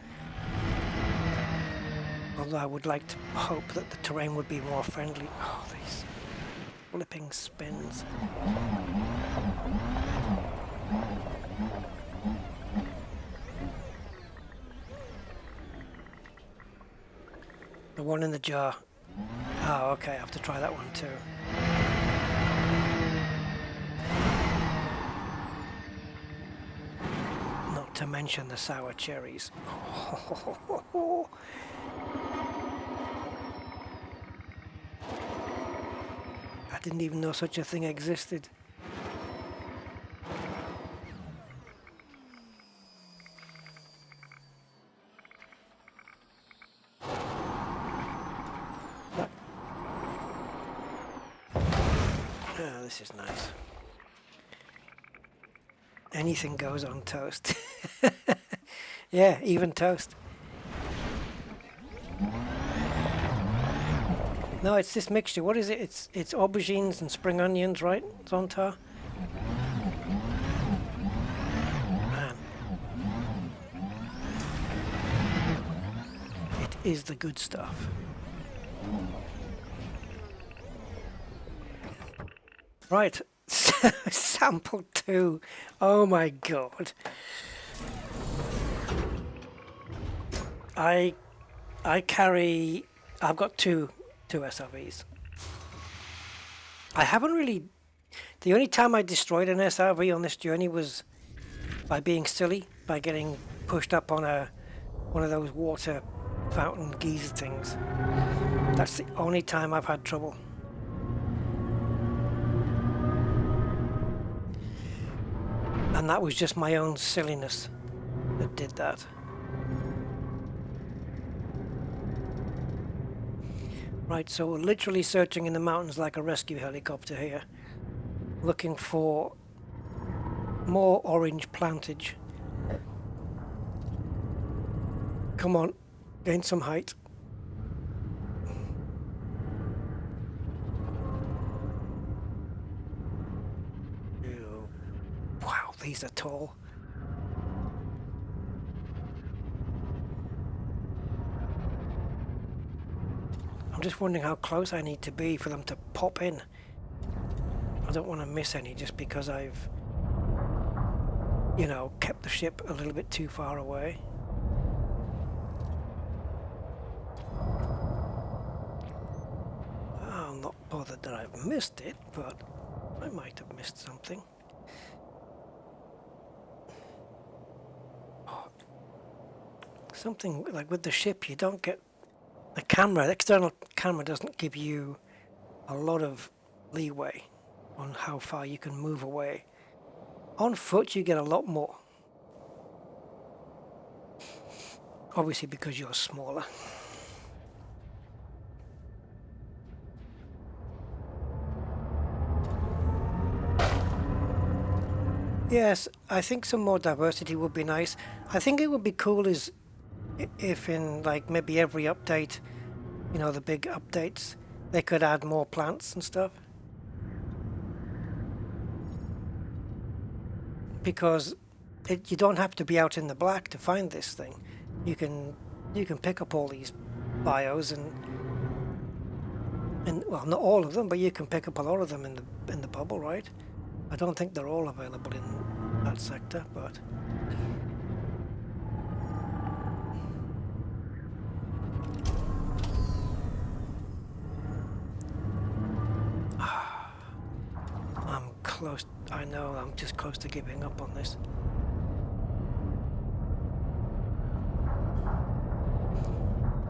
Although I would like to hope that the terrain would be more friendly. Oh, these flipping spins. The one in the jar. Oh, okay, I have to try that one too. Not to mention the sour cherries. Oh. I didn't even know such a thing existed. Oh, this is nice. Anything goes on toast. Yeah, even toast. No, it's this mixture. What is it? It's aubergines and spring onions, right? Zonta? Man. It is the good stuff. Right. Sample 2. Oh my god. I've got two SRVs. I haven't really... The only time I destroyed an SRV on this journey was by being silly, by getting pushed up on one of those water fountain geyser things. That's the only time I've had trouble. And that was just my own silliness that did that. Right, so we're literally searching in the mountains like a rescue helicopter here, looking for more orange plantage. Come on, gain some height. Ew. Wow, these are tall. I'm just wondering how close I need to be for them to pop in. I don't want to miss any just because I've, you know, kept the ship a little bit too far away. I'm not bothered that I've missed it, but I might have missed something. Something like with the ship, you don't get the camera, the external camera doesn't give you a lot of leeway on how far you can move away. On foot you get a lot more. Obviously because you're smaller. Yes, I think some more diversity would be nice. I think it would be cool if in like maybe every update you know, the big updates, they could add more plants and stuff. Because you don't have to be out in the black to find this thing. You can pick up all these bios and well, not all of them, but you can pick up a lot of them in the bubble, right? I don't think they're all available in that sector, but I'm close. I know I'm just close to giving up on this.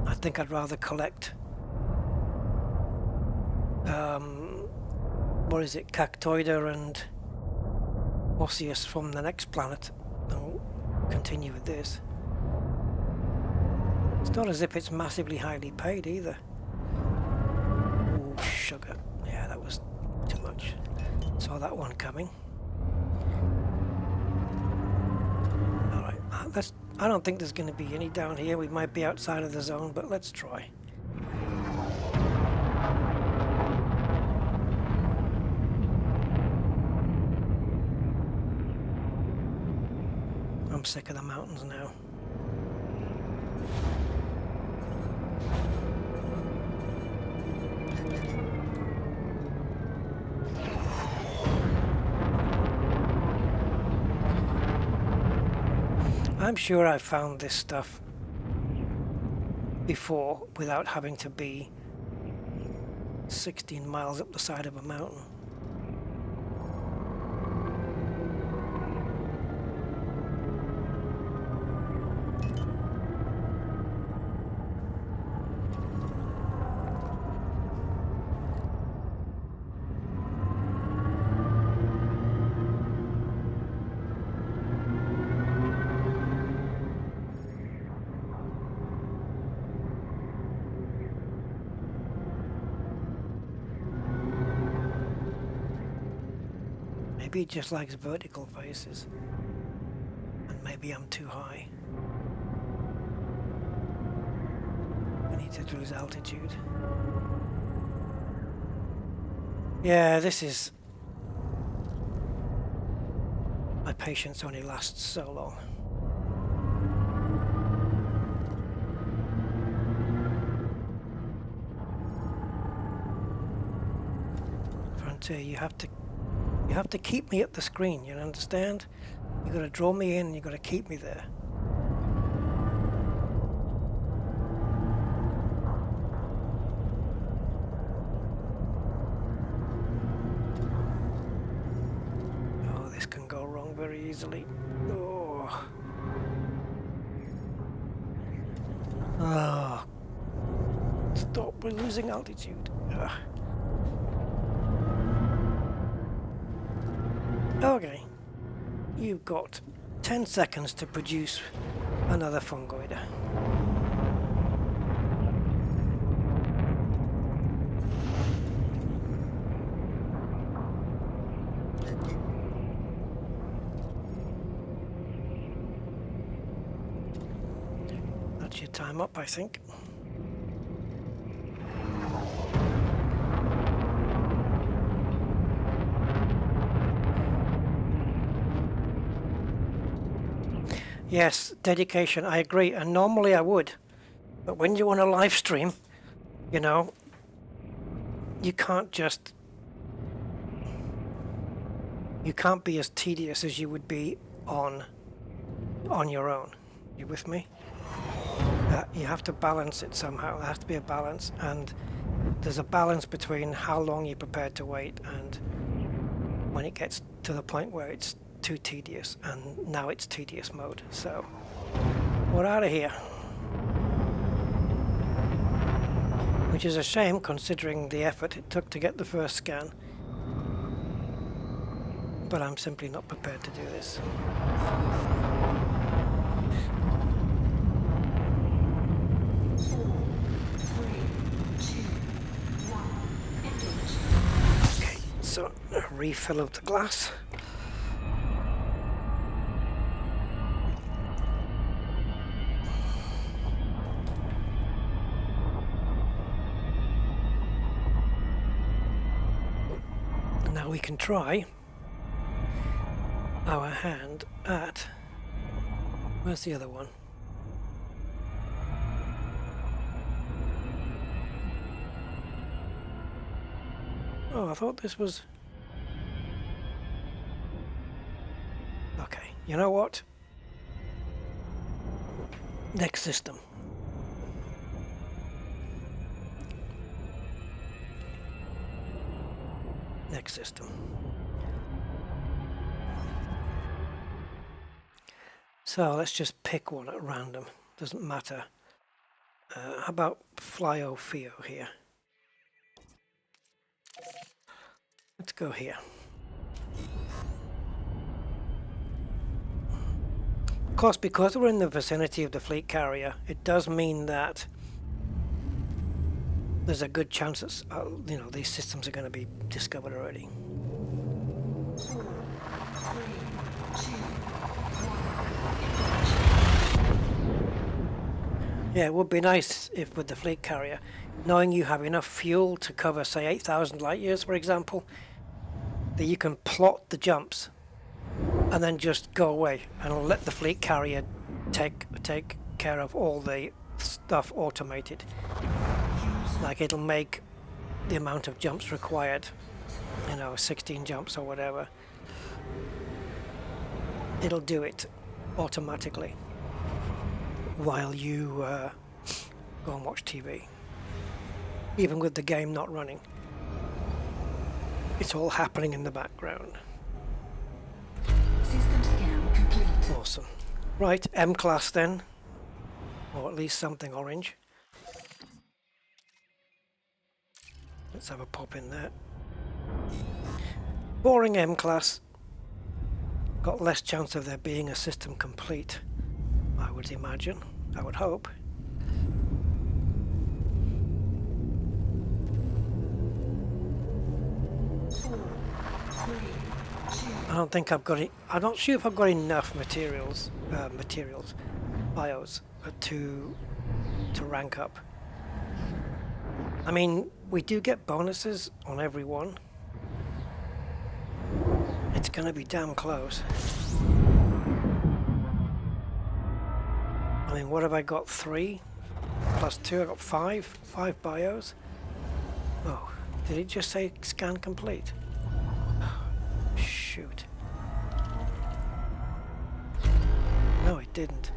I think I'd rather collect what is it, Cactoida and Osseous from the next planet than continue with this. It's not as if it's massively highly paid either. Ooh, sugar. Yeah, that was too much. Saw that one coming. Alright, I don't think there's going to be any down here. We might be outside of the zone, but let's try. I'm sick of the mountains now. I'm sure I've found this stuff before without having to be 16 miles up the side of a mountain. Maybe it just likes vertical faces, and maybe I'm too high. I need to lose altitude. Yeah, this is... my patience only lasts so long. Frontier, you have to keep me at the screen, you understand? You gotta draw me in, you gotta keep me there. Oh, this can go wrong very easily. Oh. Oh. Stop, we're losing altitude. Ugh. Okay, you've got 10 seconds to produce another fungoid. That's your time up, I think. Yes, dedication, I agree, and normally I would, but when you want a live stream, you know, you can't be as tedious as you would be on your own. You with me? You have to balance it somehow. There has to be a balance, and there's a balance between how long you're prepared to wait and when it gets to the point where it's too tedious, and now it's tedious mode, so we're out of here, which is a shame considering the effort it took to get the first scan, but I'm simply not prepared to do this. Okay, so a refill of the glass. Now we can try our hand at... Where's the other one? Oh, I thought this was... Okay, you know what? Next system. Next system. So let's just pick one at random. Doesn't matter. How about Flyo Fio here? Let's go here. Of course, because we're in the vicinity of the fleet carrier, it does mean that there's a good chance that you know, these systems are going to be discovered already. 4, 3, 2, 1. Yeah, it would be nice if with the fleet carrier, knowing you have enough fuel to cover, say, 8,000 light years, for example, that you can plot the jumps and then just go away and let the fleet carrier take care of all the stuff automated. Like it'll make the amount of jumps required, you know, 16 jumps or whatever. It'll do it automatically while you go and watch TV. Even with the game not running. It's all happening in the background. System scan complete. Awesome. Right, M-Class then. Or at least something orange. Let's have a pop in there. Boring M-Class. Got less chance of there being a system complete, I would imagine. I would hope. I don't think I've got it. I'm not sure if I've got enough materials, bios, to rank up. I mean, we do get bonuses on every one. It's gonna be damn close. I mean, what have I got? 3 plus 2. I got 5. 5 bios. Oh, did it just say scan complete? Shoot. No, it didn't.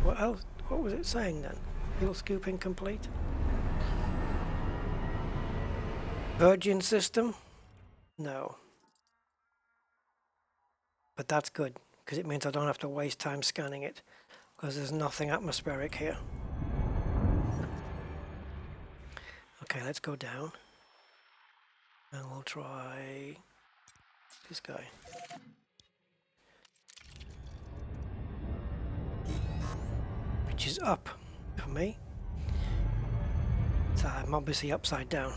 What else? What was it saying then? Fuel scooping complete? Virgin system? No. But that's good, because it means I don't have to waste time scanning it, because there's nothing atmospheric here. Okay, let's go down. And we'll try this guy. Which is up for me. So I'm obviously upside down.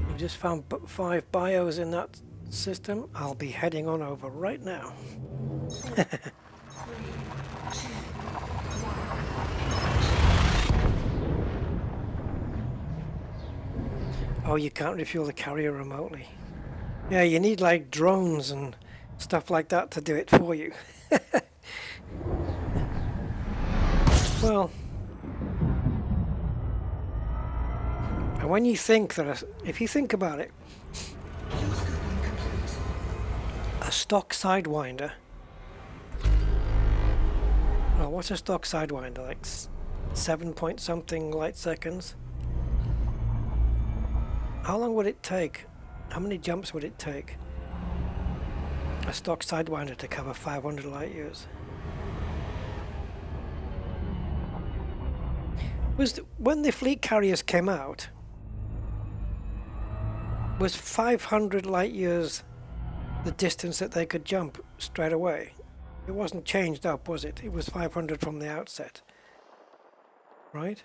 We've just found 5 bios in that system. I'll be heading on over right now. Oh, you can't refuel the carrier remotely. Yeah, you need like drones and stuff like that to do it for you. Well, and when you think that, if you think about it, a stock sidewinder. Well, what's a stock sidewinder? Like 7 point something light seconds. How long would it take? How many jumps would it take? A stock sidewinder to cover 500 light years. When the fleet carriers came out, was 500 light years the distance that they could jump straight away? It wasn't changed up, was it? It was 500 from the outset, right?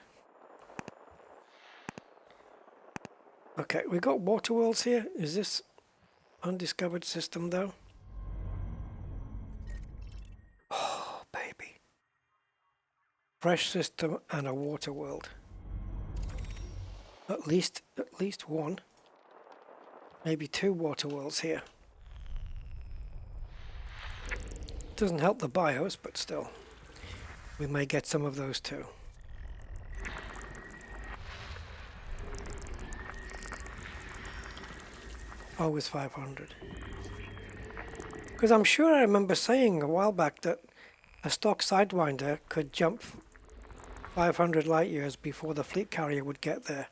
Okay, we got water worlds here. Is this undiscovered system though? Oh, baby. Fresh system and a water world. At least one, maybe two water worlds here. Doesn't help the bios, but still, we may get some of those too. Always 500. Because I'm sure I remember saying a while back that a stock Sidewinder could jump 500 light years before the fleet carrier would get there.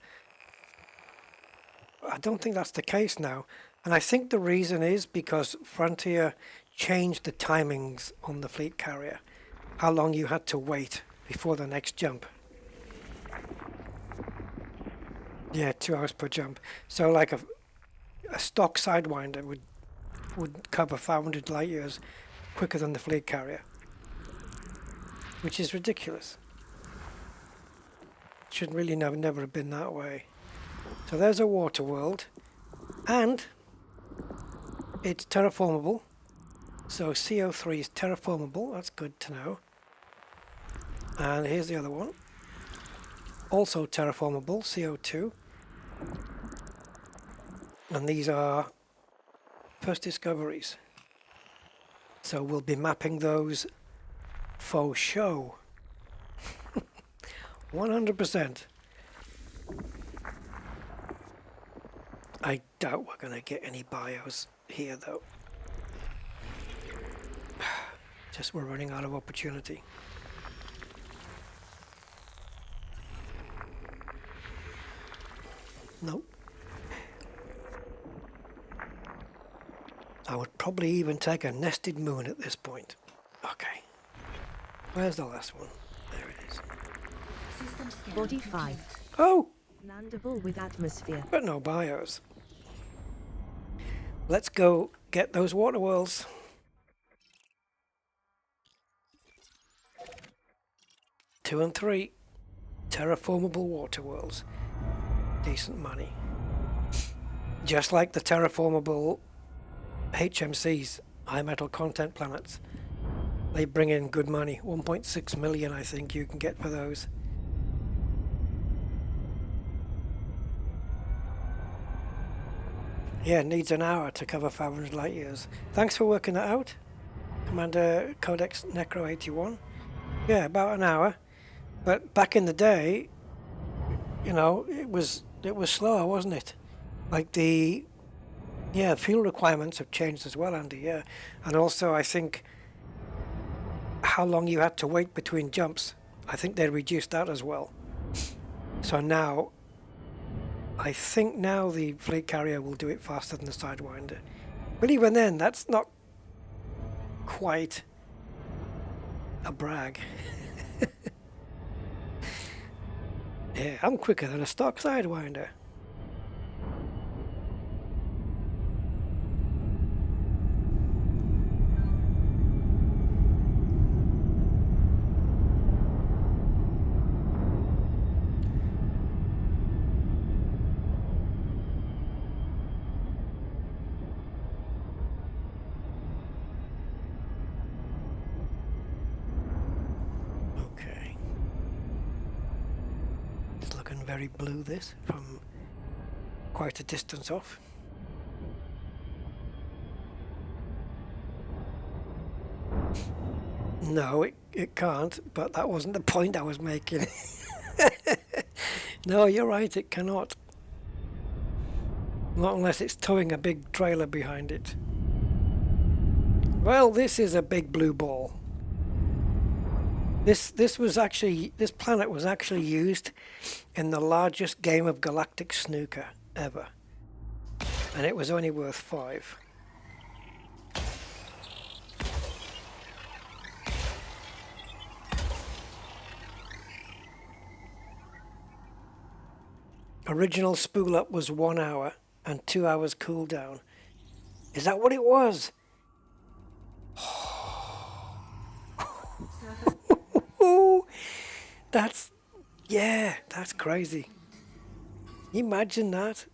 I don't think that's the case now. And I think the reason is because Frontier changed the timings on the fleet carrier. How long you had to wait before the next jump. Yeah, 2 hours per jump. So like a stock Sidewinder would cover 500 light years quicker than the fleet carrier. Which is ridiculous. Should really never have been that way. So there's a water world. And it's terraformable. So CO3 is terraformable. That's good to know. And here's the other one. Also terraformable, CO2. And these are first discoveries. So we'll be mapping those for show. 100%. I doubt we're going to get any bios here though. Just we're running out of opportunity. Nope. I would probably even take a nested moon at this point. Okay. Where's the last one? There it is. System scan Body complete. 5. Oh! Landable with atmosphere. But no bios. Let's go get those water worlds. Two and 3. Terraformable water worlds. Decent money. Just like the terraformable HMCs, high metal content planets. They bring in good money. 1.6 million I think you can get for those. Yeah, it needs an hour to cover 500 light years. Thanks for working that out, Commander Codex Necro 81. Yeah, about an hour. But back in the day, you know, it was slower, wasn't it? Like the fuel requirements have changed as well, Andy. Yeah, and also I think how long you had to wait between jumps. I think they reduced that as well. So now, I think now the fleet carrier will do it faster than the Sidewinder. But even then, that's not quite a brag. Yeah, I'm quicker than a stock Sidewinder. Okay. It's looking very blue, this, from quite a distance off. No, it can't, but that wasn't the point I was making. No, you're right, it cannot. Not unless it's towing a big trailer behind it. Well, this is a big blue ball. This planet was actually used in the largest game of galactic snooker ever. And it was only worth 5. Original spool up was 1 hour and 2 hours cooldown. Is that what it was? That's crazy. Imagine that.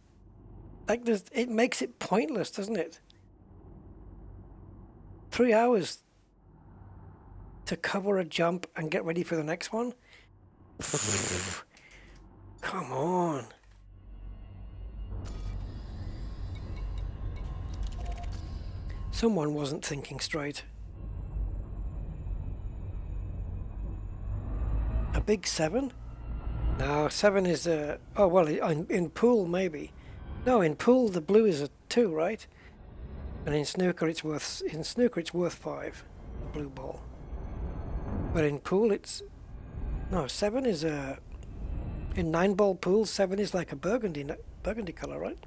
Like, it makes it pointless, doesn't it? 3 hours to cover a jump and get ready for the next one? Come on. Someone wasn't thinking straight. A big 7? No, 7 is a... Oh, well, in pool, maybe. No, in pool, the blue is a 2, right? And in snooker, it's worth... In snooker, it's worth 5. The blue ball. But in pool, it's... No, 7 is a... In 9-ball pool, 7 is like a burgundy colour, right?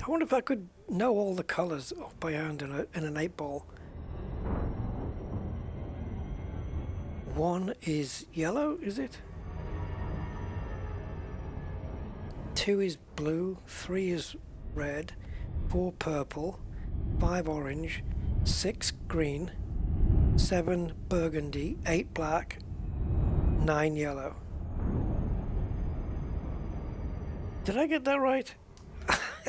I wonder if I could know all the colours off by hand in an 8-ball. 1 is yellow, is it? 2 is blue, 3 is red, 4 purple, 5 orange, 6 green, 7 burgundy, 8 black, 9 yellow. Did I get that right?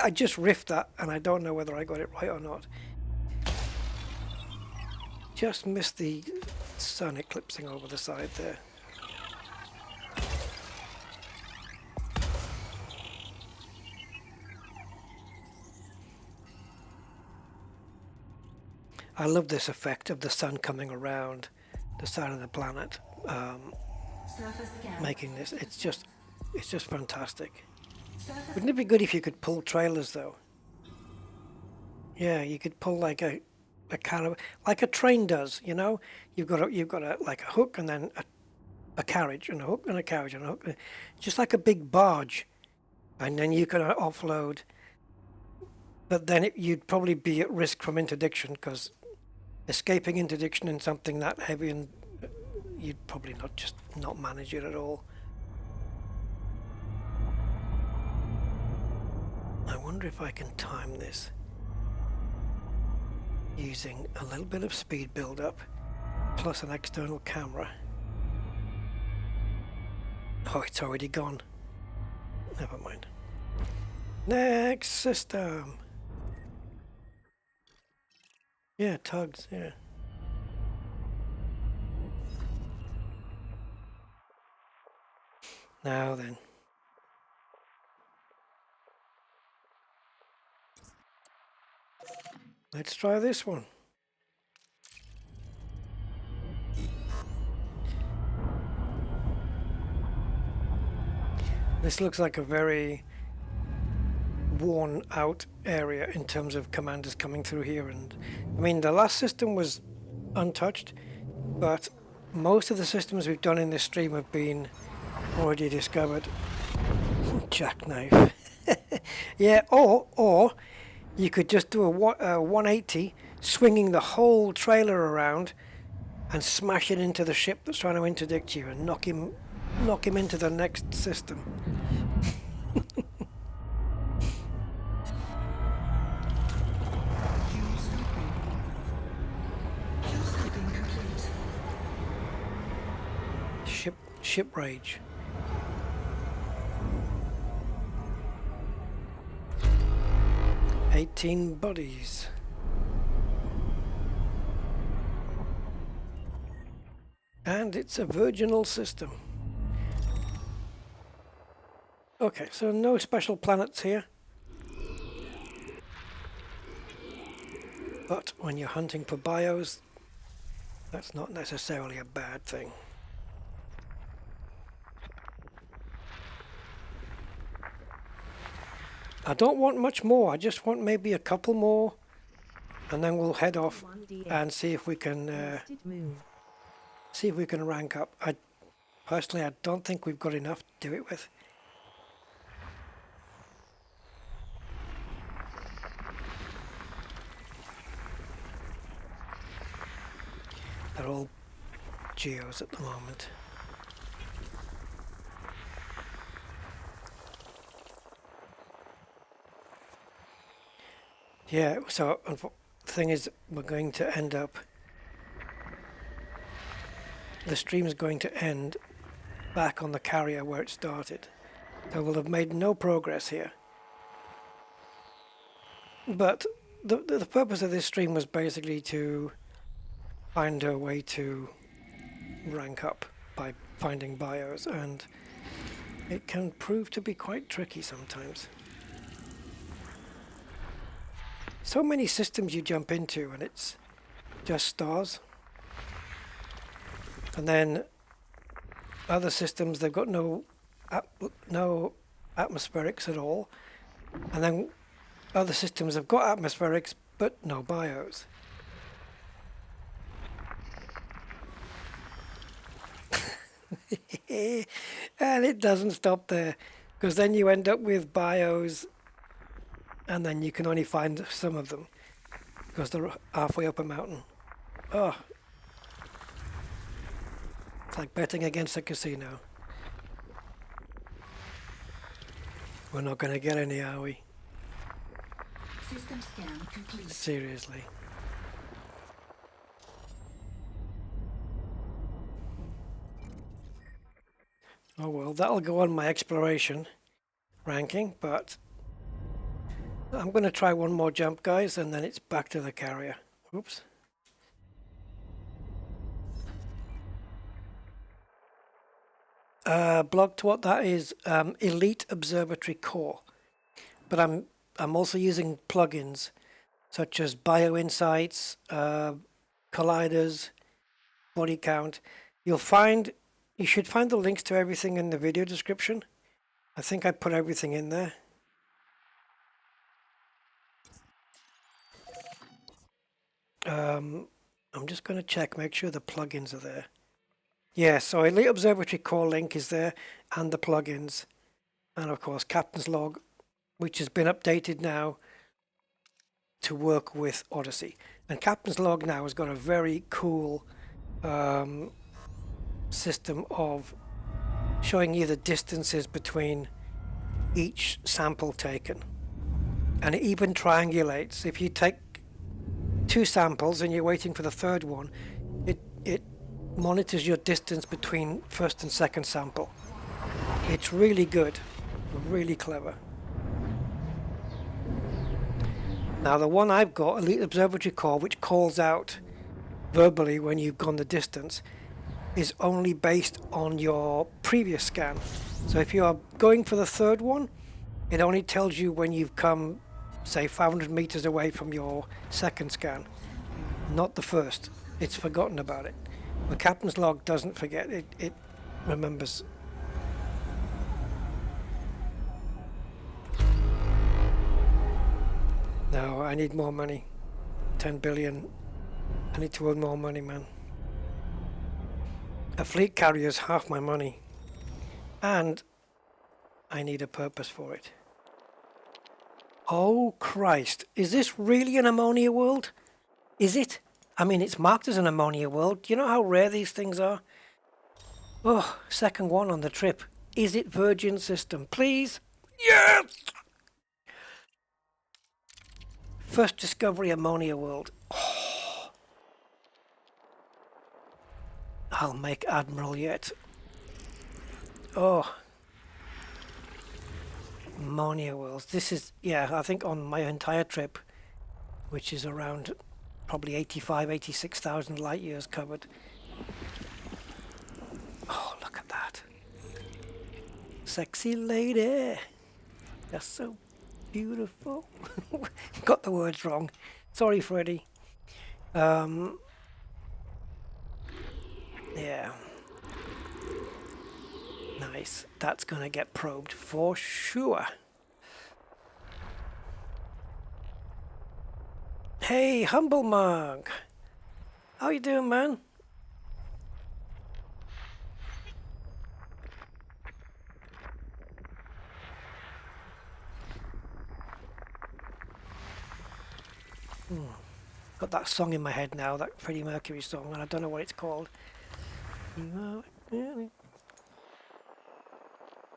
I just riffed that and I don't know whether I got it right or not. Just missed the sun eclipsing over the side there. I love this effect of the sun coming around the side of the planet, Surface scan. making this. It's just fantastic. Wouldn't it be good if you could pull trailers though? Yeah, you could pull like a caravan, like a train does. You know, you've got a like a hook and then a carriage and a hook and a carriage and a hook, just like a big barge, and then you can offload. But then you'd probably be at risk from interdiction because escaping interdiction in something that heavy, and you'd probably not manage it at all. I wonder if I can time this using a little bit of speed build-up plus an external camera. Oh, it's already gone. Never mind. Next system. Yeah, tugs, yeah. Now then. Let's try this one. This looks like a very worn out area in terms of commanders coming through here, and I mean the last system was untouched, but most of the systems we've done in this stream have been already discovered. Jackknife. Yeah, or you could just do a 180, swinging the whole trailer around and smash it into the ship that's trying to interdict you and knock him into the next system. Ship rage. $18 bodies. And it's a virginal system. Okay, so no special planets here. But when you're hunting for bios, that's not necessarily a bad thing. I don't want much more, I just want maybe a couple more, and then we'll head off and see if we can rank up. Personally, I don't think we've got enough to do it with. They're all geos at the moment. Yeah, so the thing is, we're going to end up... The stream is going to end back on the carrier where it started. So we'll have made no progress here. But the purpose of this stream was basically to find a way to rank up by finding bios, and it can prove to be quite tricky sometimes. so many systems you jump into and it's just stars. And then other systems, they've got no atmospherics at all. And then other systems have got atmospherics but no bios. And it doesn't stop there, because then you end up with bios and then you can only find some of them because they're halfway up a mountain. Oh, it's like betting against a casino. We're not going to get any, are we? System scan complete. Seriously. Oh well, that'll go on my exploration ranking, but I'm going to try one more jump, guys, and then it's back to the carrier. Oops. Blog to what that is, Elite Observatory Core. But I'm also using plugins such as BioInsights, colliders, body count. You should find the links to everything in the video description. I think I put everything in there. I'm just going to check, make sure the plugins are there. Yeah, so Elite Observatory Core link is there, and the plugins. And of course, Captain's Log, which has been updated now to work with Odyssey. And Captain's Log now has got a very cool system of showing you the distances between each sample taken. And it even triangulates. If you take 2 samples and you're waiting for the third one, it monitors your distance between first and second sample. It's really good, really clever. Now the one I've got, Elite Observatory Core, which calls out verbally when you've gone the distance, is only based on your previous scan. So if you are going for the third one, it only tells you when you've come, say, 500 meters away from your second scan, not the first. It's forgotten about it. The Captain's Log doesn't forget, it remembers. No, I need more money. 10 billion. I need to earn more money, man. A fleet carrier's half my money. And I need a purpose for it. Oh Christ, is this really an ammonia world? Is it? I mean, it's marked as an ammonia world. Do you know how rare these things are? Oh, second one on the trip. Is it Virgin System? Please? Yes! First discovery ammonia world. Oh. I'll make Admiral yet. Oh. Ammonia worlds. This is, yeah, I think on my entire trip, which is around probably 86,000 light years covered. Oh, look at that. Sexy lady. That's so beautiful. Got the words wrong. Sorry, Freddie. Yeah. Nice. That's gonna get probed for sure. Hey, Humble Mug. How you doing, man? Got that song in my head now, that Freddie Mercury song, and I don't know what it's called.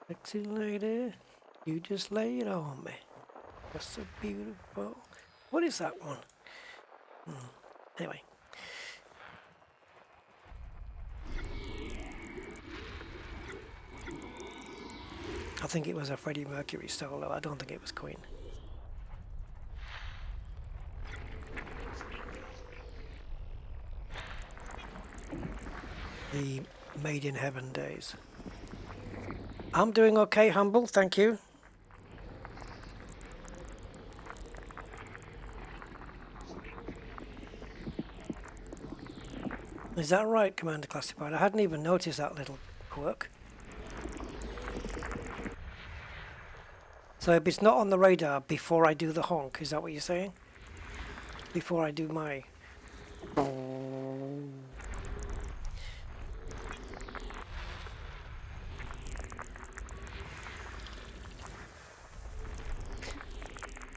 Sexy lady, you just lay it on me. You're so beautiful. What is that one? Anyway. I think it was a Freddie Mercury solo. I don't think it was Queen. The Made in Heaven days. I'm doing okay, Humble, thank you. Is that right, Commander Classified? I hadn't even noticed that little quirk. So if it's not on the radar before I do the honk, is that what you're saying? Before I do my...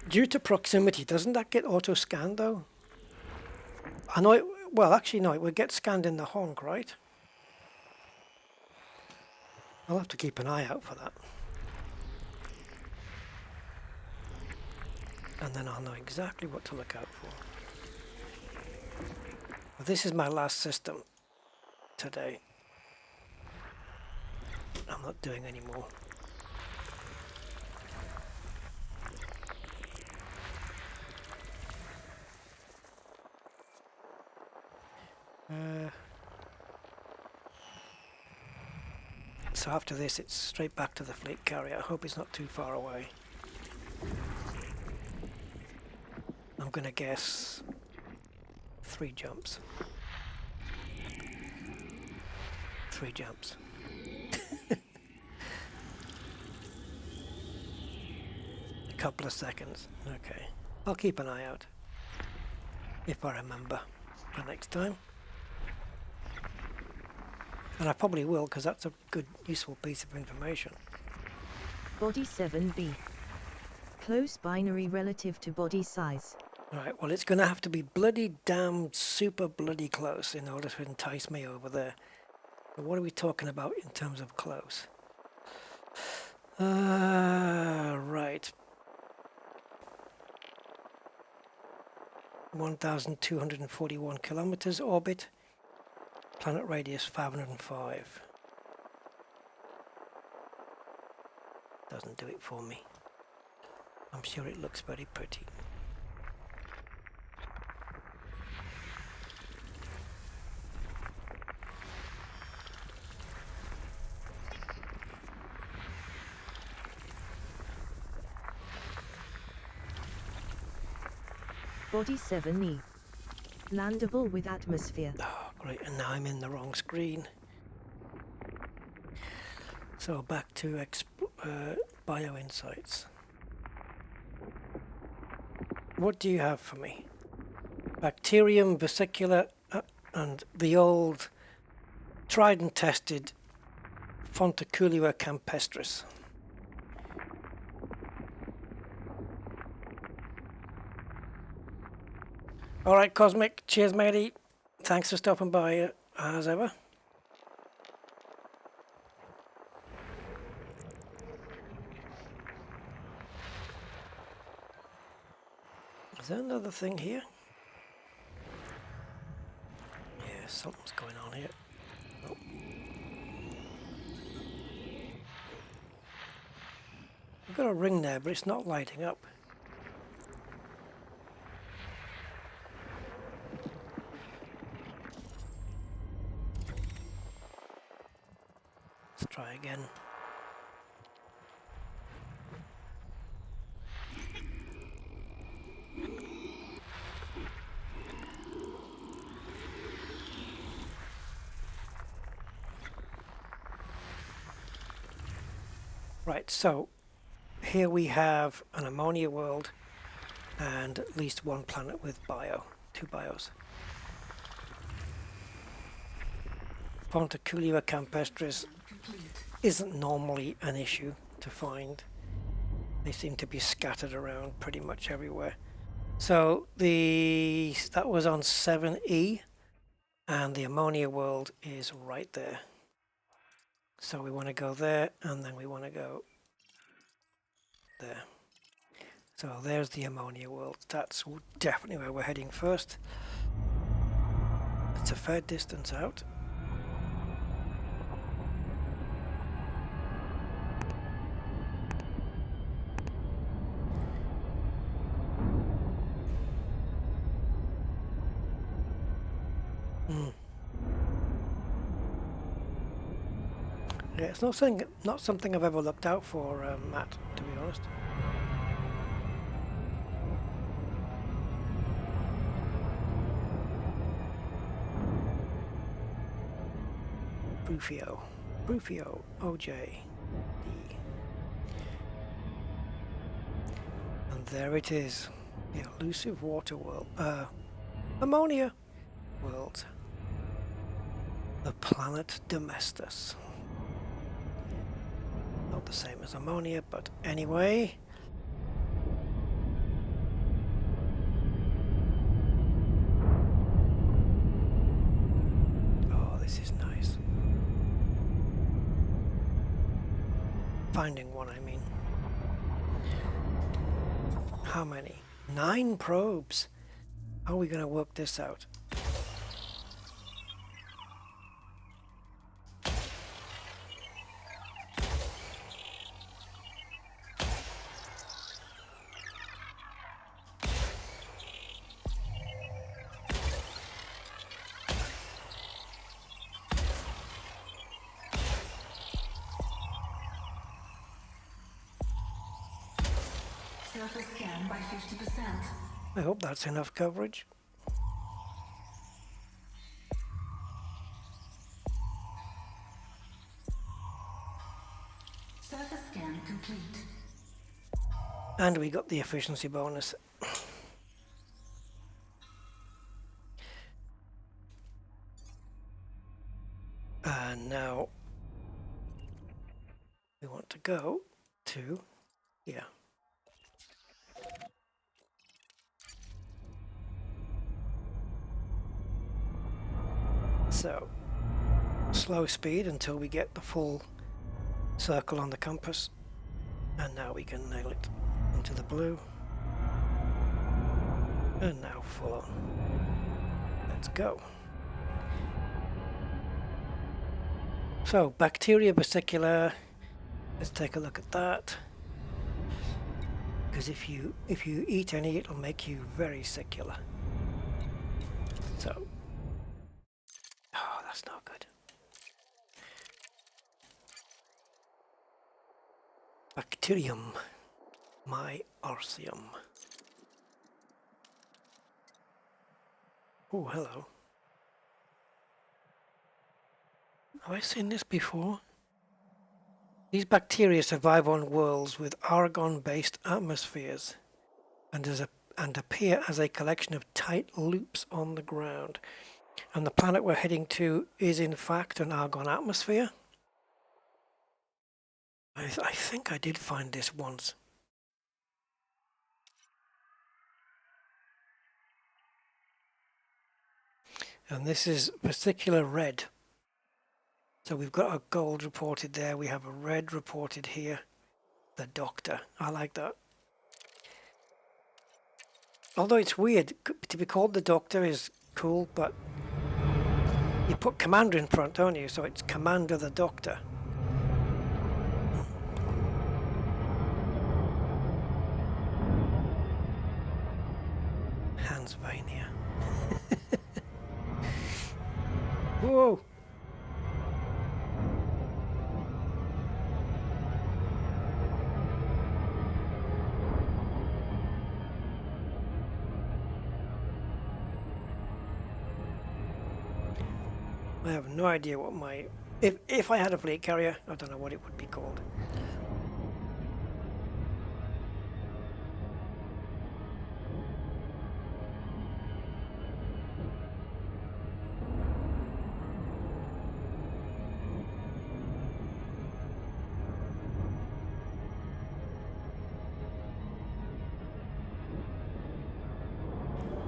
Due to proximity, doesn't that get auto-scanned though? I know it... Well, actually no, it would get scanned in the honk, right? I'll have to keep an eye out for that. And then I'll know exactly what to look out for. Well, this is my last system today. I'm not doing any more. So after this it's straight back to the fleet carrier. I hope it's not too far away. I'm gonna guess 3 jumps. 3 jumps. A couple of seconds. Okay. I'll keep an eye out. If I remember for next time. And I probably will, because that's a good, useful piece of information. Body 7B. Close binary relative to body size. Right, well it's going to have to be bloody damn super bloody close in order to entice me over there. But what are we talking about in terms of close? Right. 1,241 kilometers orbit. Planet radius 505. Doesn't do it for me. I'm sure it looks very pretty. Body 7E. Landable with atmosphere. Oh, great, and now I'm in the wrong screen. So back to Bio Insights. What do you have for me? Bacterium, vesicular, and the old tried and tested Fonticulua campestris. Alright, Cosmic, cheers matey. Thanks for stopping by as ever. Is there another thing here? Yeah, something's going on here. Oh. I've got a ring there, but it's not lighting up. Let's try again. Right, so here we have an ammonia world and at least one planet with bio, 2 bios. Fonticulua campestris isn't normally an issue to find. They seem to be scattered around pretty much everywhere. So that was on 7E and the ammonia world is right there. So we want to go there and then we want to go there. So there's the ammonia world. That's definitely where we're heading first. It's a fair distance out. Yeah, it's not something I've ever looked out for, Matt, to be honest. Rufio. Rufio, OJ. And there it is. The elusive water world. Ammonia world. The planet Domestus. Not the same as ammonia, but anyway. Oh, this is nice. Finding one, I mean. How many? 9 probes. How are we going to work this out? Surface scan by 50%. I hope that's enough coverage. Surface scan complete. And we got the efficiency bonus. And now we want to go to here. So, slow speed until we get the full circle on the compass. And now we can nail it into the blue. And now full on. Let's go. So, bacteria vesicular. Let's take a look at that. Because if you eat any, it'll make you very secular. So, oh, that's not good. Bacterium, my arceum. Oh, hello. Have I seen this before? These bacteria survive on worlds with argon-based atmospheres and appear as a collection of tight loops on the ground. And the planet we're heading to is in fact an argon atmosphere. I think I did find this once. And this is vesicular red. So we've got a gold reported there, we have a red reported here. The Doctor, I like that. Although it's weird, to be called the Doctor is cool, but you put Commander in front, don't you? So it's Commander the Doctor. Hansvania. Whoa! I have no idea what my... If I had a fleet carrier, I don't know what it would be called.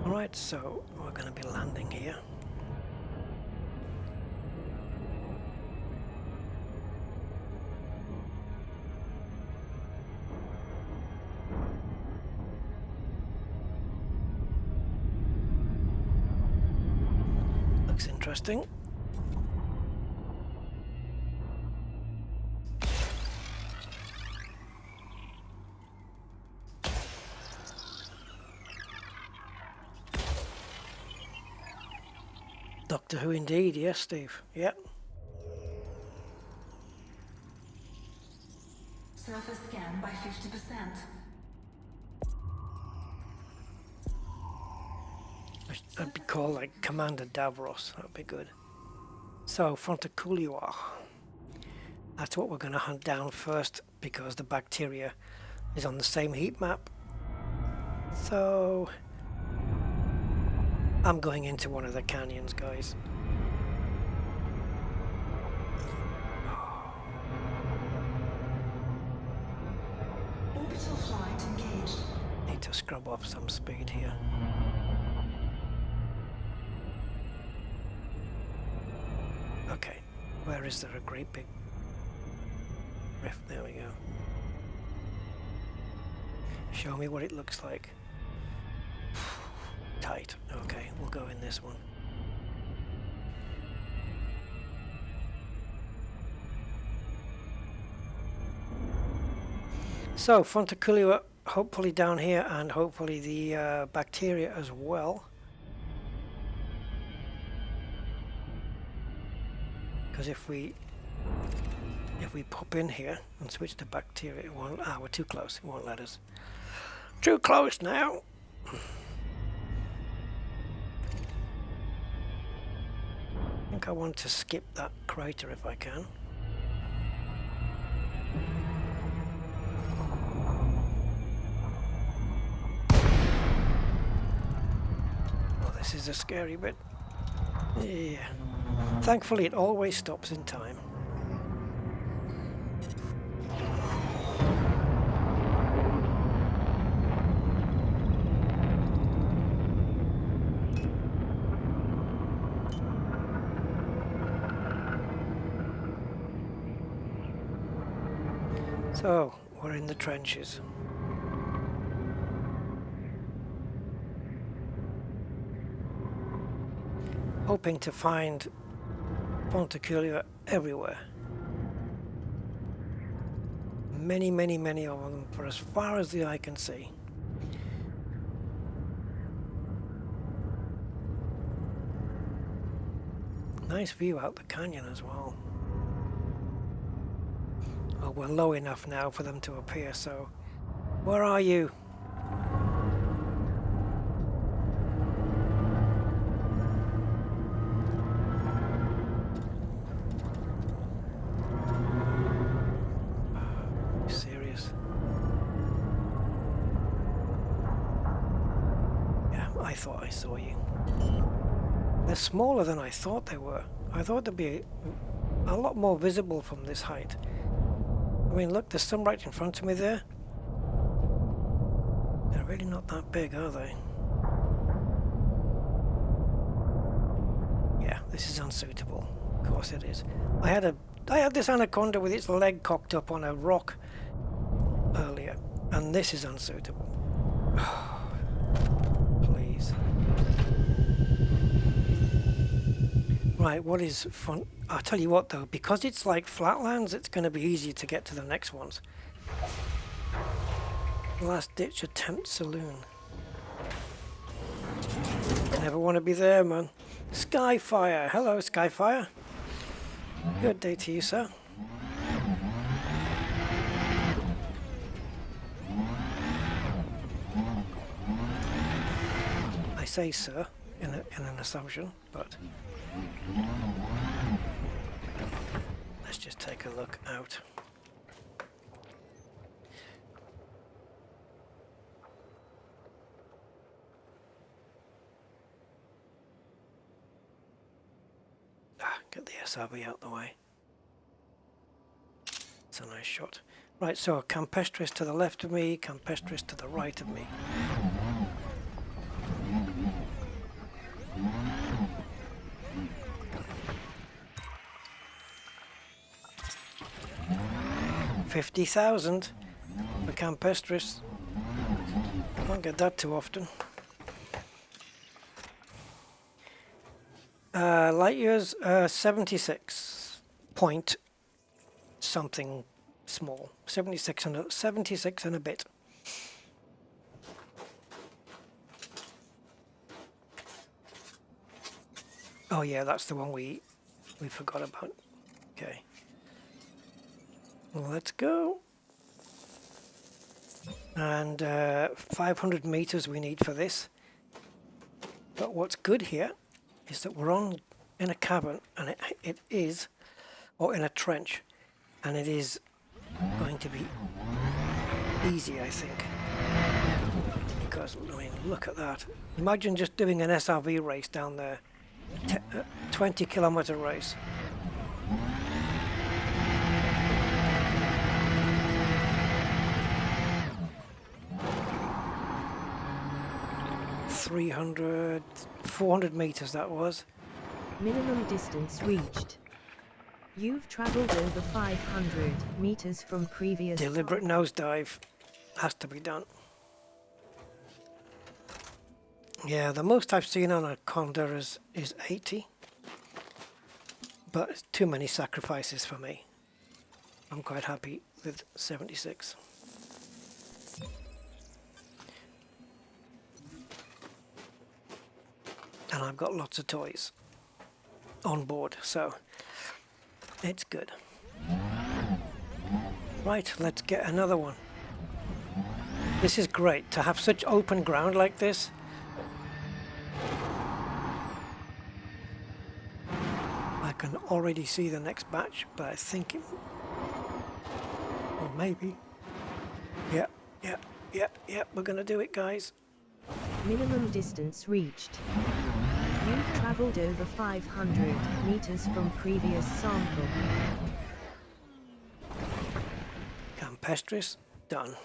Alright, so we're going to be landing here. Looks interesting. Doctor Who indeed, yes, Steve. Yep. Surface scan by 50%. I'd be called like Commander Davros, that would be good. So, Fontaculua. That's what we're going to hunt down first because the bacteria is on the same heat map. So, I'm going into one of the canyons, guys. Orbital flight engaged. Need to scrub up some speed here. Okay, where is there a great big rift? There we go. Show me what it looks like. Tight. Okay, we'll go in this one. So, Fontaculua hopefully down here, and hopefully the bacteria as well. Because if we pop in here and switch to bacteria, it won't. Ah, we're too close. It won't let us. Too close now. I think I want to skip that crater if I can. Oh, this is a scary bit. Yeah. Thankfully, it always stops in time. So, we're in the trenches. Hoping to find Fontaculua everywhere. Many, many, many of them for as far as the eye can see. Nice view out the canyon as well. Oh, we're low enough now for them to appear, so... Where are you? Are you serious? Yeah, I thought I saw you. They're smaller than I thought they were. I thought they'd be a lot more visible from this height. I mean, look, there's some right in front of me there. They're really not that big, are they? Yeah, this is unsuitable. Of course it is. I had this anaconda with its leg cocked up on a rock earlier, and this is unsuitable. Please. Right, what is fun? I'll tell you what though, because it's like flatlands, it's going to be easy to get to the next ones. Last ditch attempt saloon. Never want to be there, man. Skyfire. Hello, Skyfire. Good day to you, sir. I say sir in an assumption, but let's just take a look out. Get the SRB out the way. It's a nice shot. Right, so Campestris to the left of me, Campestris to the right of me. $50,000 for Campestris. Can't get that too often. Light years 76 point something small. 76 and a bit. Oh yeah, that's the one we forgot about. Okay. Well, let's go. And 500 meters we need for this. But what's good here is that we're on in a cavern, and it is, or in a trench, and it is going to be easy, I think. Because, I mean, look at that. Imagine just doing an SRV race down there. 20-kilometer race. ...300... 400 meters that was. Minimum distance reached. You've traveled over 500 meters from previous... Deliberate nosedive has to be done. Yeah, the most I've seen on a Condor is 80. But it's too many sacrifices for me. I'm quite happy with 76. And I've got lots of toys on board, so it's good. Right, let's get another one. This is great to have such open ground like this. I can already see the next batch, but I think it... Or maybe. Yep, we're gonna do it, guys. Minimum distance reached. You've traveled over 500 meters from previous sample. Campestris, done.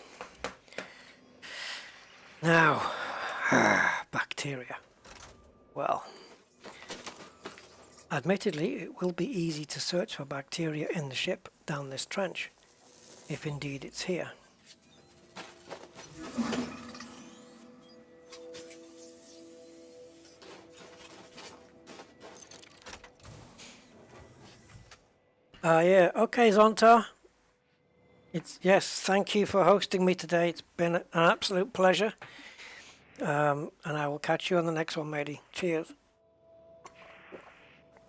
Now, bacteria. Well, admittedly, it will be easy to search for bacteria in the ship down this trench, if indeed it's here. Yeah, okay, Zonta. Yes, thank you for hosting me today. It's been an absolute pleasure. And I will catch you on the next one, matey. Cheers.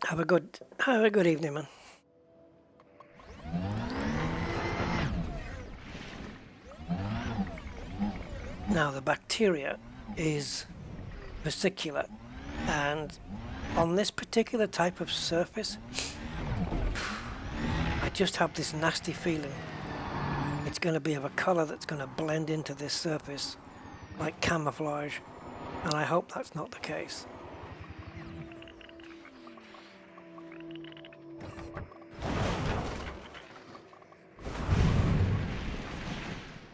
Have a good evening, man. Now the bacteria is vesicular, and on this particular type of surface, I just have this nasty feeling it's going to be of a colour that's going to blend into this surface like camouflage, and I hope that's not the case.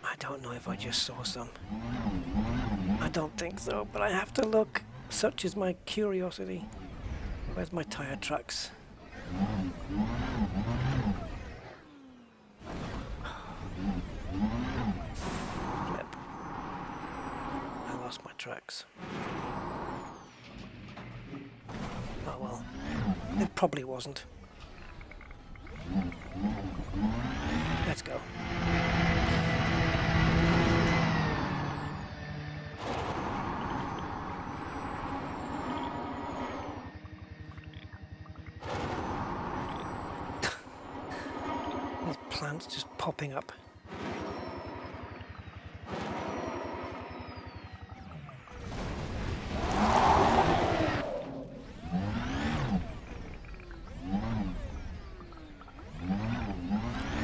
I don't know if I just saw some. I don't think so, but I have to look. Such is my curiosity. Where's my tyre tracks? Flip. I lost my tracks. Oh well. It probably wasn't. Let's go. These plants just popping up.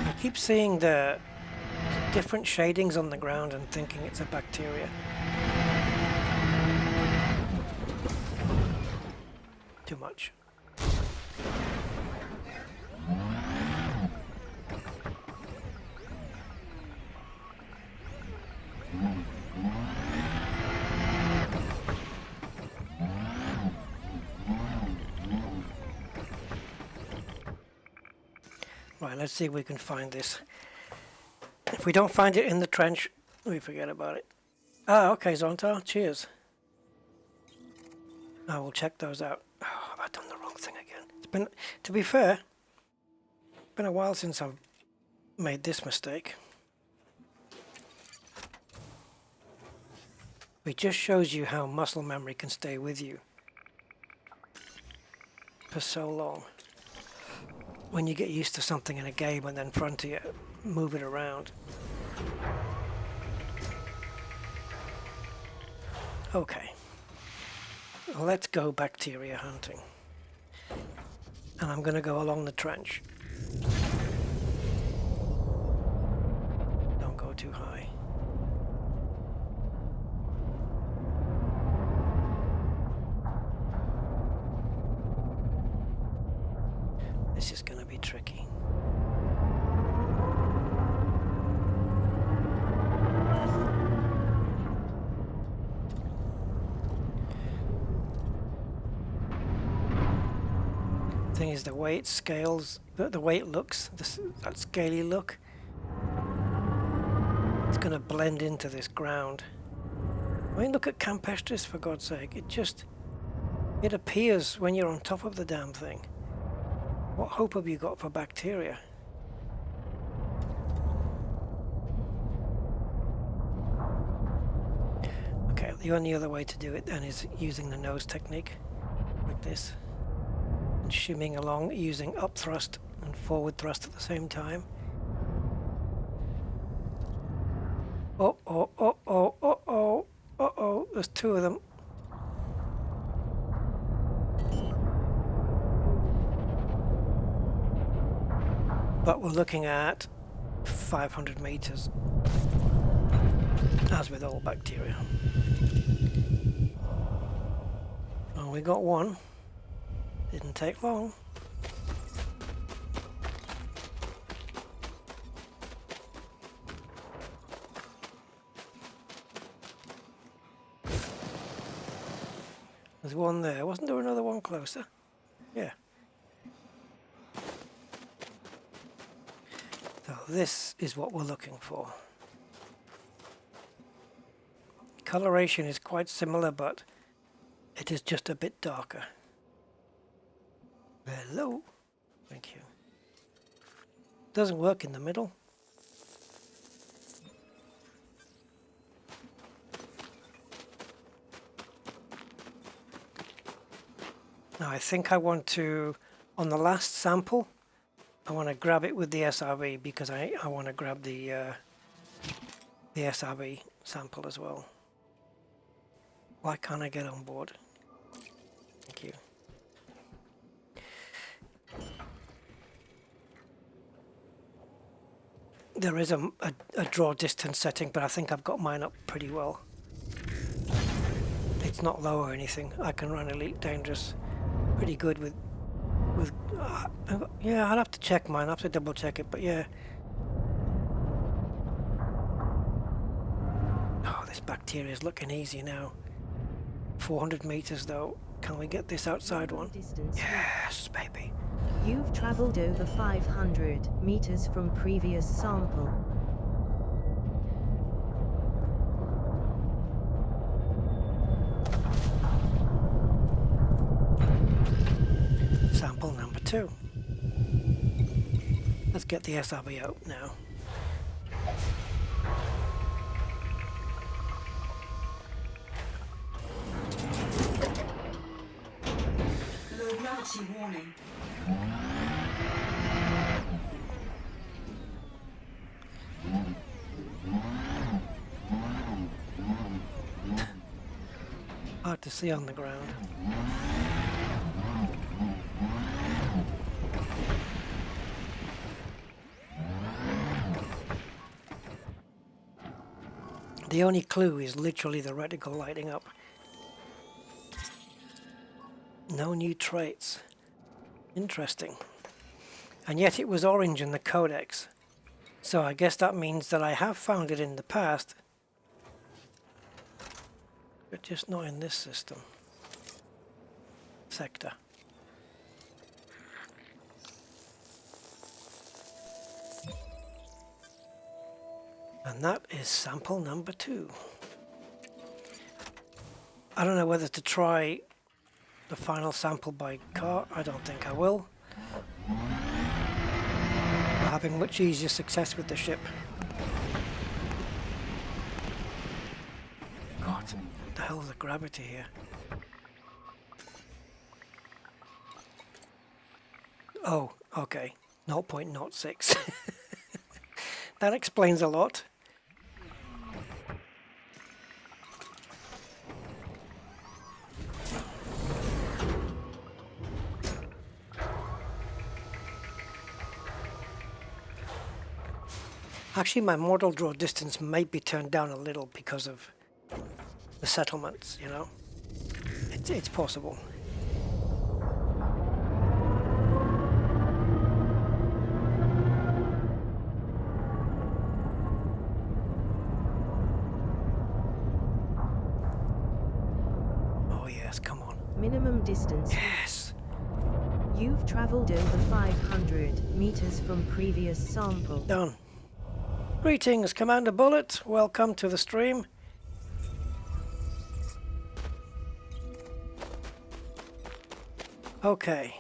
I keep seeing the different shadings on the ground and thinking it's a bacteria. Too much. Right, let's see if we can find this. If we don't find it in the trench, we forget about it. Ah, okay, Zonta, cheers. I will check those out. Oh, have I done the wrong thing again? It's been, to be fair, it's been a while since I've made this mistake. It just shows you how muscle memory can stay with you for so long. When you get used to something in a game and then Frontier move it around. Okay. Let's go bacteria hunting. And I'm going to go along the trench. Don't go too high. This is going to be tricky. Thing is, the way it scales, the way it looks, that scaly look, it's going to blend into this ground. I mean, look at Campestris, for God's sake. It appears when you're on top of the damn thing. What hope have you got for bacteria? Okay, the only other way to do it then is using the nose technique, like this. And shimming along using up thrust and forward thrust at the same time. Oh, oh, oh, oh, oh, oh, oh, oh, there's two of them. But we're looking at 500 meters, as with all bacteria. Well, we got one. Didn't take long. There's one there. Wasn't there another one closer? Yeah. So this is what we're looking for. Coloration is quite similar, but it is just a bit darker. Hello. Thank you. Doesn't work in the middle. Now I think I want to, on the last sample, I want to grab it with the SRV because I want to grab the SRV sample as well. Why can't I get on board? Thank you. There is a draw distance setting, but I think I've got mine up pretty well. It's not low or anything. I can run Elite Dangerous pretty good with yeah, I'll have to check mine. I'll have to double check it, but yeah. Oh, this bacteria is looking easy now. 400 meters though. Can we get this outside one? Yes, baby. You've traveled over 500 meters from previous sample. Sample number 2. Let's get the SRV out now. Low gravity warning. Hard to see on the ground. The only clue is literally the reticle lighting up. No new traits. Interesting. And yet it was orange in the codex. So I guess that means that I have found it in the past. But just not in this system. Sector. And that is sample number 2. I don't know whether to try the final sample by car. I don't think I will. We're having much easier success with the ship. God, what the hell is the gravity here? Oh, okay. 0.06. That explains a lot. Actually, my mortal draw distance might be turned down a little because of the settlements, you know. It's possible. Oh yes, come on. Minimum distance. Yes. You've traveled over 500 meters from previous sample. Done. Greetings, Commander Bullet. Welcome to the stream. Okay.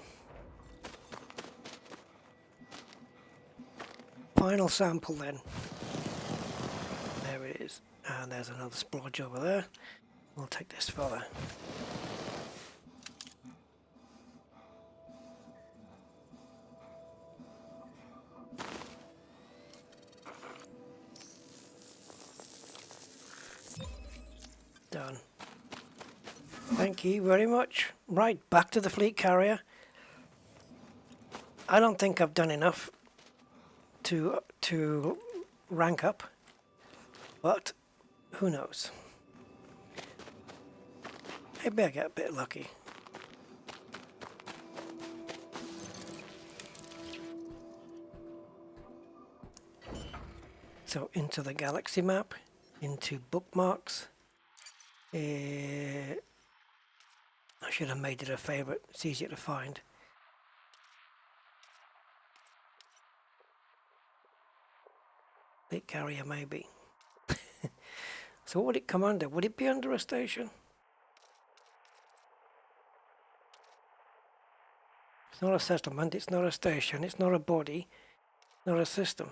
Final sample then. There it is. And there's another splodge over there. We'll take this fella. Done. Thank you very much. Right, back to the fleet carrier. I don't think I've done enough to rank up, but who knows? Maybe I get a bit lucky. So into the galaxy map, into bookmarks. I should have made it a favorite. It's easier to find. Fleet carrier maybe. So what would it come under? Would it be under a station? It's not a settlement, it's not a station, it's not a body, not a system.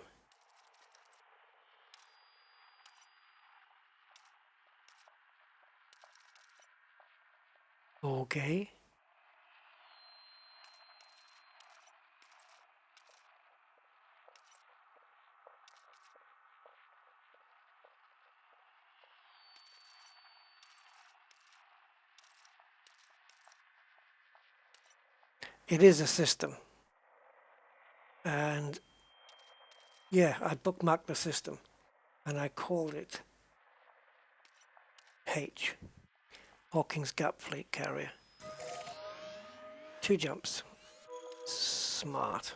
Okay. It is a system. And yeah, I bookmarked the system and I called it H. Hawkins Gap Fleet Carrier. 2 jumps. Smart.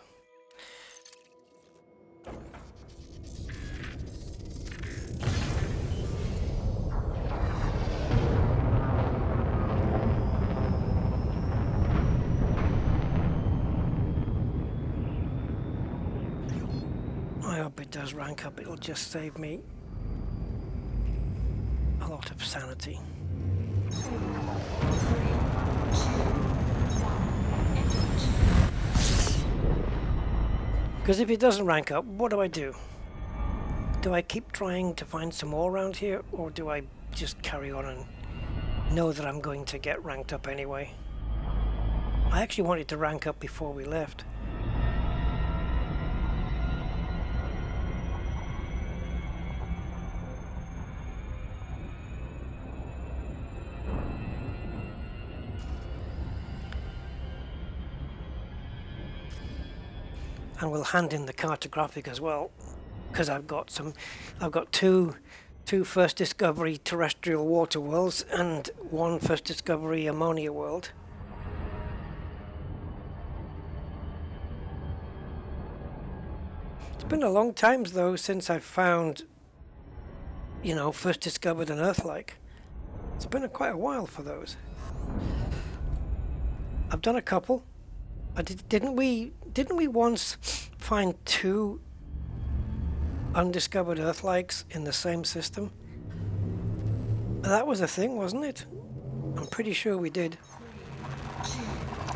I hope it does rank up. It'll just save me a lot of sanity. Because if it doesn't rank up, what do I do? Do I keep trying to find some more around here, or do I just carry on and know that I'm going to get ranked up anyway? I actually wanted to rank up before we left. And we'll hand in the cartographic as well, because I've got two first discovery terrestrial water worlds and 1 first discovery ammonia world. It's been a long time though since I've found, you know, first discovered an Earth-like. It's been quite a while for those. I've done a couple. Didn't we once find 2 undiscovered Earth-likes in the same system? That was a thing, wasn't it? I'm pretty sure we did.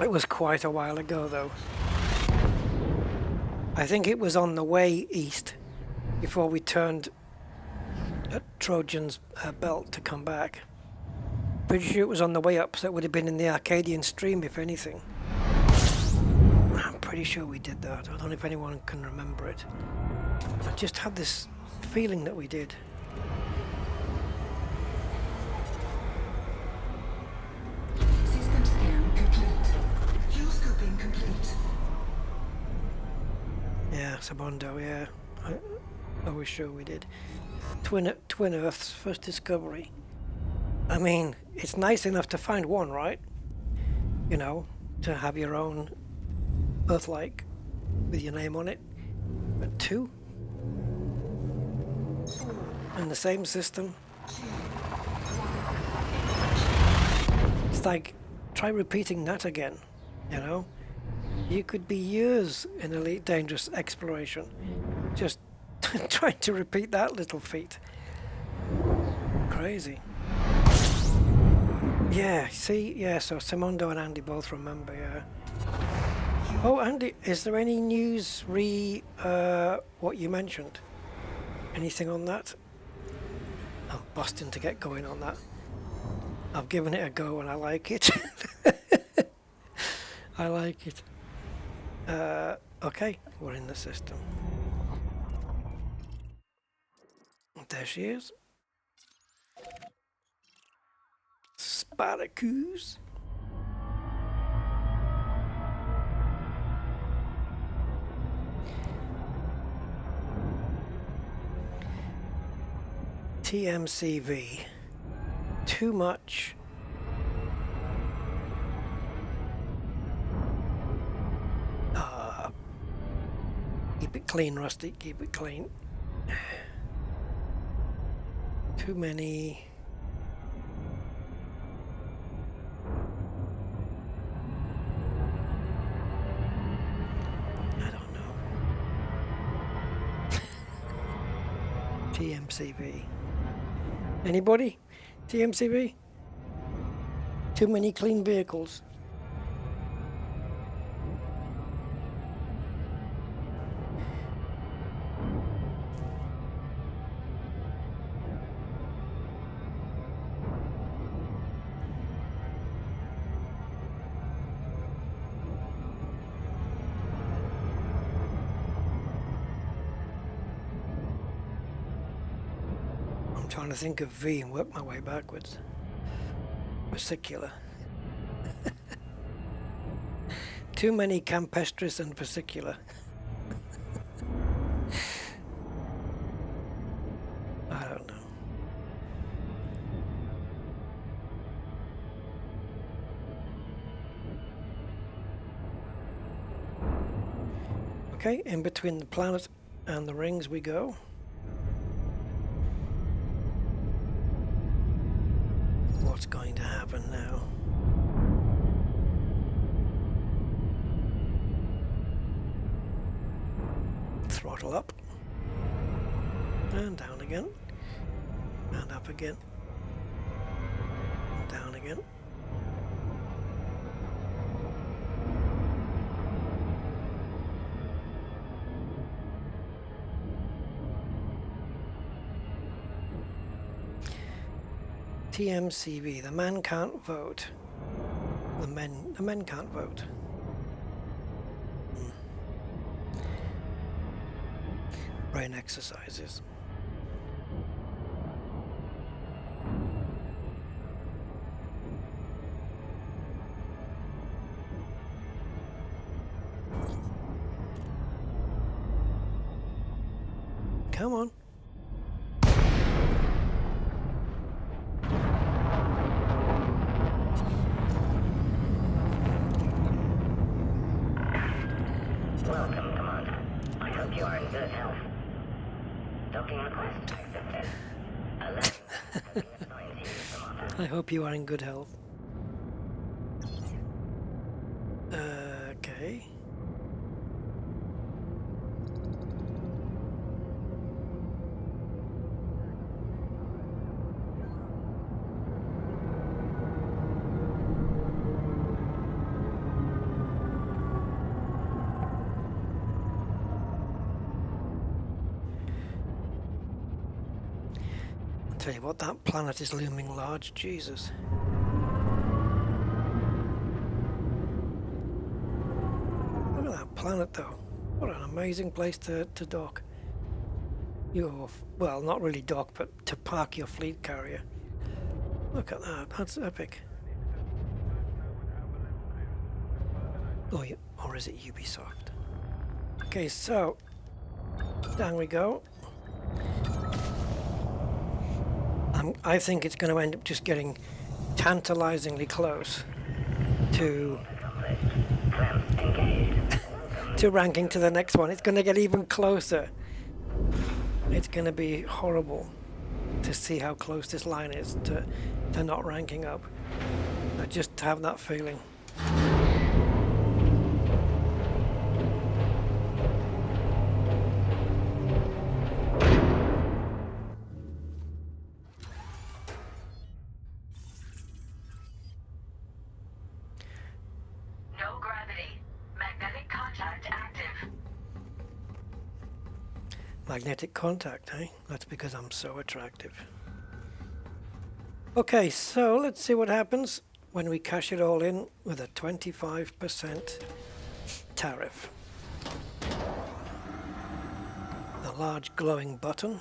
It was quite a while ago, though. I think it was on the way east before we turned at Trojan's belt to come back. Pretty sure it was on the way up, so it would have been in the Arcadian stream, if anything. I'm pretty sure we did that. I don't know if anyone can remember it. I just had this feeling that we did. System scan complete. Fuel scoping complete. Yeah, Sabondo, yeah. Oh, we're sure we did. Twin Earth's first discovery. I mean, it's nice enough to find one, right? You know, to have your own Earth-like with your name on it. But two? In the same system? It's like, try repeating that again, you know? You could be years in Elite Dangerous exploration just trying to repeat that little feat. Crazy. Yeah, see? Yeah, so Simondo and Andy both remember, yeah. Oh, Andy, is there any news what you mentioned? Anything on that? I'm busting to get going on that. I've given it a go and I like it. I like it. Okay, we're in the system. There she is. Spartacus. TMCV. Too much. Keep it clean, Rusty. Keep it clean. Too many. I don't know. TMCV. Anybody? TMCV? Too many clean vehicles. I'm trying to think of V and work my way backwards. Vesicular. Too many campestris and vesicular. I don't know. Okay, in between the planet and the rings we go. What's going to happen now? Throttle up. And down again. And up again. And down again. TMCV, the man can't vote. The men can't vote. Brain exercises. Come on. Welcome, Commander. I hope you are in good health. Docking request accepted. Alert. Has been assigned to you, Commander. I hope you are in good health. Okay. Tell you what, that planet is looming large, Jesus. Look at that planet though. What an amazing place to dock. Well, not really dock, but to park your fleet carrier. Look at that, that's epic. Oh, or is it Ubisoft? Okay, so, down we go. I think it's going to end up just getting tantalizingly close to ranking to the next one. It's going to get even closer. It's going to be horrible to see how close this line is to not ranking up. I just have that feeling. No gravity. Magnetic contact active. Magnetic contact, eh? That's because I'm so attractive. Okay, so let's see what happens when we cash it all in with a 25% tariff. The large glowing button.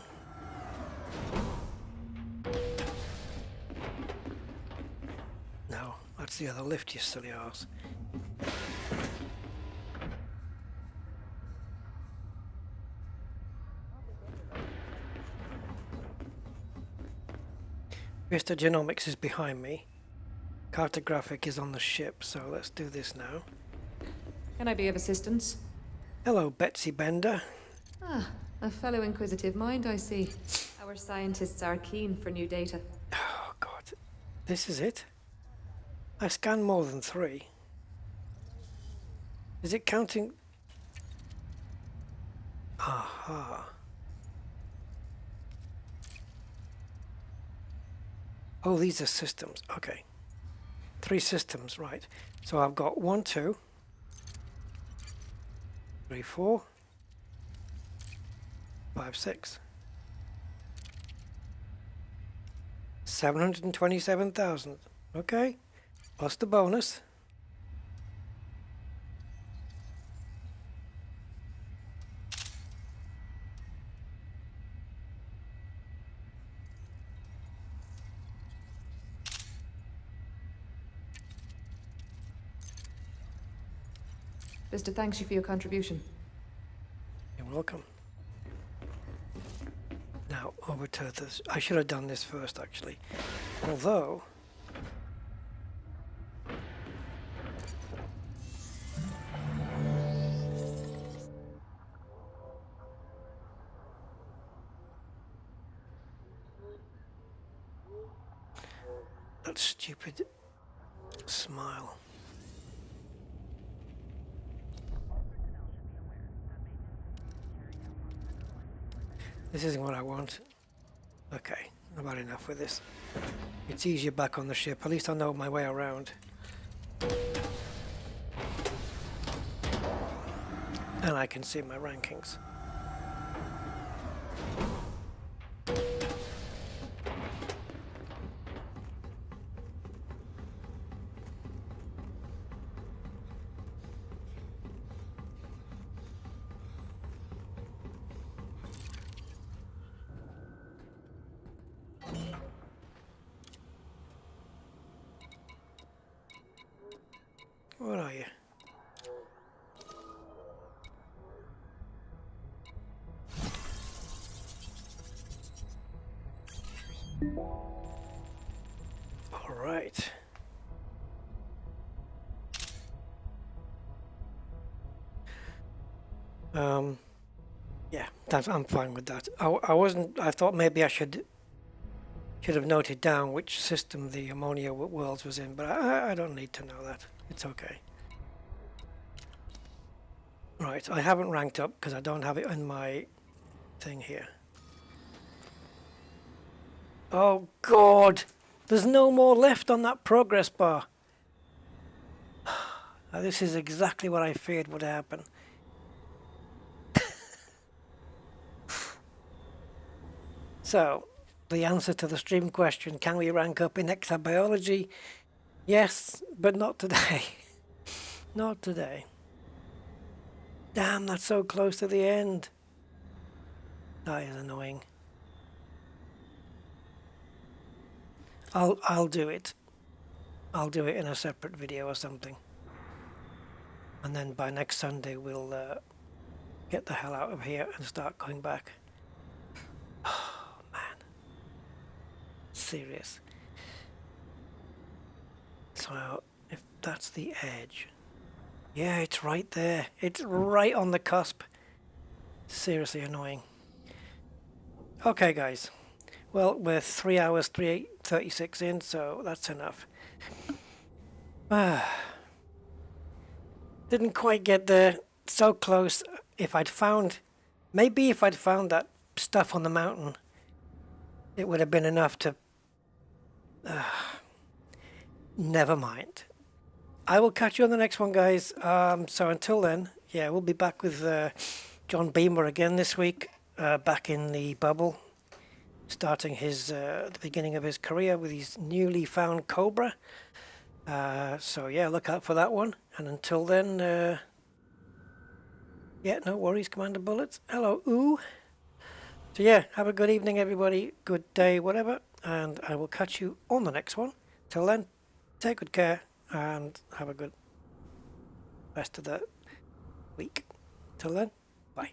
No, that's the other lift, you silly arse. Vista Genomics is behind me. Cartographic is on the ship, so let's do this now. Can I be of assistance? Hello, Betsy Bender. Ah, a fellow inquisitive mind, I see. Our scientists are keen for new data. Oh, God. This is it? I scanned more than 3. Is it counting? Aha. Oh, these are systems. Okay. 3 systems, right. So I've got 1, 2, 3, 4, 5, 6. 727,000. Okay. Plus the bonus. Vista thanks you for your contribution. You're welcome. Now, over to this. I should have done this first, actually. Although... that stupid smile. This isn't what I want. Okay, I've had enough with this. It's easier back on the ship. At least I know my way around. And I can see my rankings. Where are you? All right. Yeah, I'm fine with that. I wasn't. I thought maybe I should have noted down which system the ammonia worlds was in, but I don't need to know that. It's okay. Right, I haven't ranked up because I don't have it in my thing here. Oh God, there's no more left on that progress bar. Now, this is exactly what I feared would happen. So, the answer to the stream question, can we rank up in exobiology? Yes, but not today. Not today. Damn, that's so close to the end. That is annoying. I'll do it. I'll do it in a separate video or something. And then by next Sunday we'll get the hell out of here and start going back. Oh man. serious. So if that's the edge, yeah, it's right there. It's right on the cusp. Seriously annoying. Okay, guys. Well, we're 3 hours 36 in, so that's enough. Didn't quite get there. So close. If I'd found that stuff on the mountain, it would have been enough to... never mind. I will catch you on the next one, guys. So until then, yeah, we'll be back with John Beamer again this week, back in the bubble, starting his the beginning of his career with his newly found Cobra. So yeah, look out for that one. And until then, yeah, no worries, Commander Bullets. Hello, ooh. So yeah, have a good evening, everybody. Good day, whatever. And I will catch you on the next one. Till then, take good care and have a good rest of the week. Till then, bye.